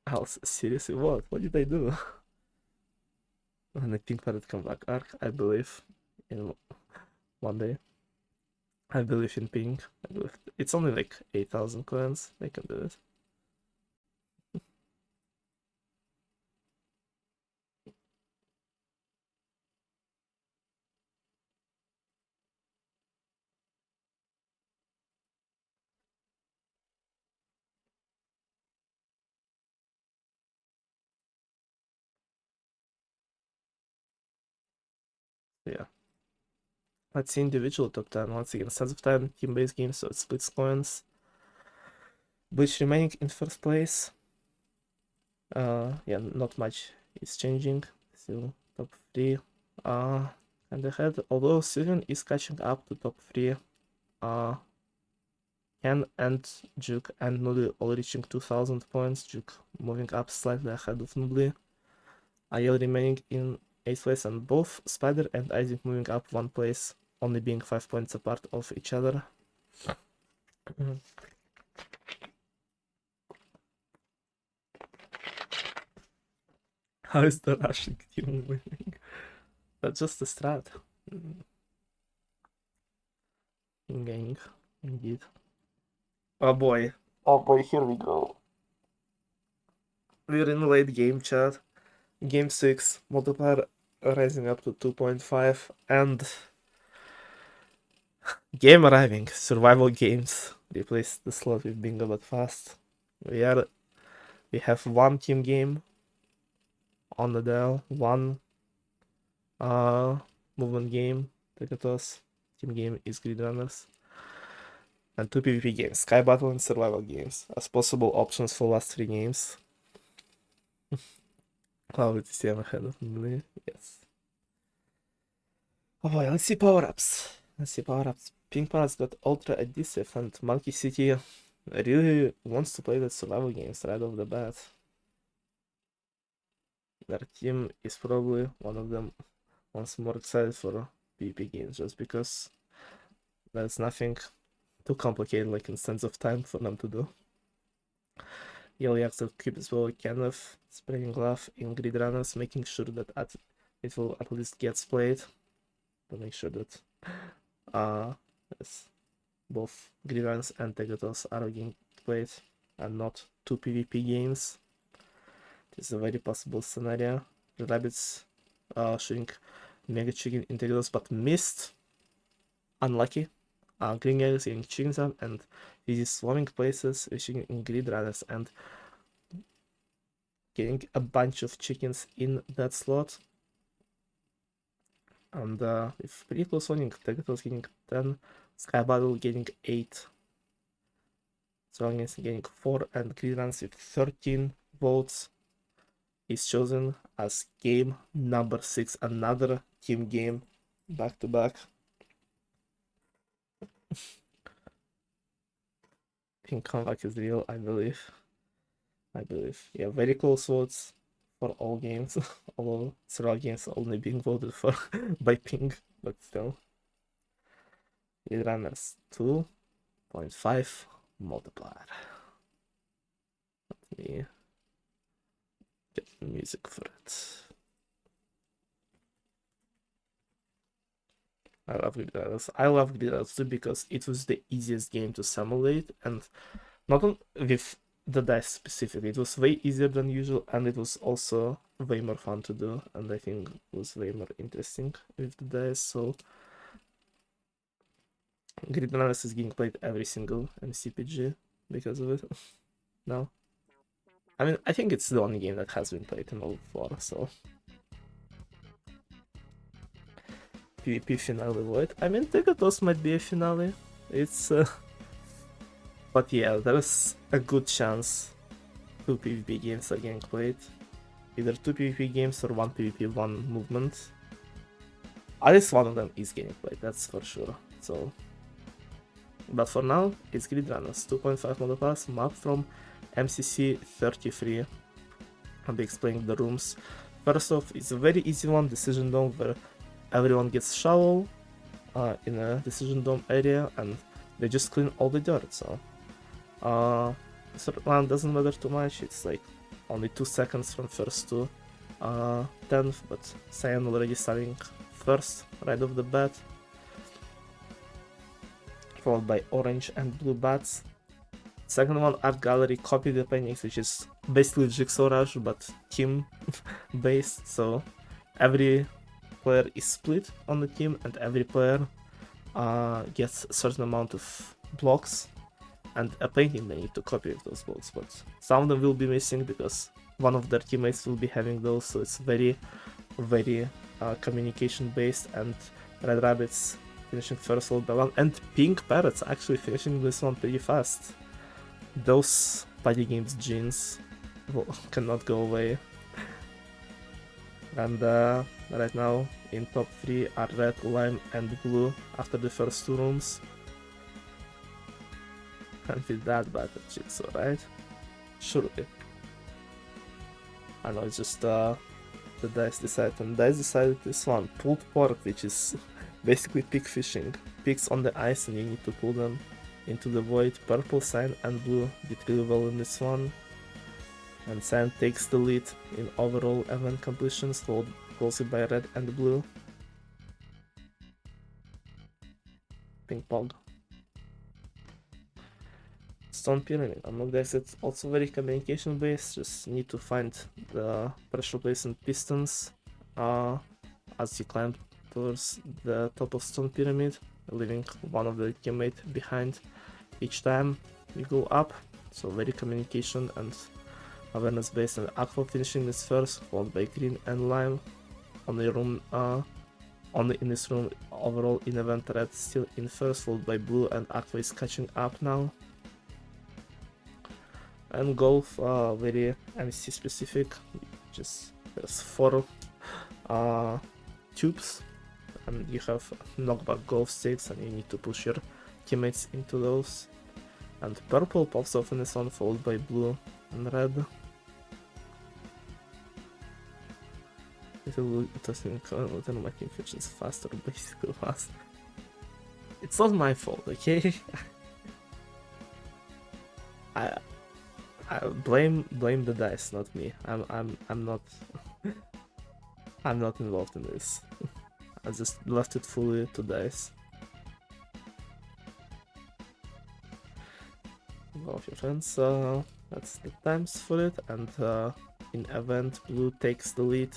Else, seriously, what? What did I do? When the pink started come back arc, I believe in one day. I believe in pink. I believe it's only like 8,000 coins. They can do it. Yeah. Let's see individual top 10. Once again, sense of time, team-based games, so it splits coins. Which remaining in first place. Yeah, not much is changing. Still top 3. And ahead, although Sylvian is catching up to top 3. Ken and Juke and Nubli all reaching 2000 points. Juke moving up slightly ahead of Nubli. Ayel remaining in 8th place, and both Spider and Isaac moving up 1 place, only being 5 points apart of each other. How is the Russian team winning? That's just a strat. Gang, indeed. Oh boy. Oh boy, here we go. We're in late game, chat. Game 6, multiplier rising up to 2.5, and game arriving. Survival games. Replace the slot with bingo but fast. We have one team game on the dial, one movement game, Tegatos. Team game is Grid Runners. And 2 PvP games, Sky Battle and Survival games, as possible options for last 3 games. Cloud TCM ahead of me, yes. Oh boy, let's see power-ups. Pink Parad's got Ultra Adhesive, and Monkey City really wants to play the survival games right off the bat. Their team is probably one of them once more excited for PvP games, just because there's nothing too complicated like in sense of time for them to do. Yellow to keep as well kind of spraying glove in Grid Runners, making sure that it will at least get played, to make sure that yes, both Grid Runners and Tegatos are getting played and not 2 PvP games. This is a very possible scenario. The rabbits shooting Mega Chicken in Tegatos but missed. Unlucky. Green Guys getting chickens up, and these swarming places reaching in Grid Runners and getting a bunch of chickens in that slot. And with pretty close winning, Tegatos getting 10, Sky Battle getting 8, Strongest getting 4, and Grid Runners with 13 votes is chosen as game number 6, another team game back to back. Pink comeback is real, I believe. Yeah, very close votes for all games, although several games only being voted for by Pink, but still. Lead Runners 2.5 multiplier. Let me get the music for it. I love Grid Runners. I love Grid Runners too because it was the easiest game to simulate, and not only with the dice specifically, it was way easier than usual, and it was also way more fun to do, and I think it was way more interesting with the dice. So Grid Runners is getting played every single MCPG because of it. No, I mean, I think it's the only game that has been played in all 4, so PvP finale void. I mean, Tegatos might be a finale. It's but yeah, there is a good chance 2 PvP games are getting played. Either 2 PvP games or 1 PvP, 1 movement. At least one of them is getting played, that's for sure. So, but for now, it's Grid Runners 2.5 model class, map from MCC33. I'll be explaining the rooms. First off, it's a very easy one, Decision Dome, where everyone gets shovel in a Decision Dome area and they just clean all the dirt. So, third round doesn't matter too much, it's like only 2 seconds from first to 10th, but Cyan already starting first right off the bat, followed by orange and blue bats. Second one, Art Gallery, copy the paintings, which is basically Jigsaw Rush but team based, so every player is split on the team and every player gets a certain amount of blocks and a painting they need to copy with those blocks, but some of them will be missing because one of their teammates will be having those, so it's very communication based. And Red Rabbits finishing first followed by one, and Pink Parrots actually finishing this one pretty fast. Those party games genes cannot go away. And right now in top 3 are red, lime and blue after the first 2 rooms. Can't be that bad at Jigsaw, right? Surely. I know, it's just the dice decided, and dice decided this one, pulled pork, which is basically pig fishing. Pigs on the ice and you need to pull them into the void. Purple, Cyan and blue did really well in this one. And Cyan takes the lead in overall event completions, followed closely by red and blue. Ping pong. Stone Pyramid. Unlock the exit, also very communication based, just need to find the pressure plates and pistons as you climb towards the top of Stone Pyramid, leaving one of the teammate behind each time you go up. So very communication and awareness based, and Aqua finishing this first, followed by green and lime. Only in this room overall in event red still in first, followed by blue, and Aqua is catching up now. And golf, very MC specific, just there's 4 tubes and you have knockback golf sticks and you need to push your teammates into those. And purple pops off in this one, followed by blue and red. It will interesting when my team finishes faster, basically fast. It's not my fault, okay? I blame the dice, not me. I'm not I'm not involved in this. I just left it fully to dice. Go off your friends. That's the times for it, and in event blue takes the lead,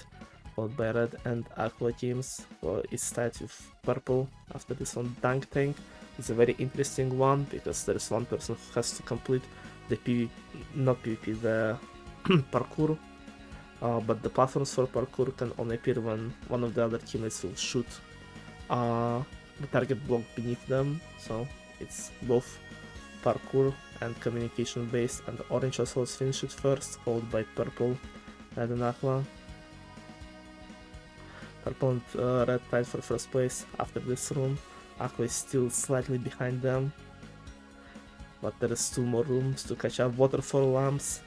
followed by red and aqua teams. Well, it's tied with purple after this one. Dunk tank is a very interesting one because there is one person who has to complete the the parkour, but the platforms for parkour can only appear when one of the other teammates will shoot the target block beneath them, so it's both parkour and communication based, and orange also was finished first, followed by purple, red and aqua. Purple and red tied for first place after this room. Aqua is still slightly behind them, but there is 2 more rooms to catch up. Waterfall lamps,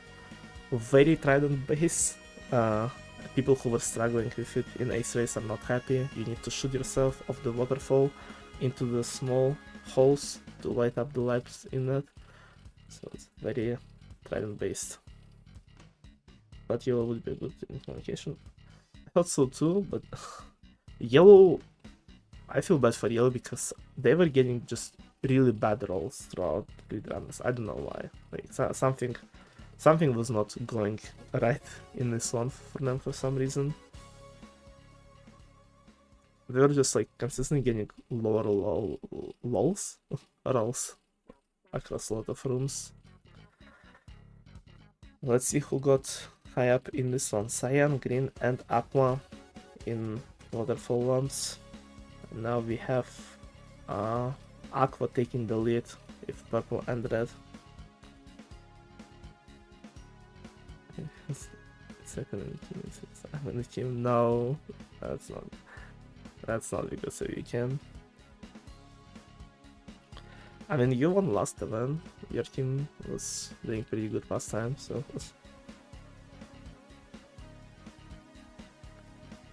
very trident base. People who were struggling with it in Ace Race are not happy. You need to shoot yourself off the waterfall into the small holes to light up the lights in it. So it's very trident based. But yellow would be good in communication. I thought so too, but yellow, I feel bad for yellow because they were getting just really bad rolls throughout grid runners. I don't know why. Like something was not going right in this one for them for some reason. They were just like consistently getting lower rolls across a lot of rooms. Let's see who got high up in this one. Cyan, green and aqua in waterfall lamps. And now we have aqua taking the lead with purple and red. second in the team. I'm in the team. No, that's not because of you can. I mean, you won last event. Your team was doing pretty good last time, so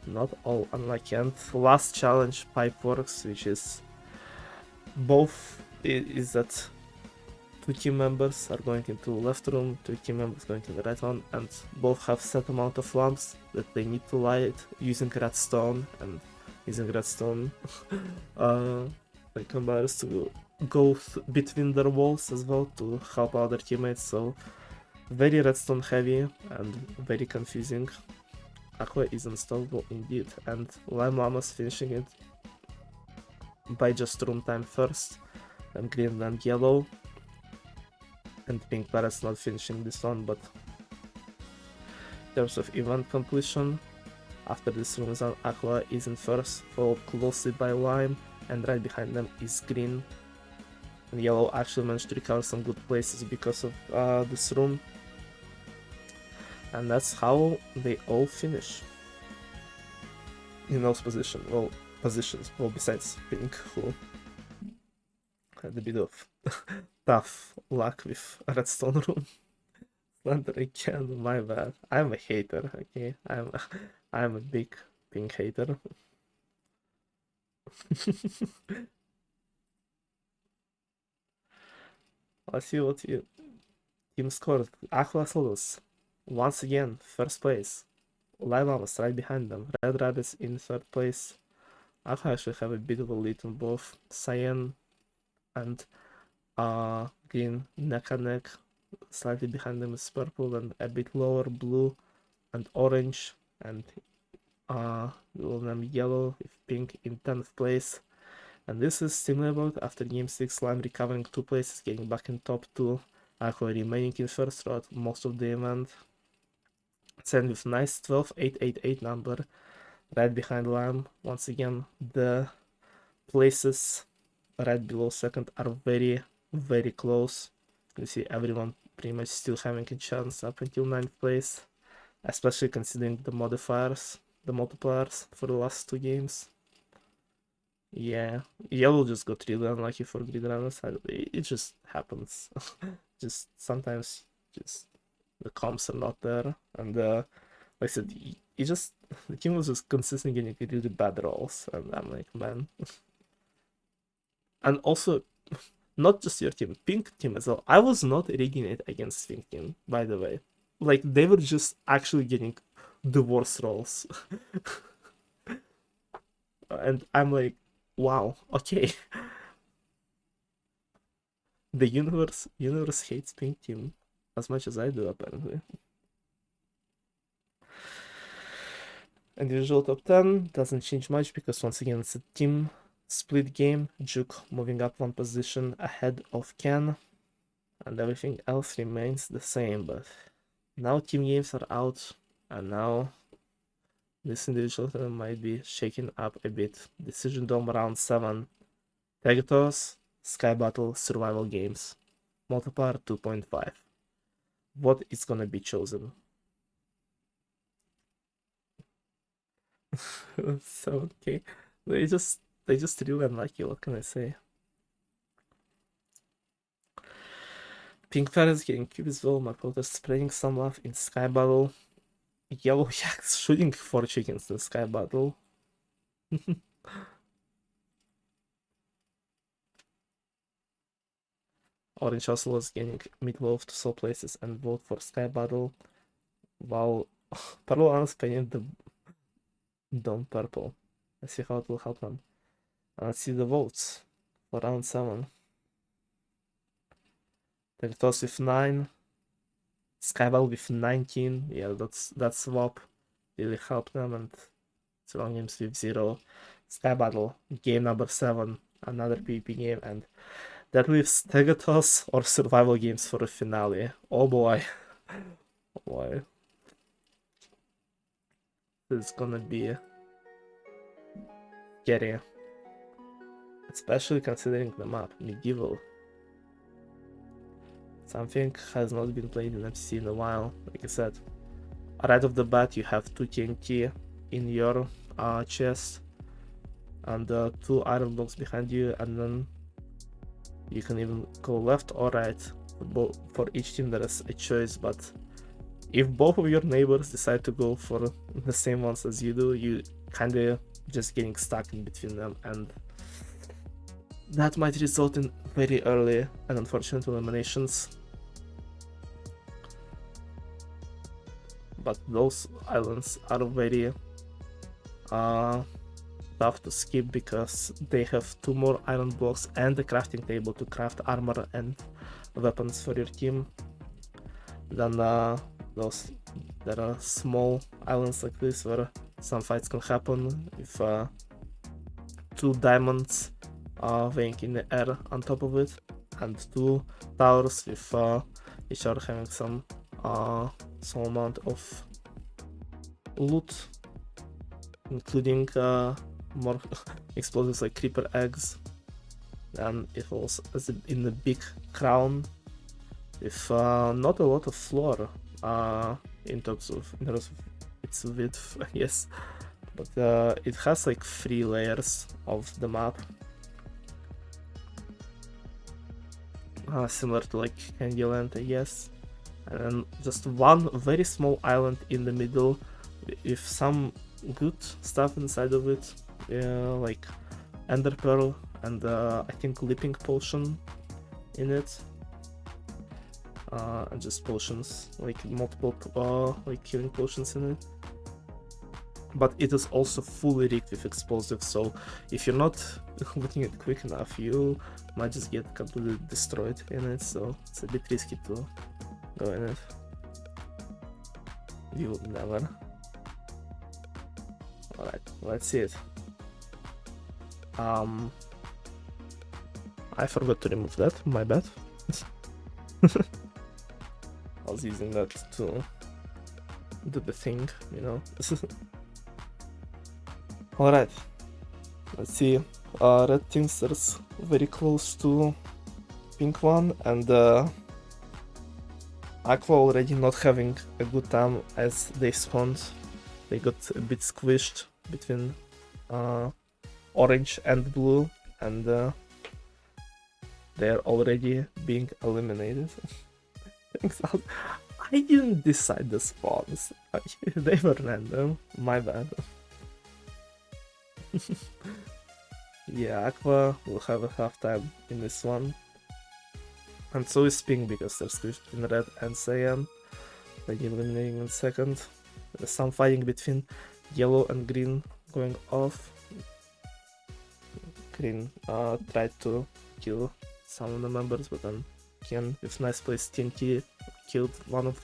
not all unlucky. And last challenge, Pipeworks, which is both is that 2 team members are going into left room, 2 team members going to the right one, and both have set amount of lamps that they need to light using redstone, and using redstone like combiners to go between their walls as well to help out their teammates. So very redstone heavy and very confusing. Aqua is unstoppable indeed, and Lime Llama's finishing it by just room time first, then green, then yellow, and Pink Parrot's not finishing this one. But in terms of event completion, after this room is on, Aqua is in first, followed closely by Lime, and right behind them is green. And yellow actually managed to recover some good places because of this room. And that's how they all finish in those positions. Well, besides Pink, who had a bit of tough luck with a redstone room. Slender again, my bad. I'm a hater, okay? I'm a big Pink hater. Let's see what your team scored. Aqua Solos, once again, first place. Lime Llamas right behind them. Red Rabbits in third place. Aqua actually have a bit of a lead on both Cyan and green neck and neck. Slightly behind them is purple, and a bit lower blue and orange, and below them yellow with pink in 10th place. And this is similar after game 6, Lime recovering 2 places, getting back in top 2, Aqua remaining in first throughout most of the event. Send with nice 12-8-8-8 number right behind Lime. Once again, the places right below second are very, very close. You see everyone pretty much still having a chance up until 9th place, especially considering the modifiers, the multipliers for the last 2 games. Yeah, yellow just got really unlucky for grid runners. It just happens. Just sometimes just the comps are not there, and like I said, the team was just consistently getting really bad rolls, and I'm like, man. And also, not just your team, Pink team as well. I was not rigging it against Pink team, by the way. Like, they were just actually getting the worst rolls. And I'm like, wow, okay. The universe hates Pink team as much as I do, apparently. And the usual top 10 doesn't change much because once again it's a team split game. Juke moving up 1 position ahead of Ken, and everything else remains the same. But now team games are out, and now this individual might be shaking up a bit. Decision Dome round 7. Tegatos, Sky Battle, Survival Games. Multiplier 2.5. What is gonna be chosen? So okay. They just really unlucky, what can I say? Pink Parrots getting cube as well, my protest spreading some love in Sky Battle. Yellow Yaks shooting 4 chickens in Sky Battle. Orange also was getting Meatloaf to sell places and vote for Sky Battle, while Purple Ants painted the dome purple. Let's see how it will help them. Let's see the votes for round 7. Territos with 9. Skyball with 19. Yeah, that swap really helped them, and Strong Games with 0. Sky Battle, game number 7, another PvP game, and that leaves Tegatos or Survival Games for a finale. Oh boy. Oh boy. This is gonna be scary. Especially considering the map, Medieval. Something has not been played in MC in a while, like I said. right off the bat you have 2 TNT in your chest and 2 iron blocks behind you, and then you can even go left or right. For each team there is a choice, but if both of your neighbors decide to go for the same ones as you do, you kinda just getting stuck in between them, and that might result in very early and unfortunate eliminations. But those islands are very tough to skip because they have 2 more iron blocks and a crafting table to craft armor and weapons for your team. Then there are small islands like this where some fights can happen with 2 diamonds weighing in the air on top of it, and 2 towers with each other having some small amount of loot, including more explosives like creeper eggs, and it was in the big crown with not a lot of floor in terms of its width, yes, but it has like 3 layers of the map, similar to like Candyland, I guess, and then just one very small island in the middle with some good stuff inside of it, like ender pearl and I think leaping potion in it, and just potions, like multiple like healing potions in it. But it is also fully rigged with explosives, so if you're not looking it quick enough, you might just get completely destroyed in it, so it's a bit risky to go in it. You would never. Alright, let's see it. I forgot to remove that, my bad. I was using that to do the thing, you know. Alright, let's see. Red teamsters very close to pink one, and Aqua already not having a good time as they spawned. They got a bit squished between orange and blue, and they're already being eliminated. I didn't decide the spawns. They were random. My bad. Yeah, Aqua will have a half time in this one. And so is Pink because they're squished in red and cyan. They're eliminating in second. There's some fighting between yellow and green going off. Green tried to kill some of the members, but then Ken with nice place TNT killed one of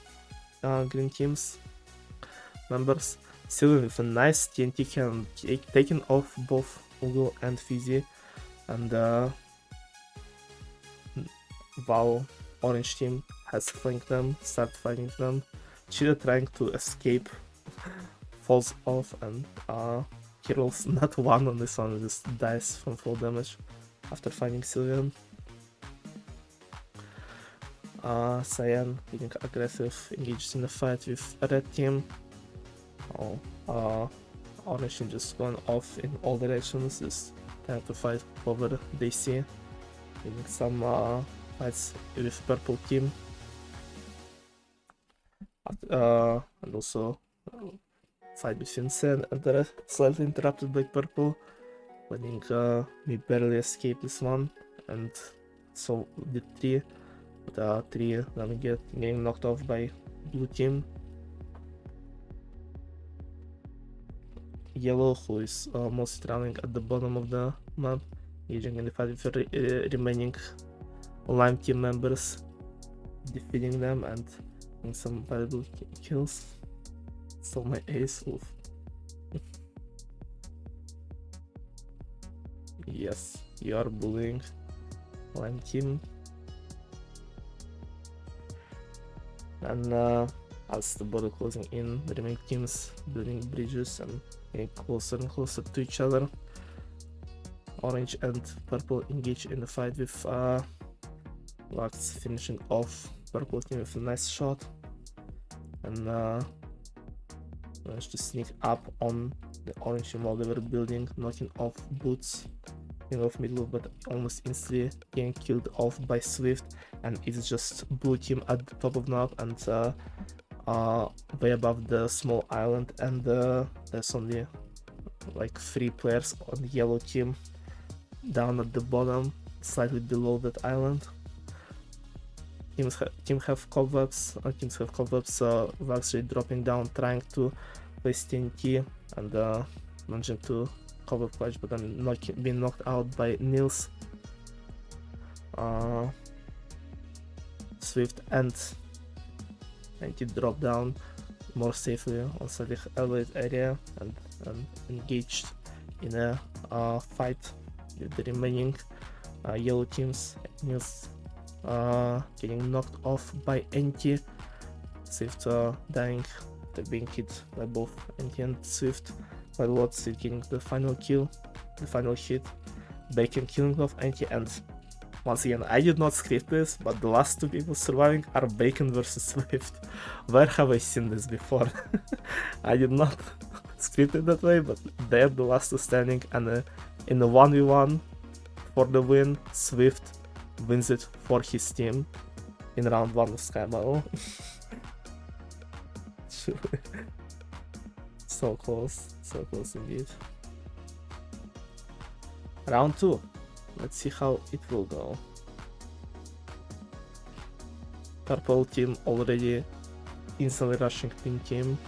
green team's members. Sylvan with a nice TNT can taking off both Ugo and Fizzy, and Val orange team has flanked them, start fighting them. Cheetah trying to escape falls off, and he rolls not one on this one, just dies from full damage after fighting Sylvan. Cyan getting aggressive, engaged in a fight with a red team. Orange team just going off in all directions, just trying to fight over DC, getting some fights with purple team, and also fight between Sen and the red, slightly interrupted by purple, letting me barely escape this one, and so did 3. But 3 then getting knocked off by blue team. Yellow, who is mostly running at the bottom of the map, engaging in the fight with the remaining lime team members, defeating them and getting some valuable kills. Stole my ace, oof. Yes, you are bullying lime team. And as the border closing in, the remaining teams building bridges and getting closer and closer to each other. Orange and purple engage in the fight with Lux finishing off purple team with a nice shot. And managed to sneak up on the orange team while they were building, knocking off boots, off middle, but almost instantly getting killed off by Swift, and it's just blue team at the top of the map and way above the small island, and there's only like 3 players on the yellow team down at the bottom, slightly below that island. Teams have cobwebs, Vaxray dropping down, trying to place TNT and managing to cover clutch, but then being knocked out by Nils. Swift and TNT drop down more safely on the elevated area and engaged in a fight with the remaining yellow teams. Nils getting knocked off by NT, Swift dying, being hit by both NT and Swift, quite a lot. Swift getting the final kill, the final hit, Bacon killing off NT, and once again, I did not script this, but the last 2 people surviving are Bacon versus Swift. Where have I seen this before? I did not script it that way, but they're the last 2 standing, and in the 1v1 for the win, Swift wins it for his team in round 1 of Sky Battle. So close indeed. Round 2. Let's see how it will go. Purple team already instantly rushing pink team,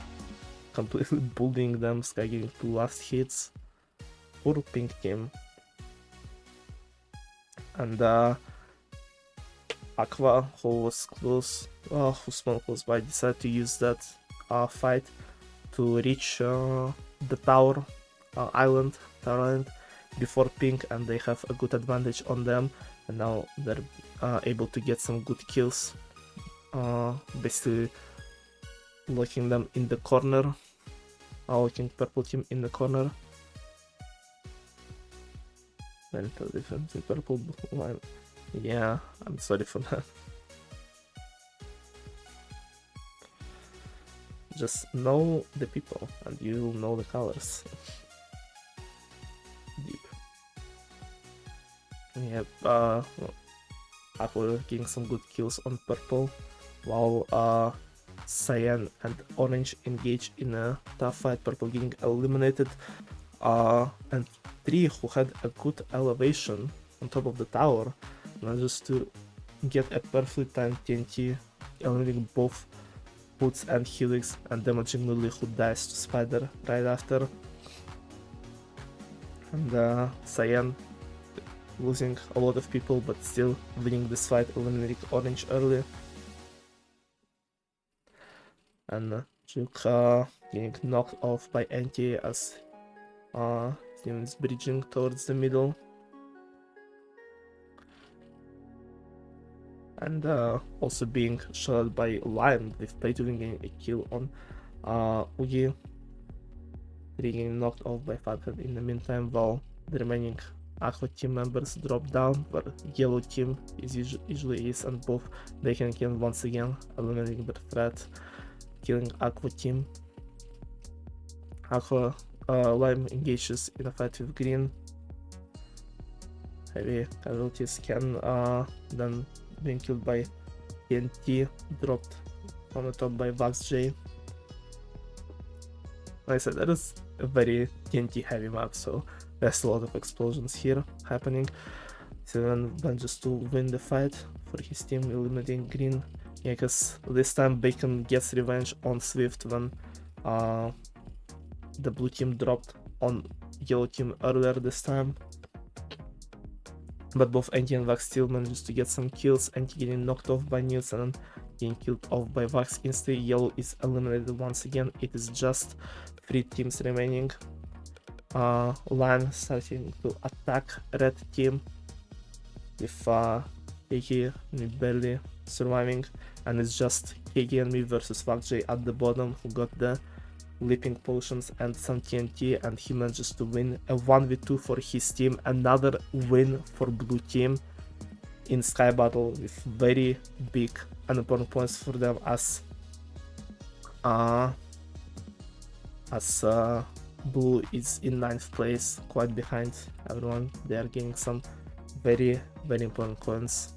completely bullying them, Sky getting 2 last hits. Poor pink team. And Aqua, who was close, who spawned close by, decided to use that fight to reach the tower island before pink, and they have a good advantage on them, and now they're able to get some good kills, basically locking them in the corner, locking purple team in the corner. Mental difference in purple line. Yeah, I'm sorry for that. Just know the people and you'll know the colors. Deep. Yep, Aqua getting some good kills on purple, while cyan and orange engage in a tough fight. Purple getting eliminated, and 3, who had a good elevation on top of the tower, manages to get a perfectly timed TNT, eliminating both Boots and Helix and damaging Lily, who dies to Spider right after. And Cyan losing a lot of people but still winning this fight, eliminating Orange early. And Juke getting knocked off by NT as team is bridging towards the middle. And also being shot by Lion with Play-to-Win getting a kill on Ugi. 3 getting knocked off by Fathead in the meantime, while the remaining Aqua team members drop down where yellow team is usually is, and both they can once again eliminating the threat, killing Aqua team. Aqua Lime engages in a fight with Green. Heavy casualties can then being killed by TNT, dropped on the top by Vaxray. Like I said, that is a very TNT heavy map, so there's a lot of explosions here happening. Seven manages to win the fight for his team, eliminating Green. Yeah, because this time Bacon gets revenge on Swift when the blue team dropped on yellow team earlier this time. But both Anti and Vax still manages to get some kills. Anti getting knocked off by Nielsen and getting killed off by Vax instantly. Yellow is eliminated once again. It is just 3 teams remaining. Lion starting to attack red team with Kiki barely surviving, and it's just Kiki and me versus Vaxray at the bottom, who got the leaping potions and some TNT, and he manages to win a 1v2 for his team. Another win for blue team in Sky Battle with very big and important points for them, as as blue is in 9th place, quite behind everyone. They are getting some very important coins.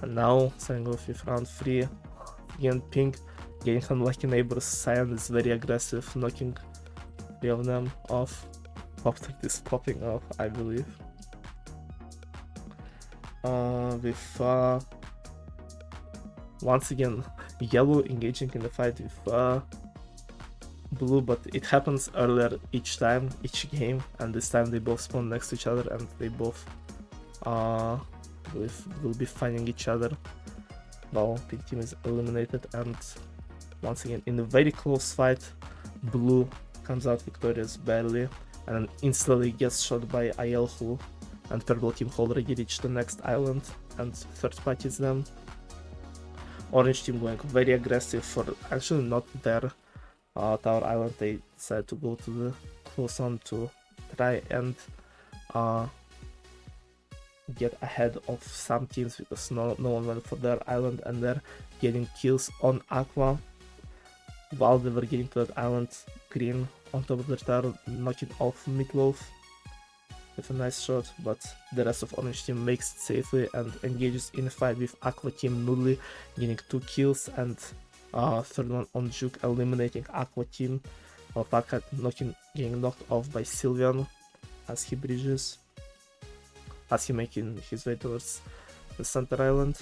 And now starting off with round 3, again pink, getting unlucky neighbors. Cyan is very aggressive, knocking 3 of them off. After this popping off, I believe. With once again yellow engaging in the fight with blue, but it happens earlier each game, and this time they both spawn next to each other and they both will be fighting each other. Well, pink team is eliminated, and once again in a very close fight, blue comes out victorious barely and then instantly gets shot by IL who and purple team already reached the next island and third parties them. Orange team going very aggressive for actually not their tower island. They decided to go to the close one to try and get ahead of some teams because no one went for their island, and they're getting kills on Aqua while they were getting to that island. Green on top of the tower knocking off Meatloaf with a nice shot, but the rest of Orange team makes it safely and engages in a fight with Aqua team Noodly, getting 2 kills, and third one on Juke, eliminating Aqua team, while Pakat getting knocked off by Sylvian as he bridges, as he making his way towards the center island.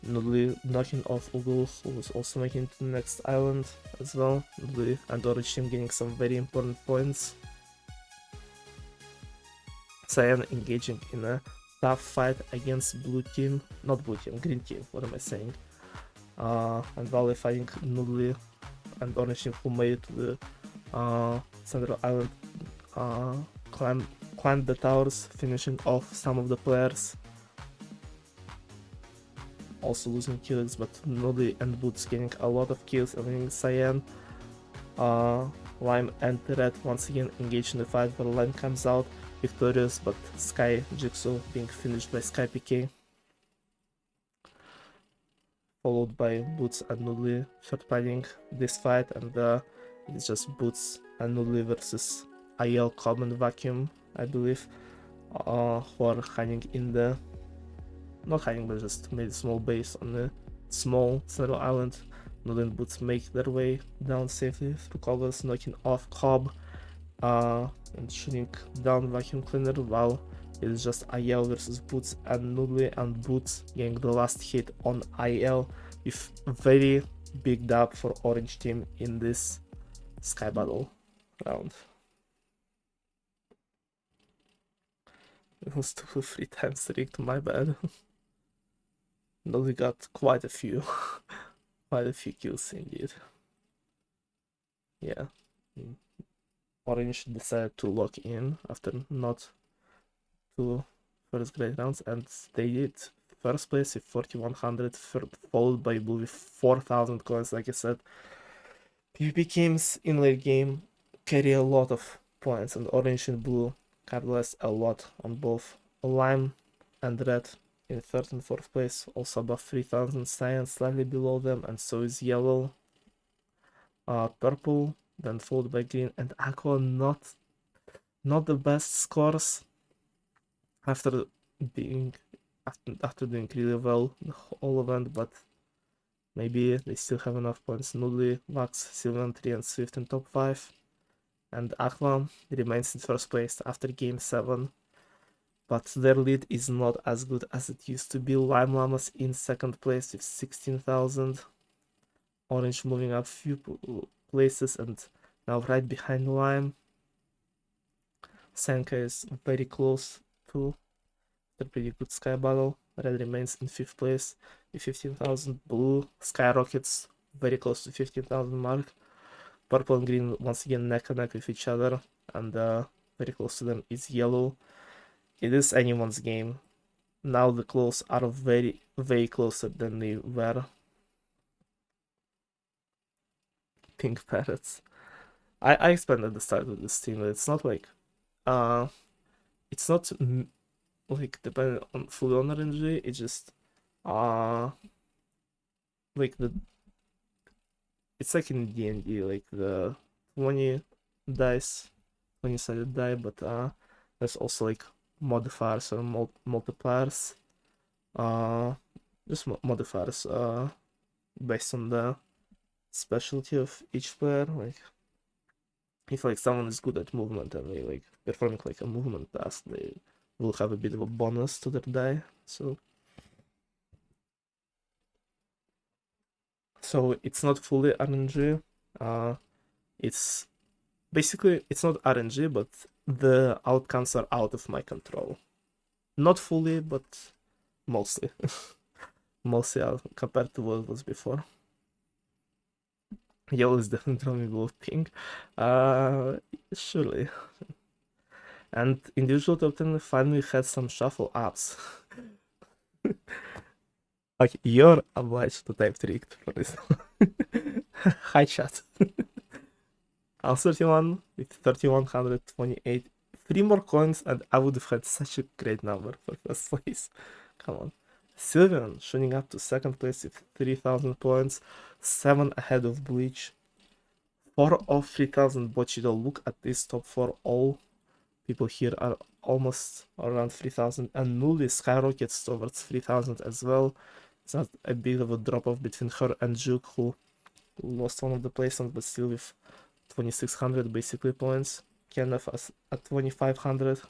Noodly knocking off Ugul, who was also making it to the next island as well. Noodly and Orange team getting some very important points. Cyan engaging in a tough fight against blue team, not blue team, green team, what am I saying? And while they're fighting Noodly and Orange team, who made it to the central island, climbed the towers, finishing off some of the players. Also losing kills, but Noodly and Boots getting a lot of kills, eliminating Cyan. Lime and Red once again engaged in the fight, but Lime comes out victorious, but Sky Jigsaw being finished by Sky PK, followed by Boots and Noodly third partying this fight, and it's just Boots and Noodly versus IL Common Vacuum, I believe, who are hiding in the, not hiding, but just made a small base on the small central island. Noodly and Boots make their way down safely through covers, knocking off Cobb and shooting down Vacuum Cleaner, while it is just IL versus Boots and Noodly, and Boots getting the last hit on IL with a very big dub for Orange team in this Sky Battle round. It was 2 3 times rigged, my bad. Noodly got quite a few kills indeed. Yeah. Orange decided to lock in after not 2 first grade rounds, and they did. First place with 4100, followed by blue with 4000 coins. Like I said, PvP games in late game carry a lot of points, and orange and blue capitalize a lot on both. Lime and red in third and fourth place, also above 3000. Cyan slightly below them, and so is yellow. Purple, then followed by green, and aqua. Not the best scores after doing really well the whole event, but maybe they still have enough points. Noodly, Max, Sylvan 3 and Swift in top 5, and Aqua remains in first place after game 7, but their lead is not as good as it used to be. Lime Llamas in second place with 16,000. Orange moving up few places and now right behind Lime. Senka is very close to the pretty good Sky Battle. Red remains in 5th place with 15,000. Blue skyrockets very close to 15,000 mark. Purple and green once again neck and neck with each other, and very close to them is yellow. It is anyone's game. Now the close are very closer than they were. Pink parrots. I explained at the start of this team that it's not like it's not like dependent on fully on RNG. It's just like it's like in D&D, like the 20 dice, 20-sided die, but there's also like modifiers or multipliers. Just modifiers based on the specialty of each player. Like if like someone is good at movement and they like performing like a movement task, they will have a bit of a bonus to their die. So it's not fully RNG. It's basically it's not RNG, but the outcomes are out of my control. Not fully, but mostly. Mostly out compared to what it was before. Yellow is definitely on me with pink. Surely. And individual top 10 finally had some shuffle ups. Like, you're obliged to type tricked for this. Hi, chat. I'll 31 with 3128. 3 more coins, and I would have had such a great number for first place. Come on. Sylvian shooting up to second place with 3000 points, 7 ahead of Bleach. 4 of 3000 Bochido. Look at this top 4. All people here are almost around 3000, and Nuli skyrockets towards 3000 as well. It's not a bit of a drop off between her and Juke, who lost one of the placements, but still with 2600 basically points. Kenneth at 2500.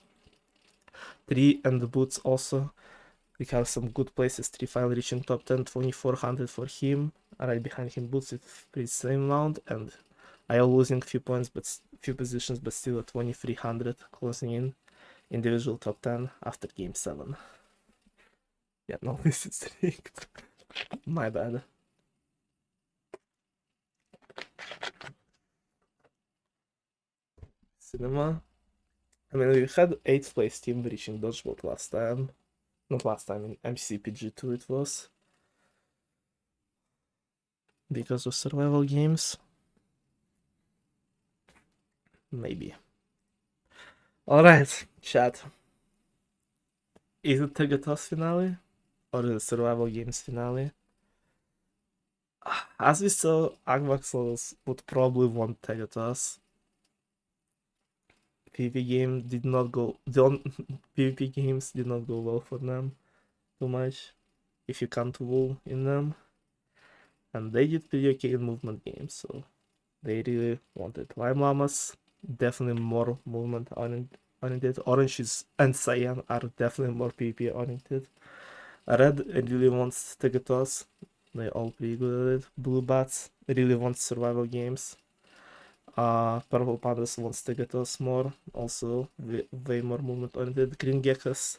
3 and the Boots also. We have some good places. 3 file reaching top 10, 2400 for him. Right behind him, Boots with pretty same round, and I am losing few points, but few positions, but still at 2300, closing in individual top 10 after game 7. Yeah, no, this is rigged. My bad. Cinema. I mean, we had 8th place team reaching Dodgebolt last time. Not last time, in MCCPG4 it was. Because of survival games. Maybe. Alright, chat. Is it Tagatos finale? Or the survival games finale? As we saw, Agvaxels would probably want Tagatos. PvP game did not go. PvP games did not go well for them too much. If you can't wool in them, and they did pretty okay in movement games, so they really wanted. Lime Llamas definitely more movement oriented. Oranges and Cyan are definitely more PvP oriented. Red really wants Tegatos. They all pretty good at it. Blue Bats really wants survival games. Purple Pandas wants Tegatos more, also way more movement oriented. Green Geckos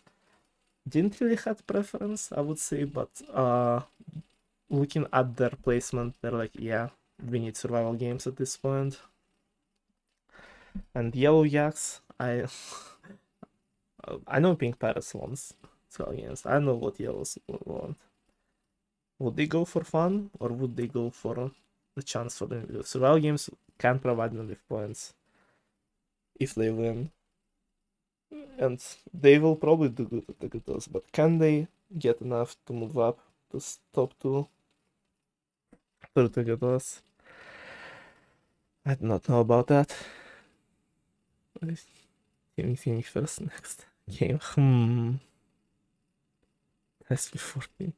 didn't really have preference, I would say, but looking at their placement, they're like, yeah, we need survival games at this point. And Yellow Yaks, I know Pink Parrots wants survival games. I know what Yellows want. Would they go for fun, or would they go for the chance for them? Survival games can provide them with points if they win, and they will probably do good at the Gatos, but can they get enough to move up to top 2 for the Gatos? I do not know about that. Anything first next game? SP14.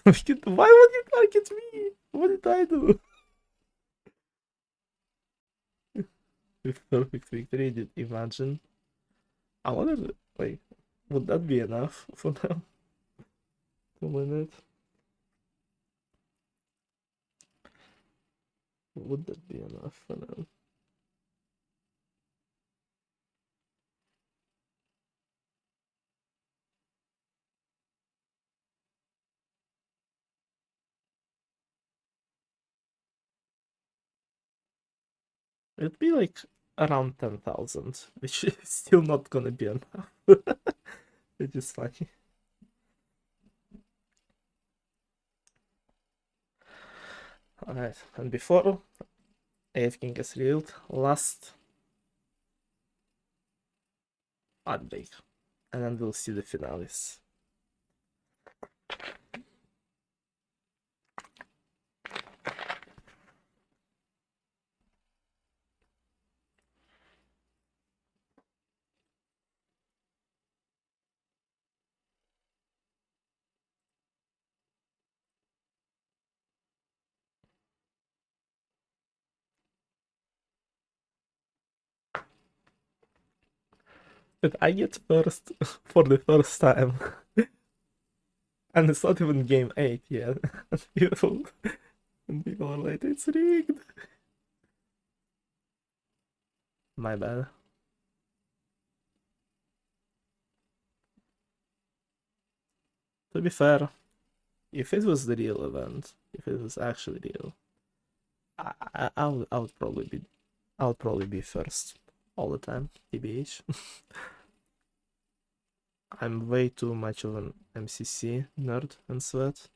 Why would you target me? What did I do? With perfect victory, did imagine. I wonder, like, would that be enough for them to win it? Would that be enough for them? It'd be like around 10,000, which is still not gonna be enough. Which is funny. Alright, and before AF King is revealed, last update, and then we'll see the finales. But I get first for the first time. And it's not even game 8 yet. And people are like, it's rigged. My bad. To be fair, if it was the real event, if it was actually real, I would probably be first all the time, TBH. I'm way too much of an MCC nerd and sweat.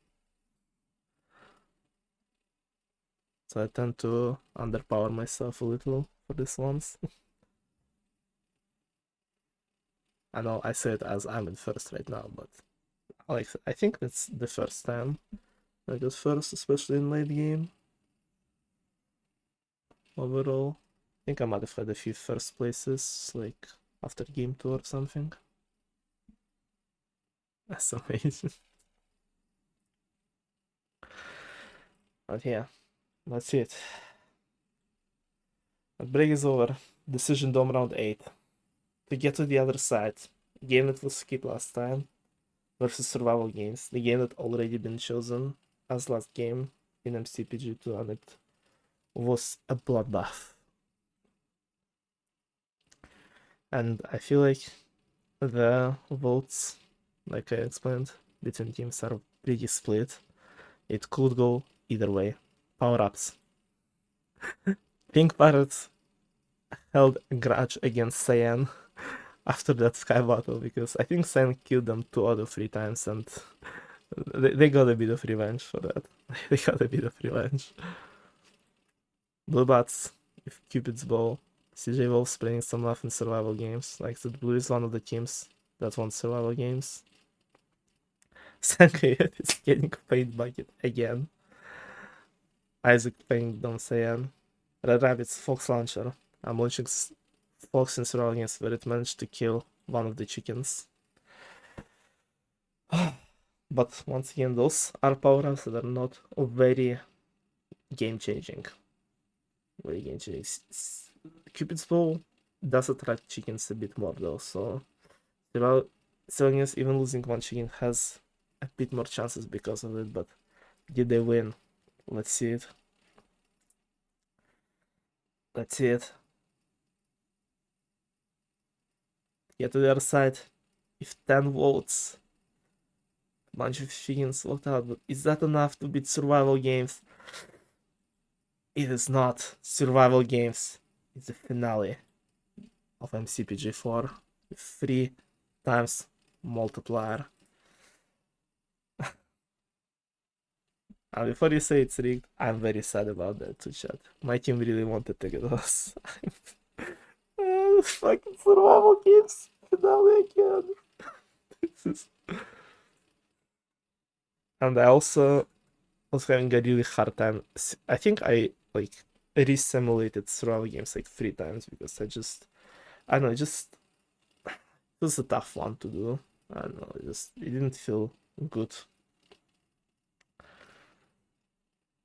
So I tend to underpower myself a little for this once. I know I say it as I'm in first right now, but like I think that's the first time I got first, especially in late game. Overall, I think I might have had a few first places, like after game 2 or something. That's amazing. But yeah, that's it. The break is over. Decision Dome round 8. To get to the other side, game that was skipped last time versus survival games, the game that already been chosen as last game in MCCPG2, and it was a bloodbath. And I feel like the votes, like I explained, between teams are pretty split. It could go either way. Power-ups. Pink Pirates held a grudge against Cyan after that Sky battle, because I think Cyan killed them 2 out of 3 times, and they got a bit of revenge for that. They got a bit of revenge. Blue Bats with Cupid's Bow. CJ Wolf's playing some love in survival games. Like the Blue is one of the teams that won survival games. Sankayet is getting paid bucket again. Isaac playing Don Cyan. Red Rabbit's Fox Launcher. I'm launching Fox in survival games where it managed to kill one of the chickens. But once again, those are power-ups that are not very game-changing. Very game-changing. Cupid's Bow does attract chickens a bit more though, so even losing one chicken has a bit more chances because of it, but did they win? Let's see it. Let's see it. Get to the other side. If 10 votes, a bunch of chickens vote out, but is that enough to beat survival games? It is not. Survival games is the finale of MCCPG4 with 3 times multiplier. And before you say it's rigged, I'm very sad about that too, chat. My team really wanted to get us. Fucking survival games finale again. And I also was having a really hard time. I think I like re-simulated survival games like 3 times because I don't know, it was a tough one to do. I don't know, it didn't feel good.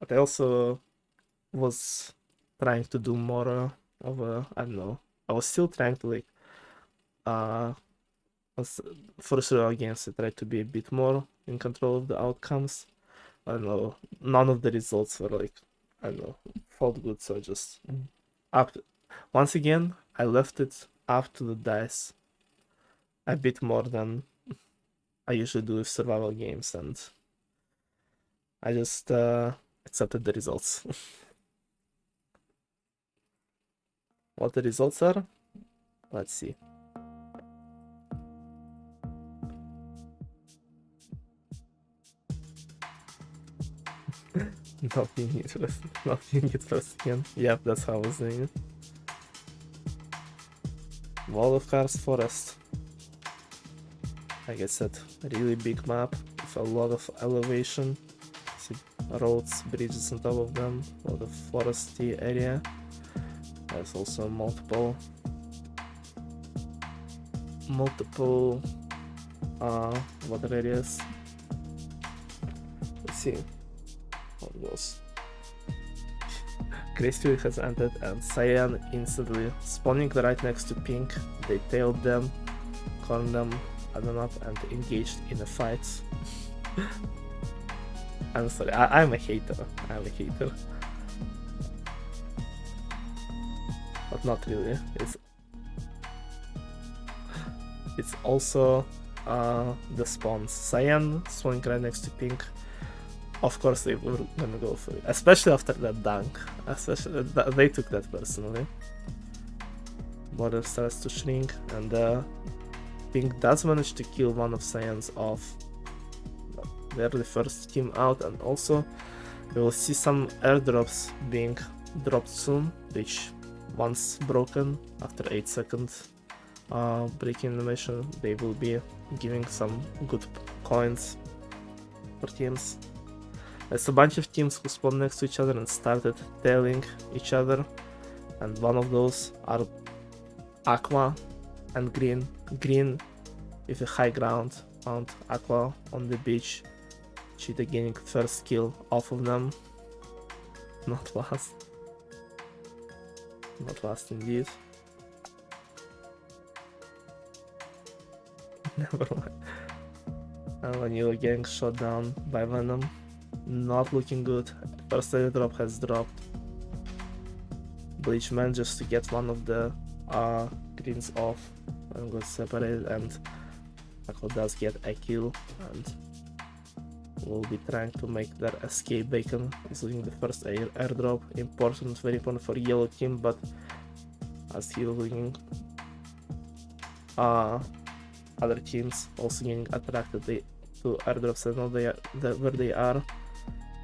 But I also was trying to do more of a, I don't know, I was still trying to like for survival games I tried to be a bit more in control of the outcomes. I don't know, none of the results were like, I don't know, felt good, so I just once again I left it up to the dice a bit more than I usually do with survival games, and I just accepted the results. What the results are? Let's see. Nothing interesting. Nothing interesting. Yep, that's how I was doing it. Wall of Cars Forest. Like I said, a really big map with a lot of elevation. See roads, bridges on top of them, a lot of foresty area. There's also multiple water areas. Let's see how it goes. Gracefield has ended and Cyan instantly spawning right next to Pink. They tailed them cornered them, add them up, and engaged in a fight. I'm sorry, I'm a hater. But not really. It's also the spawns. Cyan spawning right next to pink. Of course they were gonna go for it, especially after that dunk. They took that personally. Border starts to shrink, and pink does manage to kill one of Cyan's off. They're the first team out, and also we will see some airdrops being dropped soon, which once broken after 8 seconds breaking animation, they will be giving some good coins for teams. There's a bunch of teams who spawned next to each other and started tailing each other, and one of those are Aqua and Green. Green with a high ground found Aqua on the beach. Cheetah gaining first kill off of them. Not last. Not last indeed. Never mind. And Vanilla getting shot down by Venom. Not looking good. First airdrop has dropped. Bleach manages to get one of the greens off and got separated, and Aqua does get a kill and will be trying to make their escape. Bacon is losing the first airdrop. Important, very important for yellow team, but as he looking other teams also getting attracted to airdrops and know where they are,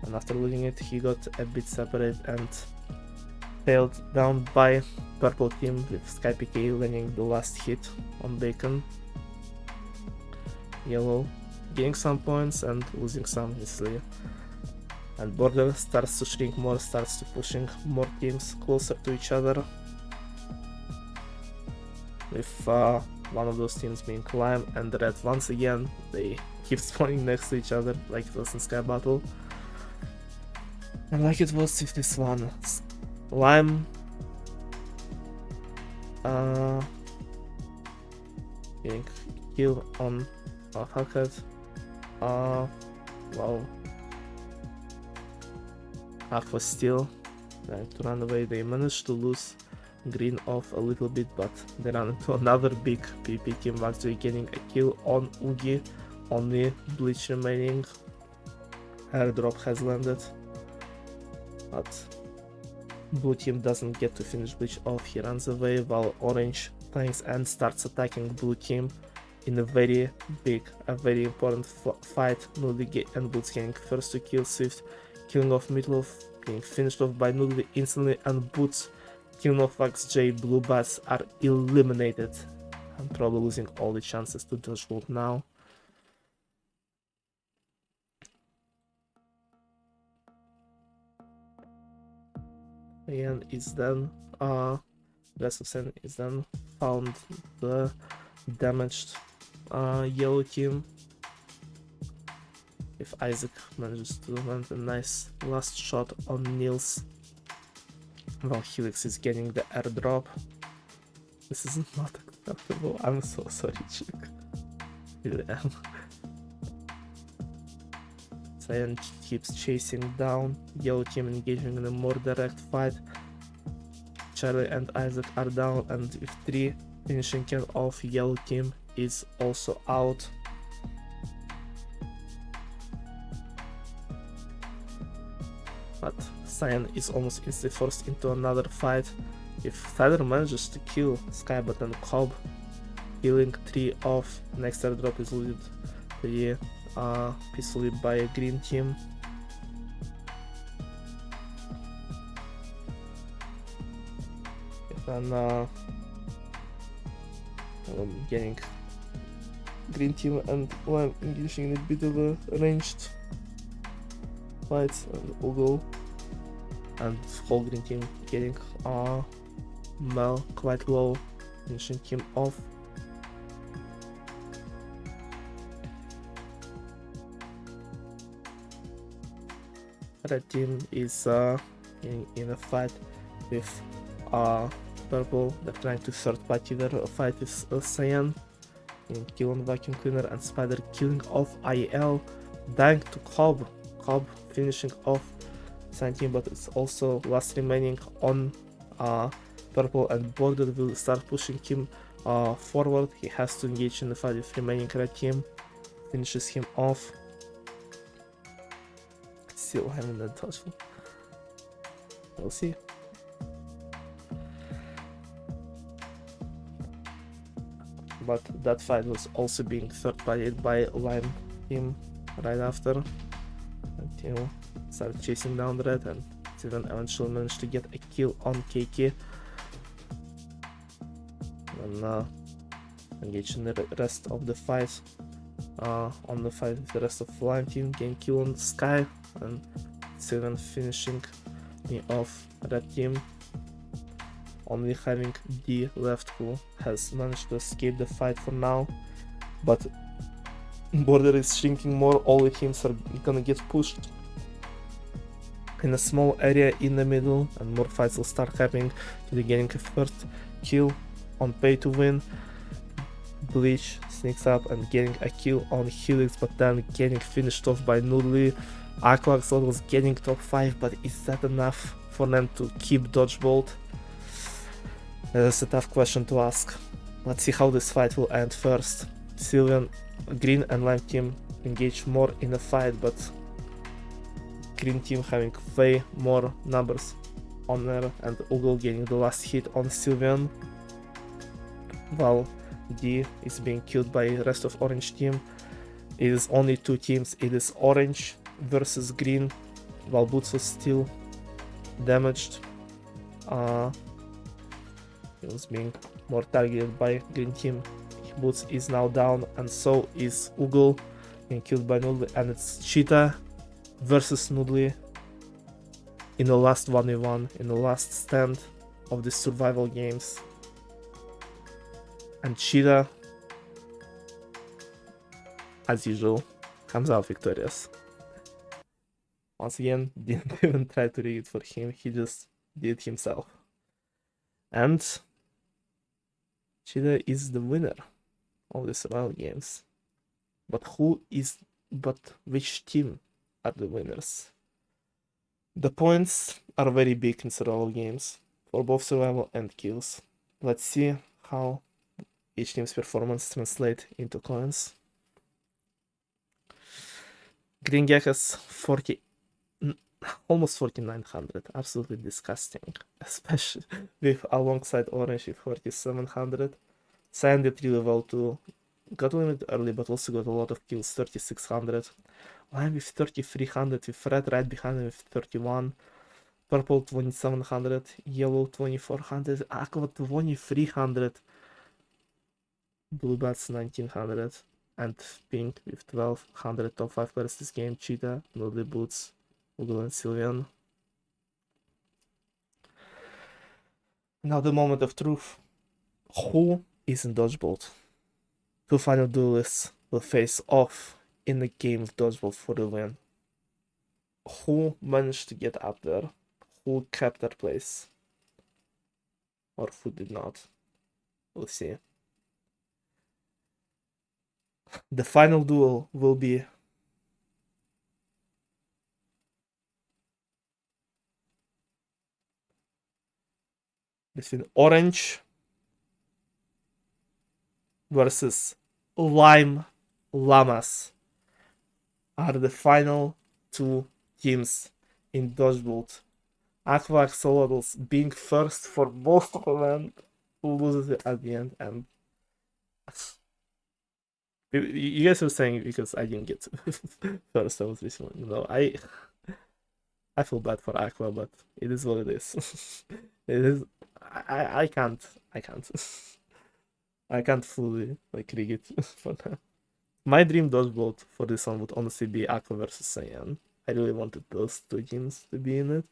and after losing it he got a bit separated and tailed down by purple team with SkyPK landing the last hit on Bacon. Yellow getting some points and losing some easily, and border starts to shrink more, starts to pushing more teams closer to each other, with one of those teams being Lime and Red. Once again they keep spawning next to each other like it was in Sky Battle and like it was with this one. Lime getting kill on Hellcat. Wow. Aqua still trying to run away. They managed to lose Green off a little bit, but they run into another big PP team, actually getting a kill on Oogie. Only Bleach remaining. Airdrop has landed, but blue team doesn't get to finish Bleach off. He runs away while orange tanks and starts attacking blue team in a very important fight. Nudie and Boots getting first to kill. Swift killing off Meatloaf, being finished off by Nudie instantly, and Boots killing off XJ. Blue Bats are eliminated and probably losing all the chances to Dodgebolt now. And it's then Rest of Sen is then found the damaged yellow team, if Isaac manages to land a nice last shot on Nils while Helix is getting the airdrop. This is not acceptable. I'm so sorry, Chick. Really am. Cyan keeps chasing down yellow team, engaging in a more direct fight. Charlie and Isaac are down, and with 3 finishing kill off, yellow team is also out. But Cyan is almost instantly forced into another fight. If Tyler manages to kill Skybot and Cobb, killing 3 off, next airdrop is looted pretty peacefully by a green team. And getting green team and Lime engaging in a bit of a ranged fight, and Ogle and whole green team getting Mel quite low, finishing him off. Red team is in a fight with purple. They're trying to third party their fight with Cyan. Kill on Vacuum Cleaner, and Spider killing off IL. Dank to Cobb. Cobb finishing off Santin, but it's also last remaining on purple, and Border will start pushing him forward. He has to engage in the fight with remaining red team. Finishes him off. Still having that touchful. We'll see. But that fight was also being third-partied by Lime team right after. And team started chasing down the red, and Steven eventually managed to get a kill on KK. And engage in the rest of the fight. On the fight with the rest of the Lime team, getting kill on Sky, and Steven finishing me off red team. Only having D left, who has managed to escape the fight for now, but Border is shrinking more. All the teams are gonna get pushed in a small area in the middle, and more fights will start happening to the getting a first kill on Pay to Win. Bleach sneaks up and getting a kill on Helix, but then getting finished off by Noodly. Aquaxel was getting top 5, but is that enough for them to keep Dodgebolt? That's a tough question to ask. Let's see how this fight will end first. Sylvian, Green and Lime team engage more in the fight, but Green team having way more numbers on there, and Ugle getting the last hit on Sylvian, while D is being killed by the rest of Orange team. It is only two teams. It is Orange versus Green, while Boots was still damaged. He was being more targeted by Green team. Boots is now down, and so is Ugle, being killed by Noodly, and it's Cheetah versus Noodly in the last 1v1, in the last stand of the survival games. And Cheetah, as usual, comes out victorious. Once again, didn't even try to rig it for him, he just did it himself. And Cheetah is the winner of the survival games. But which team are the winners? The points are very big in survival games for both survival and kills. Let's see how each team's performance translate into coins. Green Gekkas 40, almost 4900, absolutely disgusting, especially with alongside Orange with 4700. Cyan did really well too, got limited early but also got a lot of kills, 3600. Lime with 3300, with red right behind him with 31. Purple 2700, yellow 2400, aqua 2300, blue bats 1900, and pink with 1200. Top 5 players this game: Cheetah, Noodly, Boots, Ugle, and Sylvian. Now the moment of truth. Who is in Dodgebolt? Two final duelists will face off in the game of Dodgebolt for the win. Who managed to get up there? Who kept their place? Or who did not? We'll see. The final duel will be between Orange versus Lime Llamas. Are the final two teams in Dodgebolt. Aqua Axolotls being first for most of them, loses it at the end, and you guys were saying because I didn't get first, I was this one. No, I feel bad for Aqua, but it is what it is. It is. I can't. I can't fully like rig it for now. My dream Dodgebolt for this one would honestly be Aqua versus Cyan. I really wanted those two teams to be in it.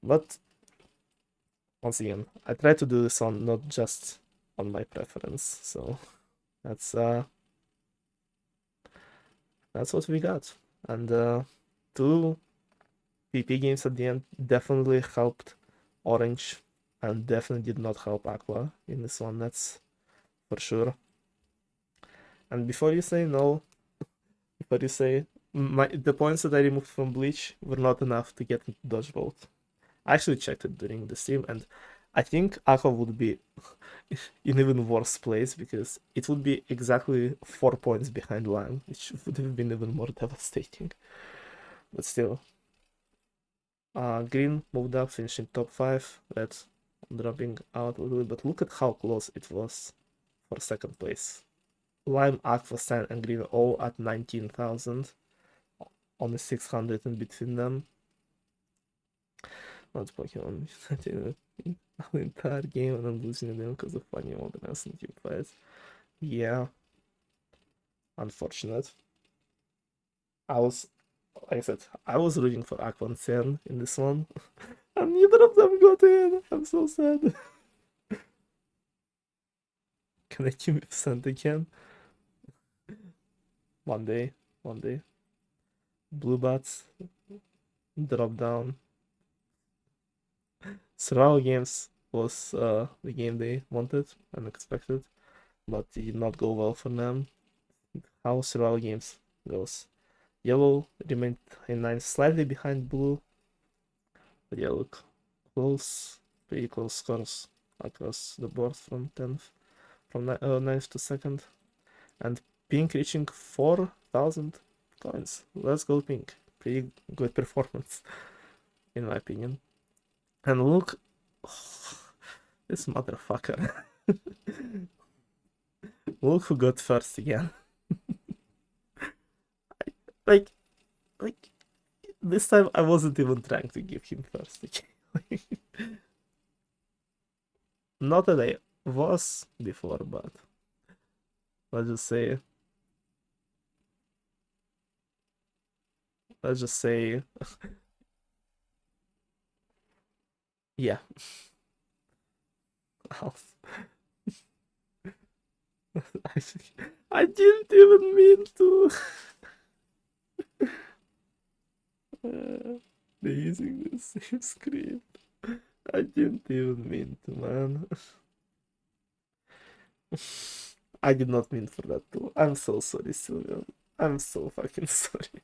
But once again, I try to do this on not just on my preference. So that's what we got. And two PP games at the end definitely helped Orange and definitely did not help Aqua in this one, that's for sure. And before you say no, before you say the points that I removed from Bleach were not enough to get into Dodgebolt. I actually checked it during the stream, and I think Aqua would be in even worse place because it would be exactly 4 points behind Lime, which would have been even more devastating. But still, Green moved up, finishing top 5. Red dropping out a little bit, but look at how close it was for second place. Lime, Aqua, Sand, and Green all at 19,000. Only 600 in between them. Not Pokemon. The entire game and I'm losing them because of funny organized and team fights. Yeah. Unfortunate. Like I said, I was rooting for Aqua and Sen in this one. And neither of them got in. I'm so sad. Can I team with Sand again? One day. Blue Bats. Drop down. Survival Games was the game they wanted and expected, but it did not go well for them. How Survival Games goes. Yellow remained in 9th, slightly behind blue, but yeah, look, close, pretty close scores across the board from 10th, from 9th to 2nd, and pink reaching 4,000 coins. Let's go pink. Pretty good performance, in my opinion. And look, this motherfucker. Look who got first again. like, this time I wasn't even trying to give him first. Not that I was before, but let's just say, yeah. I didn't even mean to. They're using the same script. I didn't even mean to, man. I did not mean for that too. I'm so sorry, Sylvia. I'm so fucking sorry.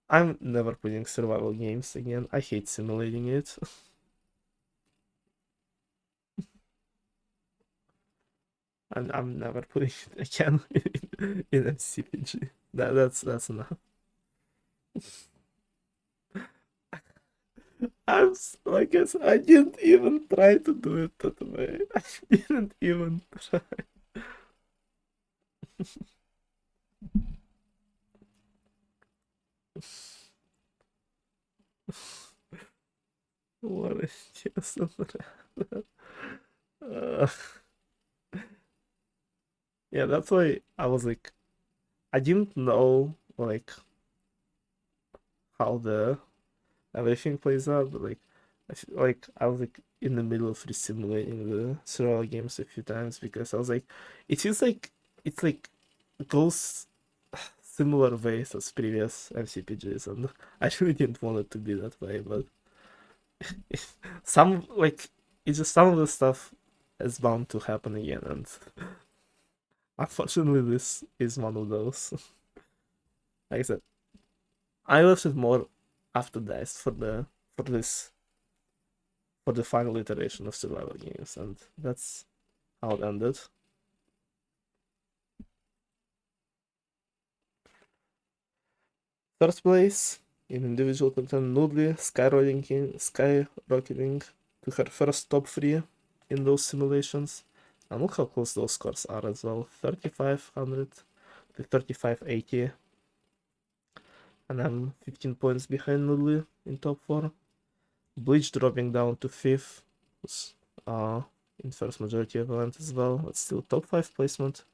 I'm never playing survival games again. I hate simulating it. I'm never putting it again in MCCPG. That's enough. I guess I didn't even try to do it that way. I didn't even try. What a yes. Yeah, that's why I was like, I didn't know like how the everything plays out, but like I feel like I was like in the middle of resimulating the survival games a few times because I was like, it feels like it's like goes similar ways as previous MCPGs, and I really didn't want it to be that way, but some like it's just some of the stuff is bound to happen again, and unfortunately, this is one of those. Like I said, I left it more after dice for this for the final iteration of survival games, and that's how it ended. First place in individual content, Noodly skyrocketing to her first top 3 in those simulations. And look how close those scores are as well. 3,500 to 3,580. And I'm 15 points behind Noodly in top 4. Bleach dropping down to 5th. In first majority of events as well, but still top 5 placement.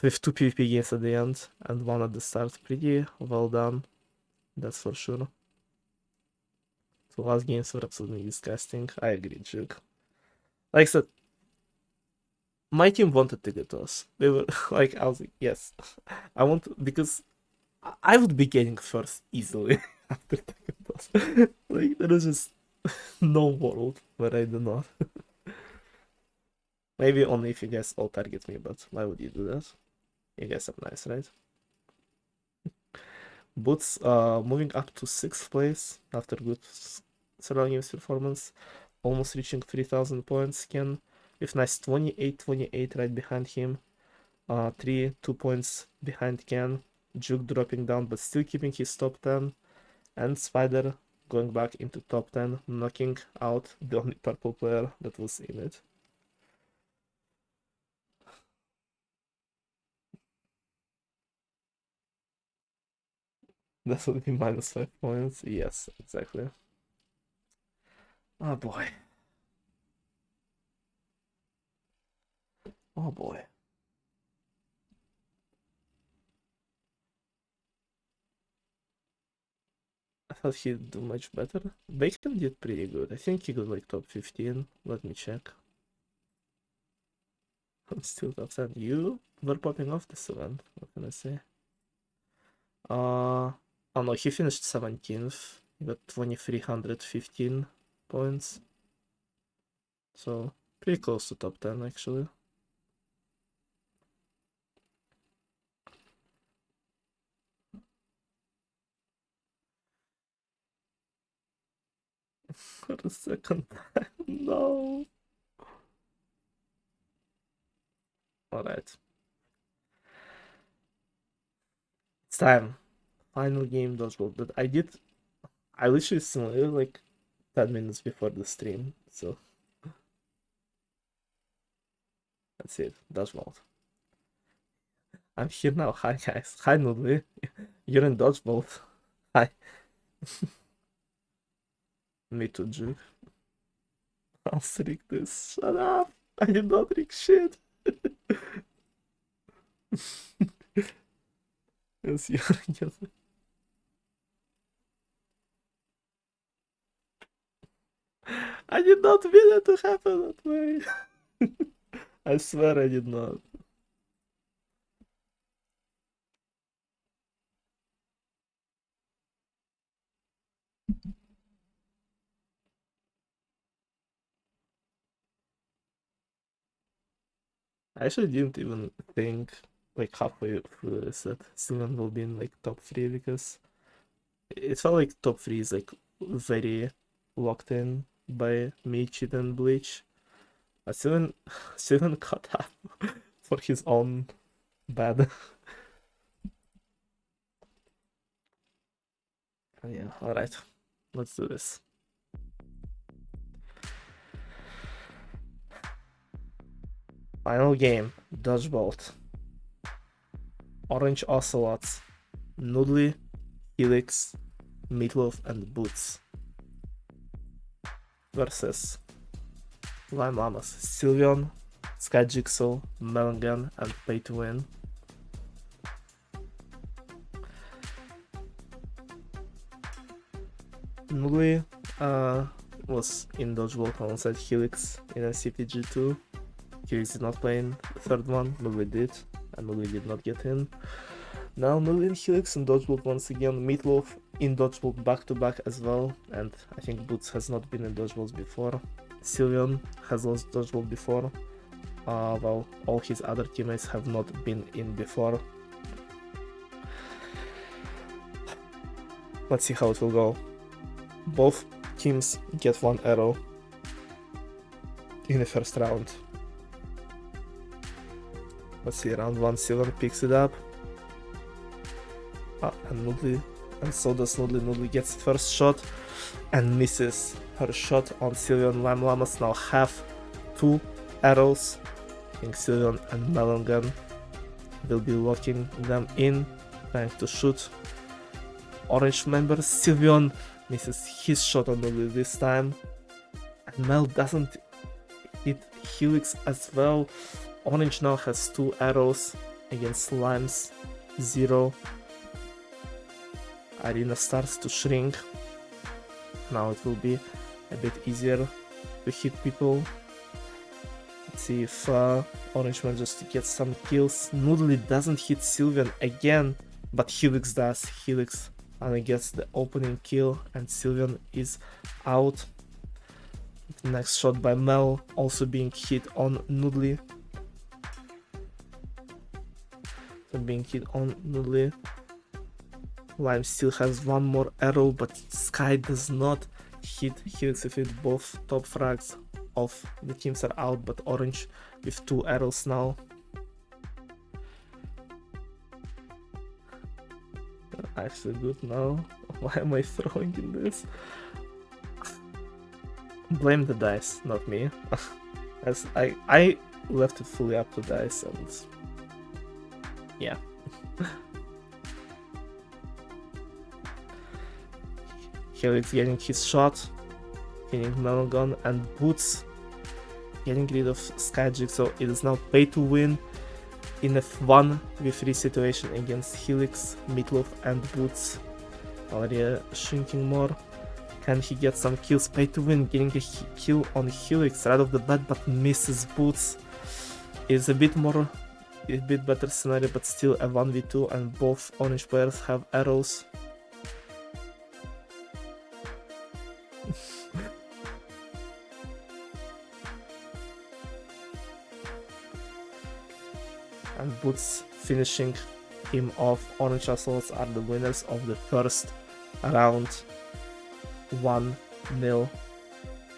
With 2 PvP games at the end and 1 at the start. Pretty well done, that's for sure. The last games were absolutely disgusting. I agree, Juke. Like I said, my team wanted to get us. They were like, I was like, yes, I want to, because I would be getting first easily after taking toss. Like there is just no world where I do not. Maybe only if you guys all target me, but why would you do that? You guys are nice, right? Boots moving up to 6th place after good several games performance, almost reaching 3,000 points. Ken with nice 28 right behind him. 2 points behind Ken. Juke dropping down but still keeping his top 10. And Spider going back into top 10, knocking out the only purple player that was in it. That would be minus 5 points. Yes, exactly. Oh boy. Oh boy. I thought he'd do much better. Bacon did pretty good. I think he got like top 15. Let me check. I'm still top 10. You were popping off this event. What can I say? Oh no, he finished 17th. He got 2,315 points. So pretty close to top 10 actually. For the second time. No. Alright. It's time. Final game Dodgebolt that I literally simulated like 10 minutes before the stream, so that's it. Dodgebolt. I'm here now. Hi guys. Hi Noodly. You're in Dodgebolt. Hi. Me too, Juke. I'll rig this. Shut up. I did not rig shit. Yes, you're yes. I did not mean it to happen that way. I swear I did not. I actually didn't even think like halfway through this that Sylvan will be in like top 3 because it felt like top 3 is like very locked in by Meechit and Bleach. Sylvan caught up for his own bad. Yeah, alright. Let's do this. Final game, Dodgebolt. Orange Ocelots, Noodly, Helix, Meatloaf, and Boots. Versus Lime Llamas, Sylveon, Sky Jigsaw, Melongan, and Pay to Win. Noodly was in Dodgebolt alongside Helix in MCCPG4. Helix did not play in the third one, Noodly did, and Noodly did not get in. Now Noodly and Helix in Dodgebolt once again, Meatloaf in Dodgebolt back to back as well, and I think Boots has not been in Dodgebolt before. Sylveon has lost Dodgebolt before, while all his other teammates have not been in before. Let's see how it will go. Both teams get 1 arrow in the first round. Let's see, round 1, Sylveon picks it up. And Noodly, and so does Noodly. Noodly gets first shot and misses her shot on Sylveon. Lime Llamas now have 2 arrows. I think Sylveon and Melongan will be locking them in, trying to shoot. Orange members, Sylveon misses his shot on Noodly this time. And Mel doesn't hit Helix as well. Orange now has 2 arrows against Lime's 0. Arena starts to shrink. Now it will be a bit easier to hit people. Let's see if Orange manages to get some kills. Noodly doesn't hit Sylveon again, but Helix does. Helix only gets the opening kill and Sylveon is out. Next shot by Mel, also being hit on Noodly. Lime still has one more arrow, but Sky does not hit Helix if it both top frags of the teams are out, but Orange with 2 arrows now. Actually good now. Why am I throwing in this? Blame the dice, not me. As I left it fully up to dice and yeah. Helix getting his shot, hitting Melon and Boots getting rid of Sky Jigsaw. It is now pay to win in a 1v3 situation against Helix, Meatloaf and Boots. Already shrinking more. Can he get some kills? Pay to win, getting a kill on Helix right off the bat, but misses Boots. It's a bit better scenario, but still a 1v2 and both orange players have arrows. And Boots finishing him off. Orange Ocelots are the winners of the first round. 1-0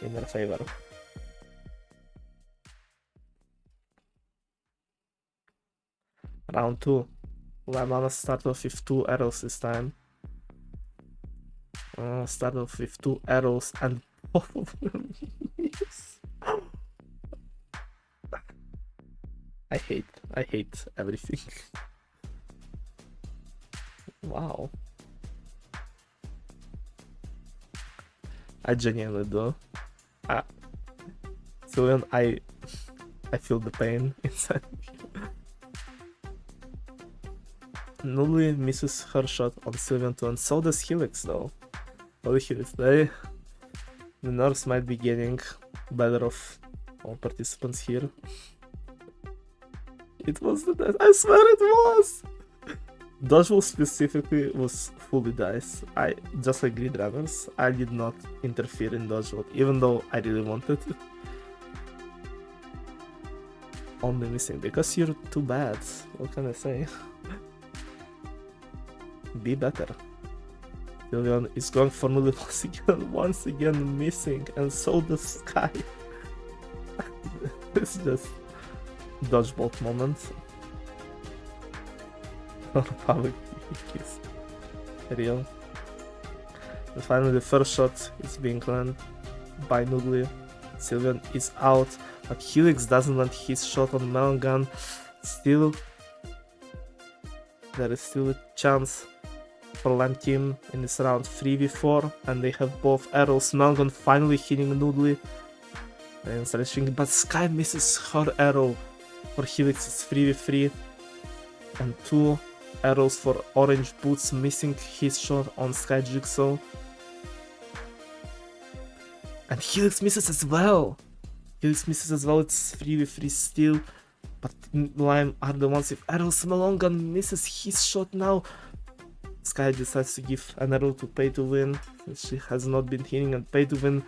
in their favor. Round 2. Lamana start off with 2 arrows this time. Start off with 2 arrows and both of them miss. I hate everything. Wow. I genuinely do. Sylvian, I feel the pain inside me. Nully misses her shot on Sylvian too, and so does Helix though. Oh, Helix, the nerves might be getting better of all participants here. It was the dice. I swear it was! Dodgebolt specifically was fully dice. I just like grid runners, I did not interfere in Dodgebolt, even though I really wanted to. Only missing because you're too bad. What can I say? Be better. Sylvian is going for Nully once again missing, and so does Sky. It's just Dodgebolt moment. Public kiss. Real. And finally the first shot is being landed by Noodly. Sylvian is out, but Helix doesn't land his shot on Melon Gun. Still, there is still a chance for Lamb team in this round 3v4, and they have both arrows. Melon Gun finally hitting Noodly and slashing, but Sky misses her arrow. For Helix it's 3v3 and 2 arrows for Orange. Boots missing his shot on Sky Jigsaw. And Helix misses as well. It's 3v3 still. But Lime are the ones with arrows. Malongan misses his shot now. Sky decides to give an arrow to Pay to Win. She has not been hitting, and Pay to Win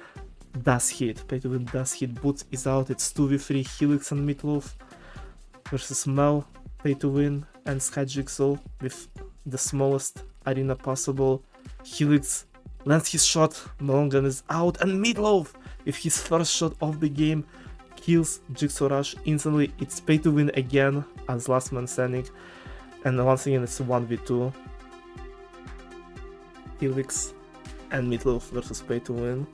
does hit. Pay to Win does hit. Boots is out. It's 2v3 Helix and Meatloaf versus Mel, Pay to Win, and Sky Jigsaw with the smallest arena possible. Helix lands his shot, Malongan is out, and Meatloaf with his first shot of the game kills Jigsaw Rush instantly. It's Pay to Win again as last man standing, and once again it's 1v2. Helix and Meatloaf versus Pay to Win.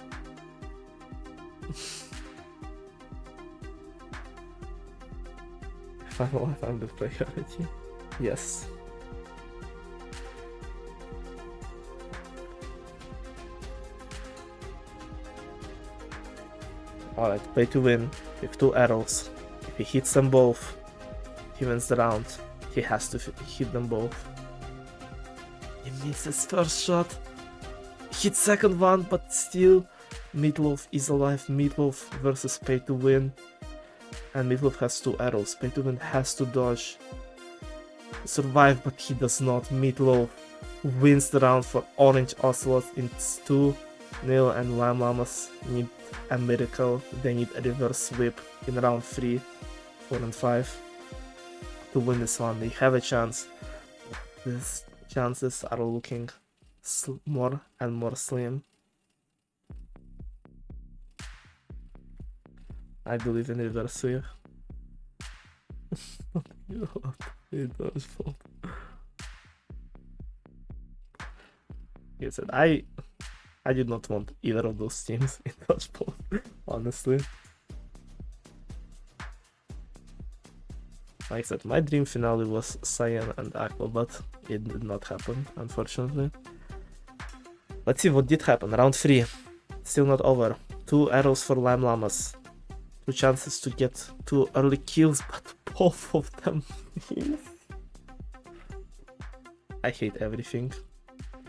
Final life, I'm the priority. Yes. Alright, Pay to Win with 2 arrows. If he hits them both, he wins the round. He has to hit them both. He misses first shot. Hits second one, but still Meatloaf is alive. Meatloaf versus Pay to Win. And Meatloaf has 2 arrows. Pay to Win has to dodge. Survive, but he does not. Meatloaf wins the round for Orange Ocelot. It's 2 Neil and Lime Llamas need a miracle. They need a reverse sweep in round 3, 4, and 5 to win this one. They have a chance. These chances are looking more and more slim. I believe in reverse sweep. Dodgebolt. He said, I did not want either of those teams in Dodgebolt, honestly. Like I said, my dream finale was Cyan and Aqua, but it did not happen, unfortunately. Let's see what did happen. Round 3. Still not over. 2 arrows for Lime Llamas. 2 chances to get 2 early kills, but both of them miss. I hate everything.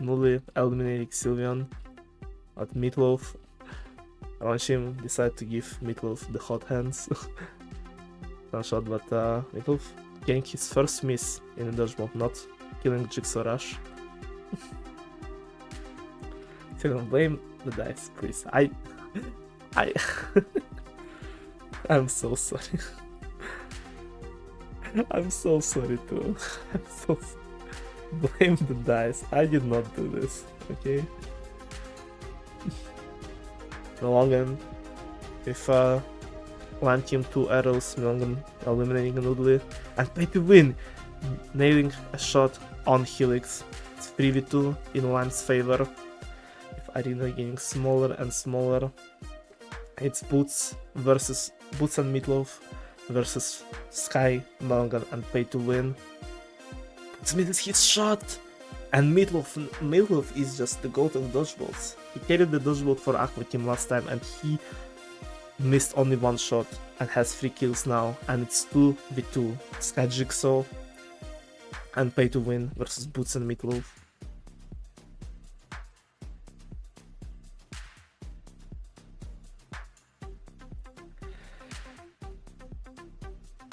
Nully eliminating Sylveon. But Meatloaf, Ronshim decided to give Meatloaf the hot hands. One shot, but Meatloaf getting his first miss in the Dodgebolt, not killing Jigsaw Rush. So don't blame the dice, please. I'm so sorry. I'm so sorry too. I'm so sorry. Blame the dice. I did not do this, okay? Melongan with one team 2 arrows, Melongan eliminating Noodly, and Pay to win, nailing a shot on Helix. It's 3v2 in Lime's favor, with Arena getting smaller and smaller. It's Boots and Meatloaf versus Sky, Melongan, and Pay to win. Boots misses his shot, and Meatloaf is just the goat of Dodgebolts. He carried the Dodgebolt for Aqua Team last time, and he missed only 1 shot and has 3 kills now, and it's 2v2. Sky Jigsaw and Pay to win versus Boots and Meatloaf.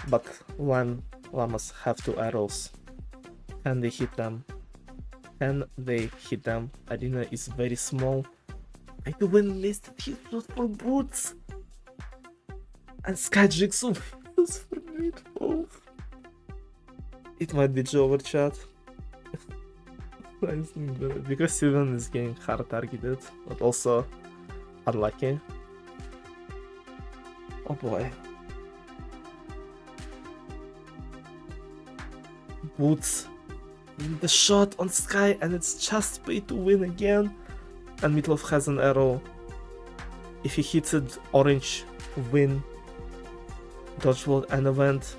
But Lime Llamas have 2 arrows. Can they hit them? Can they hit them? Arena is very small. Pay to win missed his shot for Boots. And Sky Jigsaw was for Meatloaf. It might be Joe over chat. Because Sylveon is getting hard targeted, but also unlucky. Oh boy. Boots the shot on Sky, and it's just Pay to win again. And Meatloaf has an arrow. If he hits it, orange win Dodgebolt and event.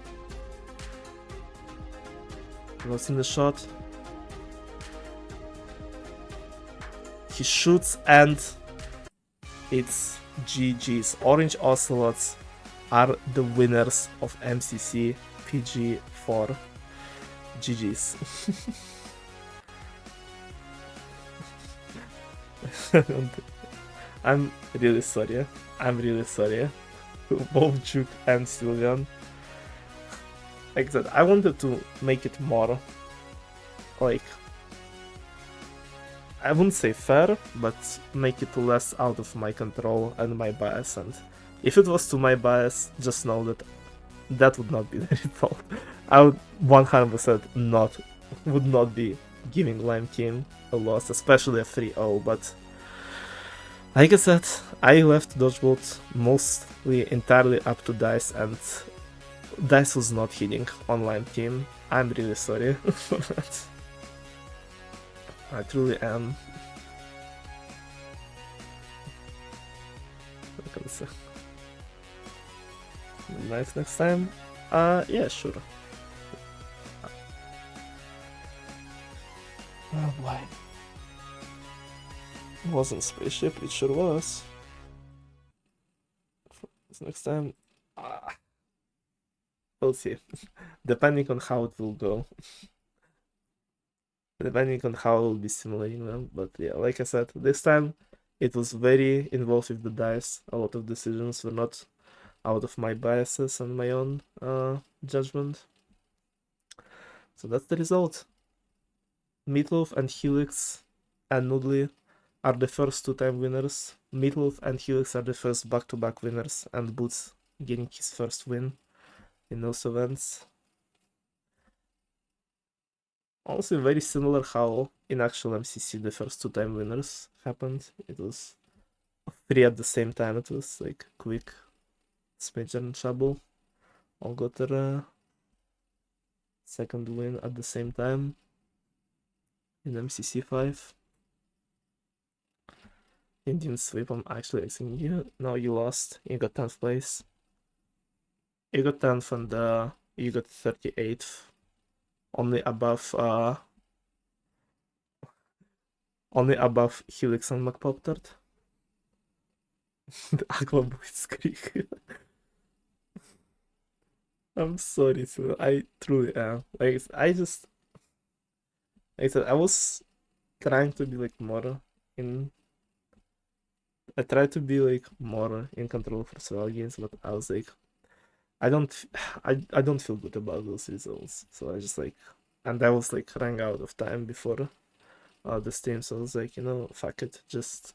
Lost in the shot. He shoots, and it's GG's. Orange Ocelots are the winners of MCCPG4. GG's. I'm really sorry. To both Juke and Sylveon. Like I said, I wanted to make it more, like, I wouldn't say fair, but make it less out of my control and my bias. And if it was to my bias, just know that that would not be the result. I would 100% would not be giving Lime Team a loss, especially a 3-0, but like I said, I left Dodgebolt mostly entirely up to Dice, and Dice was not hitting on Lime Team. I'm really sorry for that. I truly am. Nice next time? Yeah, sure. Oh boy. It wasn't spaceship, it sure was. Next time, we'll see. Depending on how it will go. Depending on how I will be simulating them. But yeah, like I said, this time it was very involved with the dice. A lot of decisions were not out of my biases and my own judgment. So that's the result. Meatloaf and Helix and Noodly are the first two-time winners. Meatloaf and Helix are the first back-to-back winners, and Boots getting his first win in those events. Also, very similar how in actual MCC the first two-time winners happened. It was three at the same time. It was like quick. Smager and Trouble all got their second win at the same time in MCC5. Indian sweep. I'm actually asking you. No, you lost. You got 10th place. You got 10th and you got 38th. Only above Helix and McPoptart. The Aqua Blitzkrieg. I'm sorry, so I truly am. Like I said, I was trying to be like more in. I tried to be like more in control for survival games, but I was like, I don't, I don't feel good about those results. So I just like, and I was like running out of time before the stream, so I was like, fuck it, just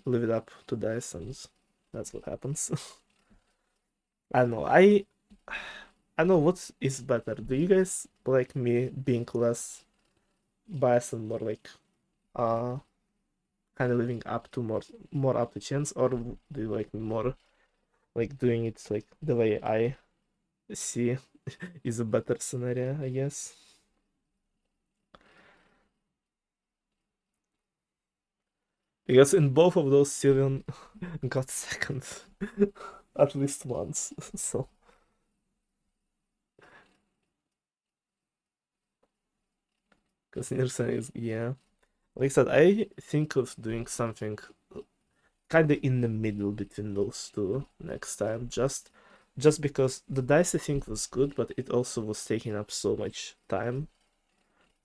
leave it up to dice, and that's what happens. I don't know. I know what is better. Do you guys like me being less biased and more like uh kind of living up to more up to chance, or do you like me more like doing it like the way I see is a better scenario, I guess? Because in both of those, Sylvian got second at least once. So because Nielsen is, yeah. Like I said, I think of doing something kind of in the middle between those two next time, just because the dice I think was good, but it also was taking up so much time,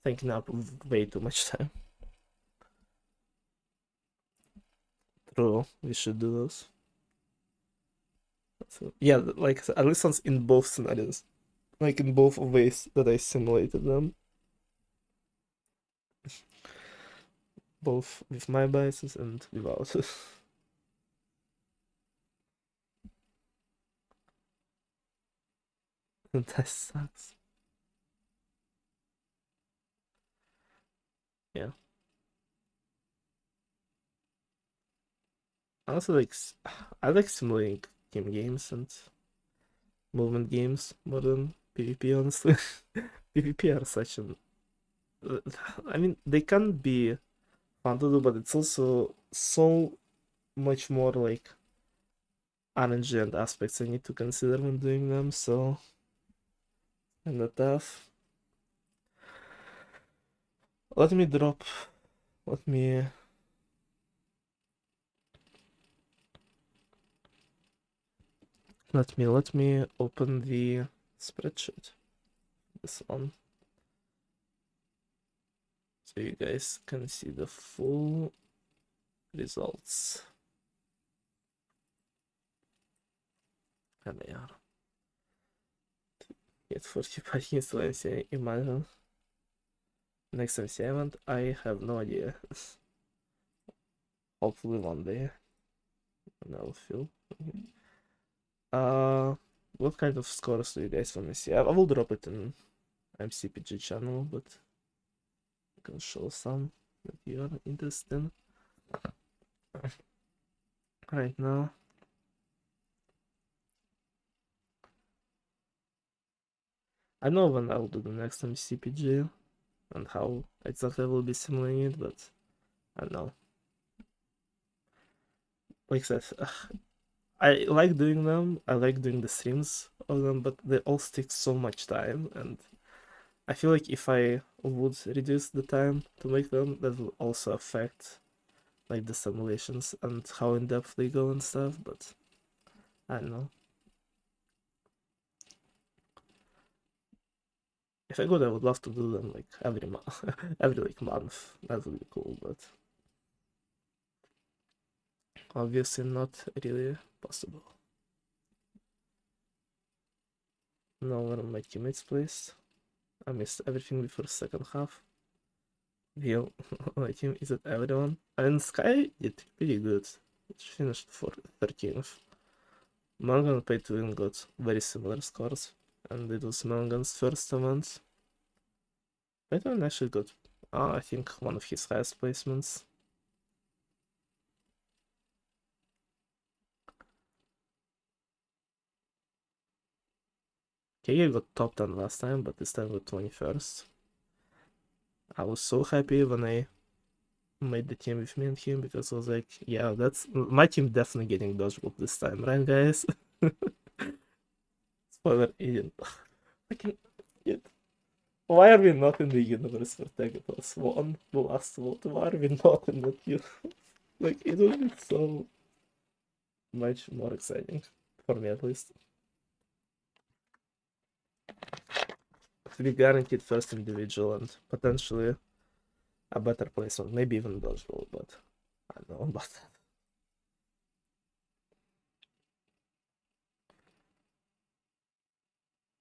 taking up way too much time. True, we should do those. So, yeah, like at least in both scenarios, like in both ways that I simulated them, both with my biases and without. And that sucks. Yeah. I also like I like simulating team games and movement games more than PvP, honestly. PvP are such an I mean they can be fun to do, but it's also so much more like RNG and aspects I need to consider when doing them, so kinda tough. Let me drop let me let me open the spreadsheet. This one. So you guys can see the full results. And they are. Get 45 installments, imagine. Next MC event, I have no idea. Hopefully one day. And I'll feel. What kind of scores do you guys want to see? I will drop it in MCPG channel, but I can show some that you are interested in. Right now. I know when I'll do the next MCPG and how exactly I will be simulating it, but I don't know. Like I said, I like doing them. I like doing the streams of them, but they all take so much time, and I feel like if I would reduce the time to make them, that will also affect like the simulations and how in depth they go and stuff. But I don't know. If I could, I would love to do them like every month, every like month. That would be cool, but obviously not really possible. Now where are my teammates placed? I missed everything before second half. Real, my team is it everyone? I mean, Sky did pretty good. It finished for 13th. Morgan and Pay to Win got very similar scores, and it was Morgan's first event. Peyton actually got, I think, one of his highest placements. KK got top 10 last time, but this time got 21st. I was so happy when I made the team with me and him because I was like, yeah, that's my team definitely getting Dodgebolt this time, right, guys? Spoiler, idiot. Fucking idiot. Why are we not in the universe where Tagatos won the last vote? Why are we not in that universe? Like, it would be so much more exciting, for me at least. To be guaranteed first individual and potentially a better placement, maybe even Dodgeball, but I don't know about that.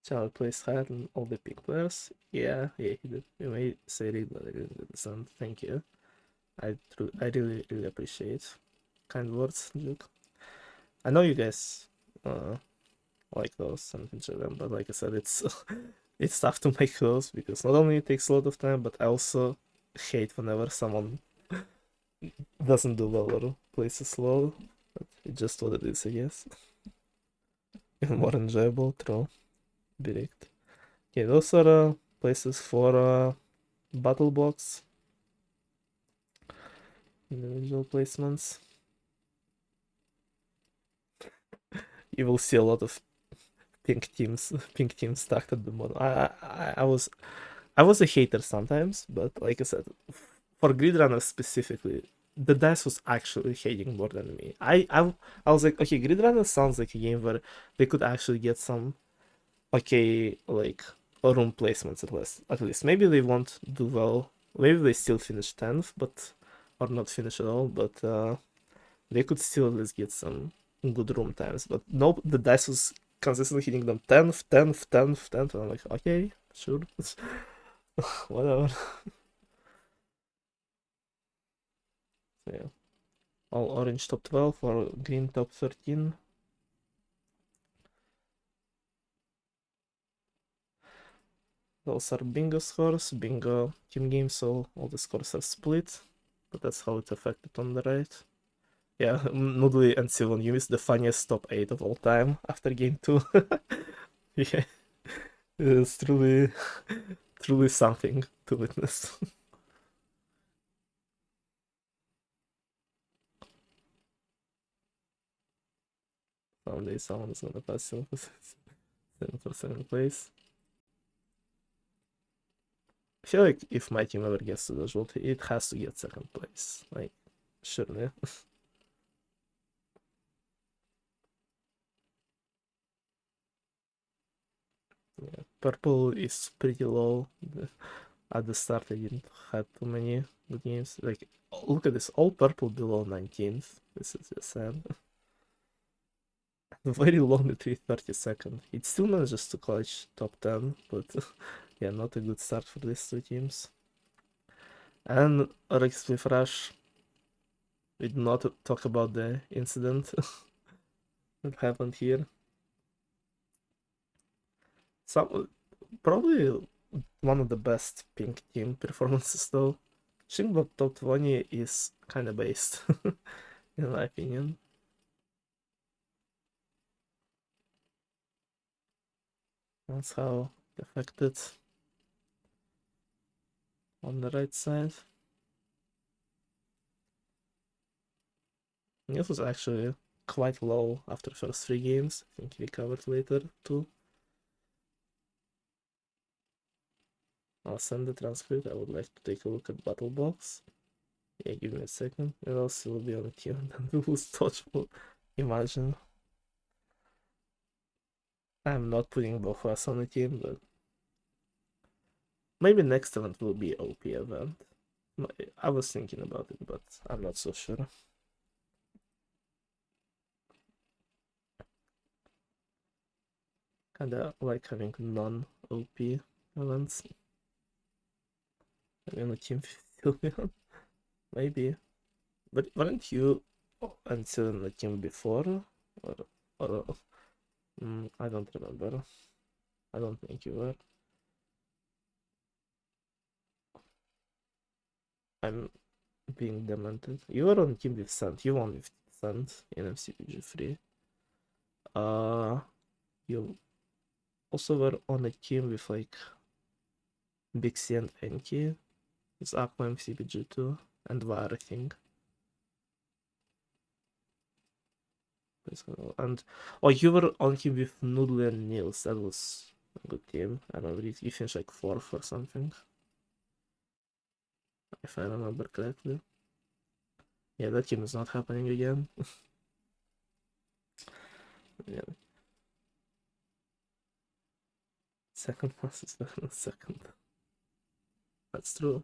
Channel plays higher than all the pick players. Yeah, he did. You may say it, but I didn't understand. Thank you. I really appreciate kind words, Duke. I know you guys like those and enjoy them, but like I said, it's it's tough to make those because not only it takes a lot of time, but I also hate whenever someone doesn't do well or plays slow. But it's just what it is, I guess. Even more enjoyable, true. Direct. Okay, those are places for battle box. Individual placements. You will see a lot of pink teams, pink teams stacked at the bottom. I was a hater sometimes, but like I said, for Grid Runner specifically, the dice was actually hating more than me. I was like, okay, Grid Runner sounds like a game where they could actually get some okay like room placements at least. At least maybe they won't do well. Maybe they still finish 10th, but or not finish at all. But they could still at least get some good room times. But no, the dice was consistently hitting them 10th, 10th, 10th, 10th. And I'm like, okay, sure, whatever. So yeah, all orange top 12 or green top 13. Those are bingo scores, bingo team games, so all the scores are split, but that's how it affected on the right. Yeah, Noodly and Sylvan, you missed the funniest top 8 of all time after game 2. Yeah, it's truly something to witness. Someday someone's gonna pass Sylvan for second place. I feel like if my team ever gets to the result, it has to get second place. Like, surely. Yeah, purple is pretty low. At the start, I didn't have too many good games. Like, look at this, all purple below 19th. This is just sad. Very long retreat, 32nd. It still manages to clutch top 10, but yeah, not a good start for these two teams. And Spleef Rush, we did not talk about the incident that happened here. Some probably one of the best pink team performances though. Shingbot top 20 is kinda based, in my opinion. That's how it affected on the right side. It was actually quite low after first 3 games. I think he recovered later too. I'll send the transcript. I would like to take a look at Battle Box. Yeah, give me a second. It also will be on the team and then we lose Dodgeball. Imagine. I'm not putting both of us on the team, but maybe next event will be OP event. I was thinking about it, but I'm not so sure. Kinda like having non-OP events. I'm on team Sylveon? Maybe. But weren't you until in the team before? Or I don't remember. I don't think you were. I'm being demented. You were on team with Sant. You won with Sant in MCPG3. You also were on a team with like Big C and Enki. It's Aqua MCPG2 and Var, I think. And oh, you were on team with Noodle and Niels. That was a good team. I don't know, you finished like 4th or something, if I remember correctly. Yeah, that team is not happening again. Yeah. Second pass is better than second. That's true.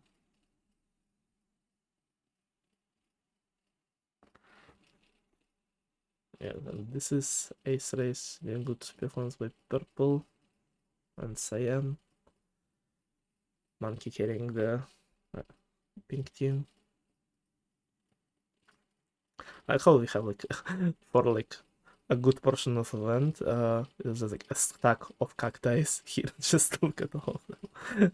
Yeah, then this is Ace Race, being good performance by Purple and Cyan. Monkey carrying the pink team. I like how we have like for like a good portion of event, there's just like a stack of cacti here. Just look at all of them.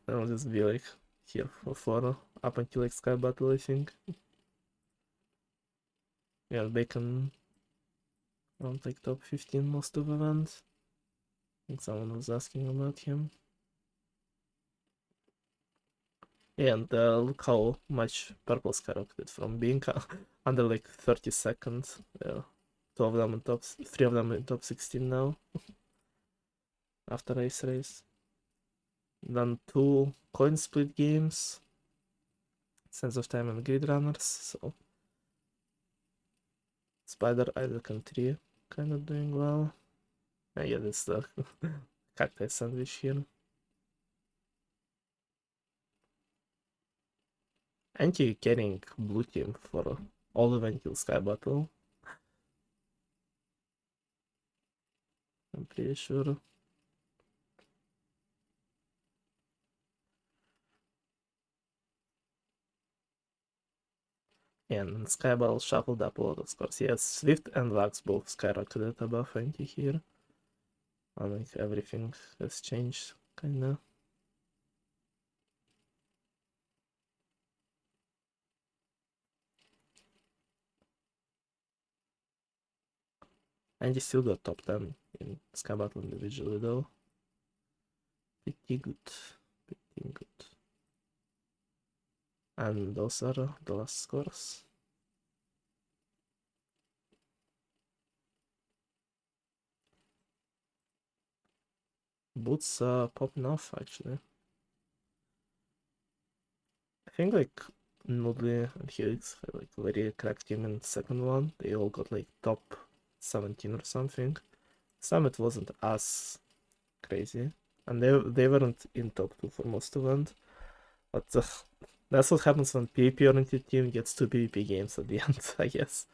I'll just be like here for up until like Sky Battle, I think. Yeah, Bacon around like top 15 most of events. I think someone was asking about him. Yeah, and look how much Purple skyrocketed from being under like 30 seconds. Yeah, 2 of them in top, 3 of them in top 16 now. After race. Then 2 coin split games, Sense of Time and Grid Runners. So Spider, Isaac, and Tree kind of doing well. And yeah, that's the cacti sandwich here. Anti carrying blue team for all event till Sky Battle. I'm pretty sure. And Sky Battle shuffled up a lot of scores. Yes, Swift and Vax both skyrocketed above Anti here. I think everything has changed, kinda. And he still got top 10 in Sky Battle individually though. Pretty good. Pretty good. And those are the last scores. Boots popping off actually. I think like Noodly and Helix had like very cracked team in the second one. They all got like top 17 or something. Summit wasn't as crazy. And they weren't in top 2 for most of it. But that's what happens when PvP oriented team gets 2 PvP games at the end, I guess.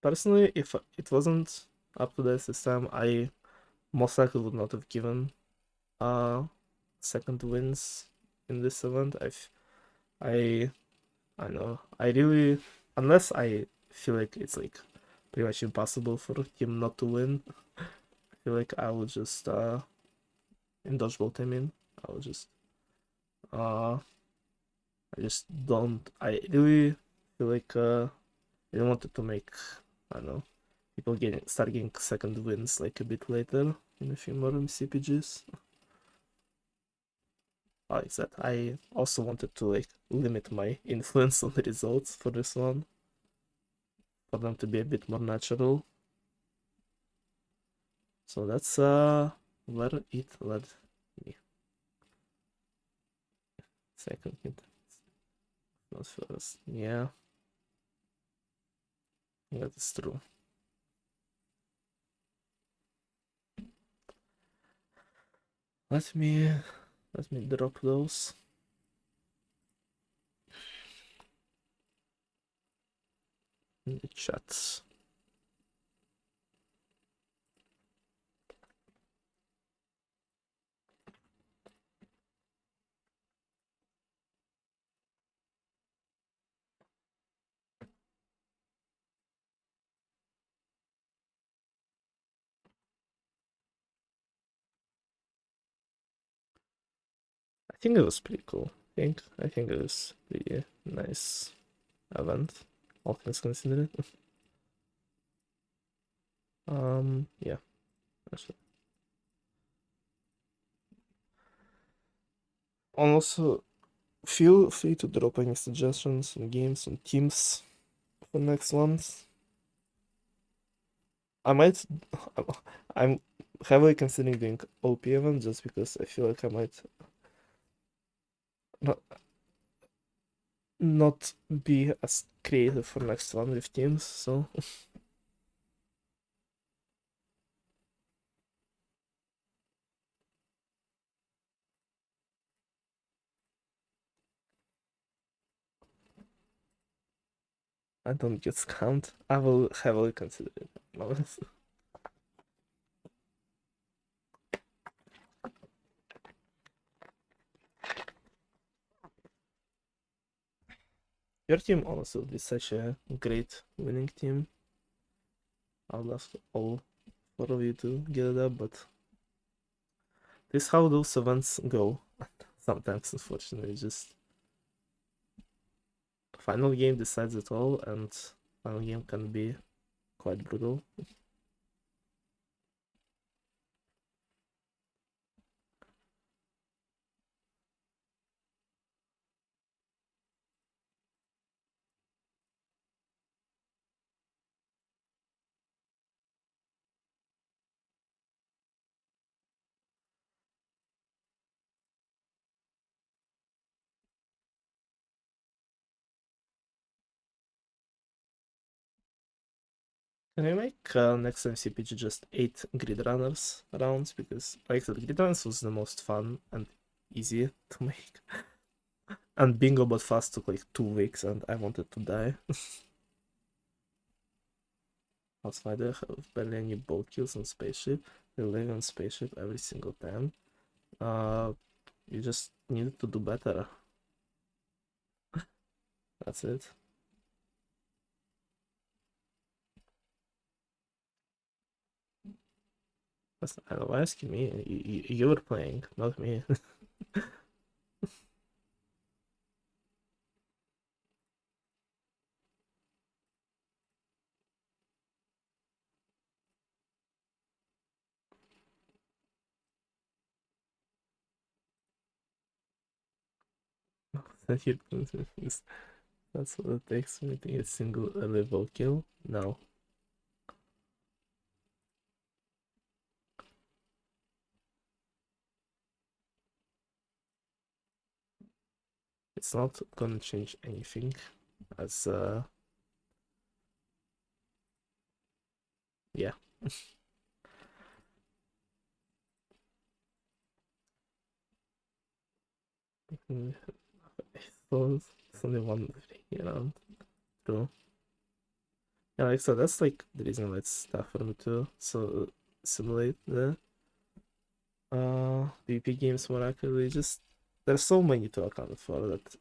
Personally, if it wasn't up to this time, I most likely would not have given second wins in this event. I I know. I really, unless I feel like it's like pretty much impossible for him not to win, I feel like I will just in Dodgebolt, I mean, I will just I just don't. I really feel like I wanted to make, I don't know, people start getting second wins like a bit later in a few more MCPGs. Like that, I also wanted to like limit my influence on the results for this one, for them to be a bit more natural. So that's where it led me. Second hint, not first. Yeah, that is true. Let me drop those. In the chats. I think it was pretty cool. I think it was pretty nice event, all things considered. Yeah, actually. Also, feel free to drop any suggestions on games and teams for next ones. I might, I'm heavily considering doing OP event just because I feel like I might not not be as creative for next one with teams. So I don't get scammed. I will heavily consider it. Your team also will be such a great winning team. I'd love all four of you to get it up, but this is how those events go. Sometimes, unfortunately, just final game decides it all, and final game can be quite brutal. Can we make next MCPG just 8 grid runners rounds? Because like the grid runners was the most fun and easy to make. And Bingo but fast took like 2 weeks and I wanted to die. Outsider have barely any boat kills on spaceship. They live on spaceship every single time. You just needed to do better. That's it. Why asking me? You were playing, not me. That's what it takes me to get single level kill. No. It's not gonna change anything as yeah. So it's only one around. True. Yeah, like so that's like the reason why it's tough for me to simulate the PvP games more accurately. Just there's so many to account for that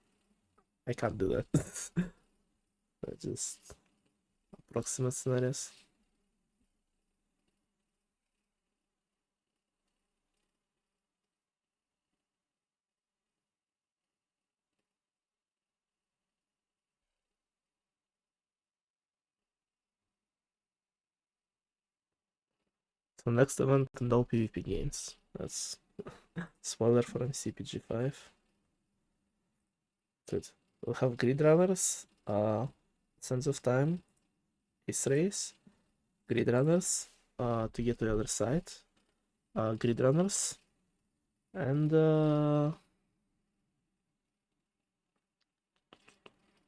I can't do that. Just approximate scenarios. So next event, no PvP games. That's spoiler for MCPG5. Good. We'll have grid runners, Sense of Time, Ace Race, grid runners, to get to the other side, grid runners, and a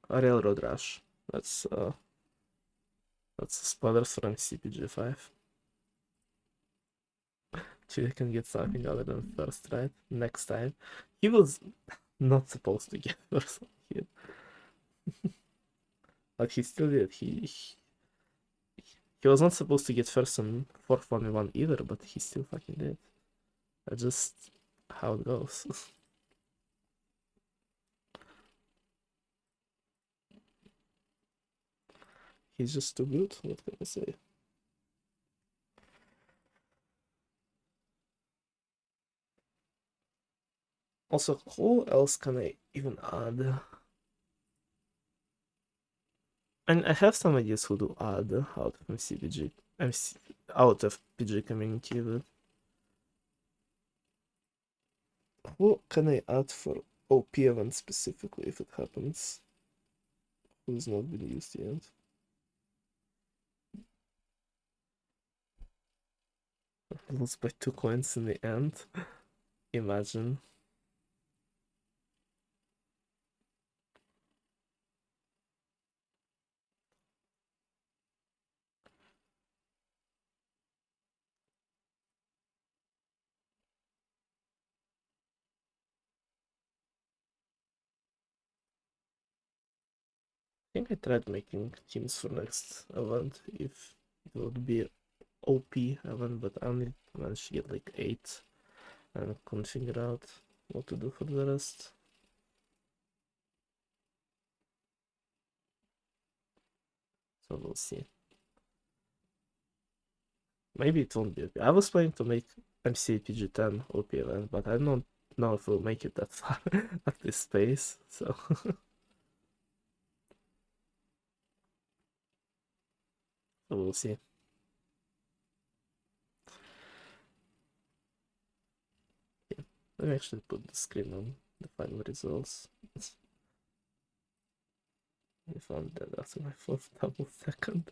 Railroad Rush. That's spoilers from CPG5. Chile can get something other than first, right? Next time. He was not supposed to get first here. But he still did. He was not supposed to get first on 441 either, but he still fucking did. That's just how it goes. He's just too good. What can I say? Also, who else can I even add? And I have some ideas who to add out of MCPG, out of PG community, but who can I add for OP event specifically if it happens? Who's not been used yet? Lose by 2 coins in the end. Imagine. I think I tried making teams for next event if it would be OP event, but I only managed to get like 8 and couldn't figure out what to do for the rest. So we'll see. Maybe it won't be OP. I was planning to make MCCPG10 OP event, but I don't know if we'll make it that far at this pace, so we'll see. Yeah. Let me actually put the screen on the final results. I found that after my fourth double second.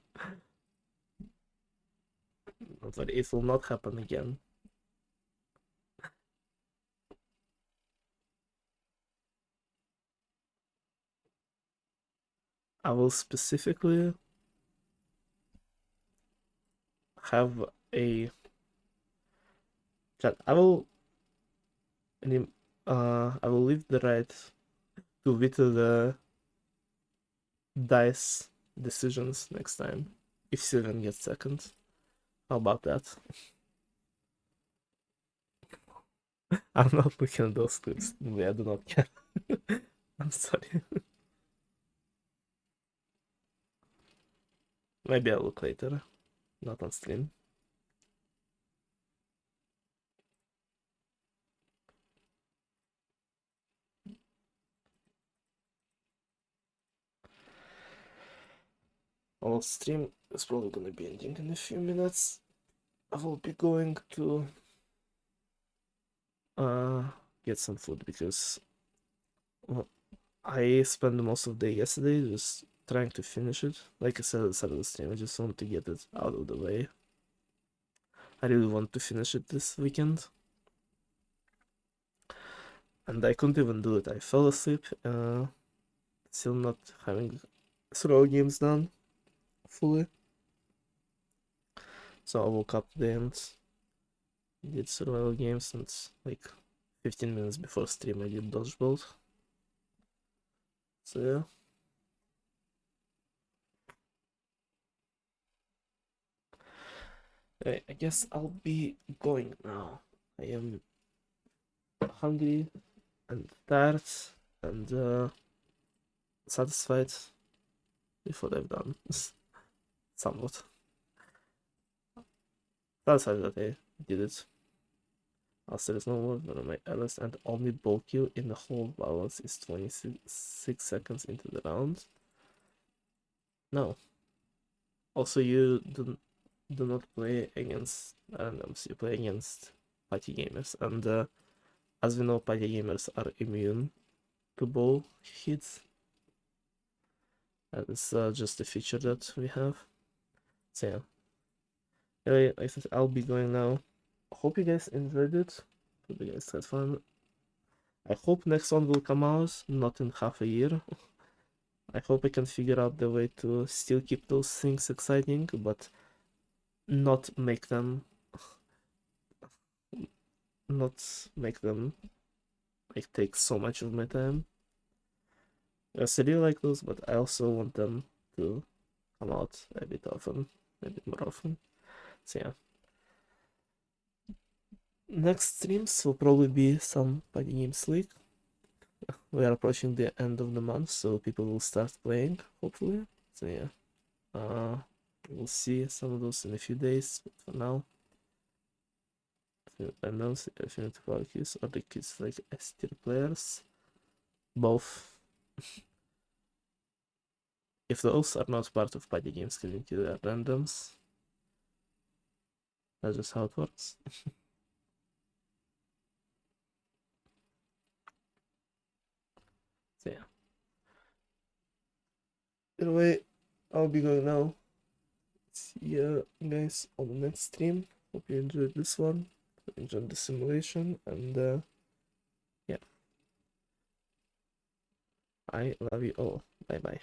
But it will not happen again. I will specifically have a chat. I will leave the right to veto the dice decisions next time if Sylvan gets second. How about that? I'm not looking at those clips. I do not care. I'm sorry. Maybe I'll look later. Not on stream. Our stream is probably gonna be ending in a few minutes. I will be going to get some food because well, I spent most of the day yesterday just trying to finish it. Like I said at the start of the stream, I just want to get it out of the way. I really want to finish it this weekend. And I couldn't even do it. I fell asleep, still not having throw games done fully. So I woke up today and did survival games, and like 15 minutes before stream I did Dodgebolt. So yeah. I guess I'll be going now. I am hungry and tired and satisfied with what I've done. Somewhat. Satisfied that I did it. Also, there's no more than my earliest and only ball kill in the whole balance is 26 seconds into the round. No. Also, you do not play against randoms, you play against party gamers, and as we know, party gamers are immune to ball hits. That is just a feature that we have. So yeah. Anyway, like I said, I'll be going now. Hope you guys enjoyed it. Hope you guys had fun. I hope next one will come out, not in half a year. I hope I can figure out the way to still keep those things exciting, but not make them like take so much of my time. Yes, I really like those, but I also want them to come out a bit more often. So yeah. Next streams will probably be some Party Games League. We are approaching the end of the month, so people will start playing, hopefully. So yeah. We'll see some of those in a few days, but for now, randoms, affinity power keys, or the keys like S tier players. Both. If those are not part of party games, community, they are randoms. That's just how it works. So yeah. Anyway, I'll be going now. See ya guys on the next stream. Hope you enjoyed this one. Enjoyed the simulation, and yeah. I love you all. Bye bye.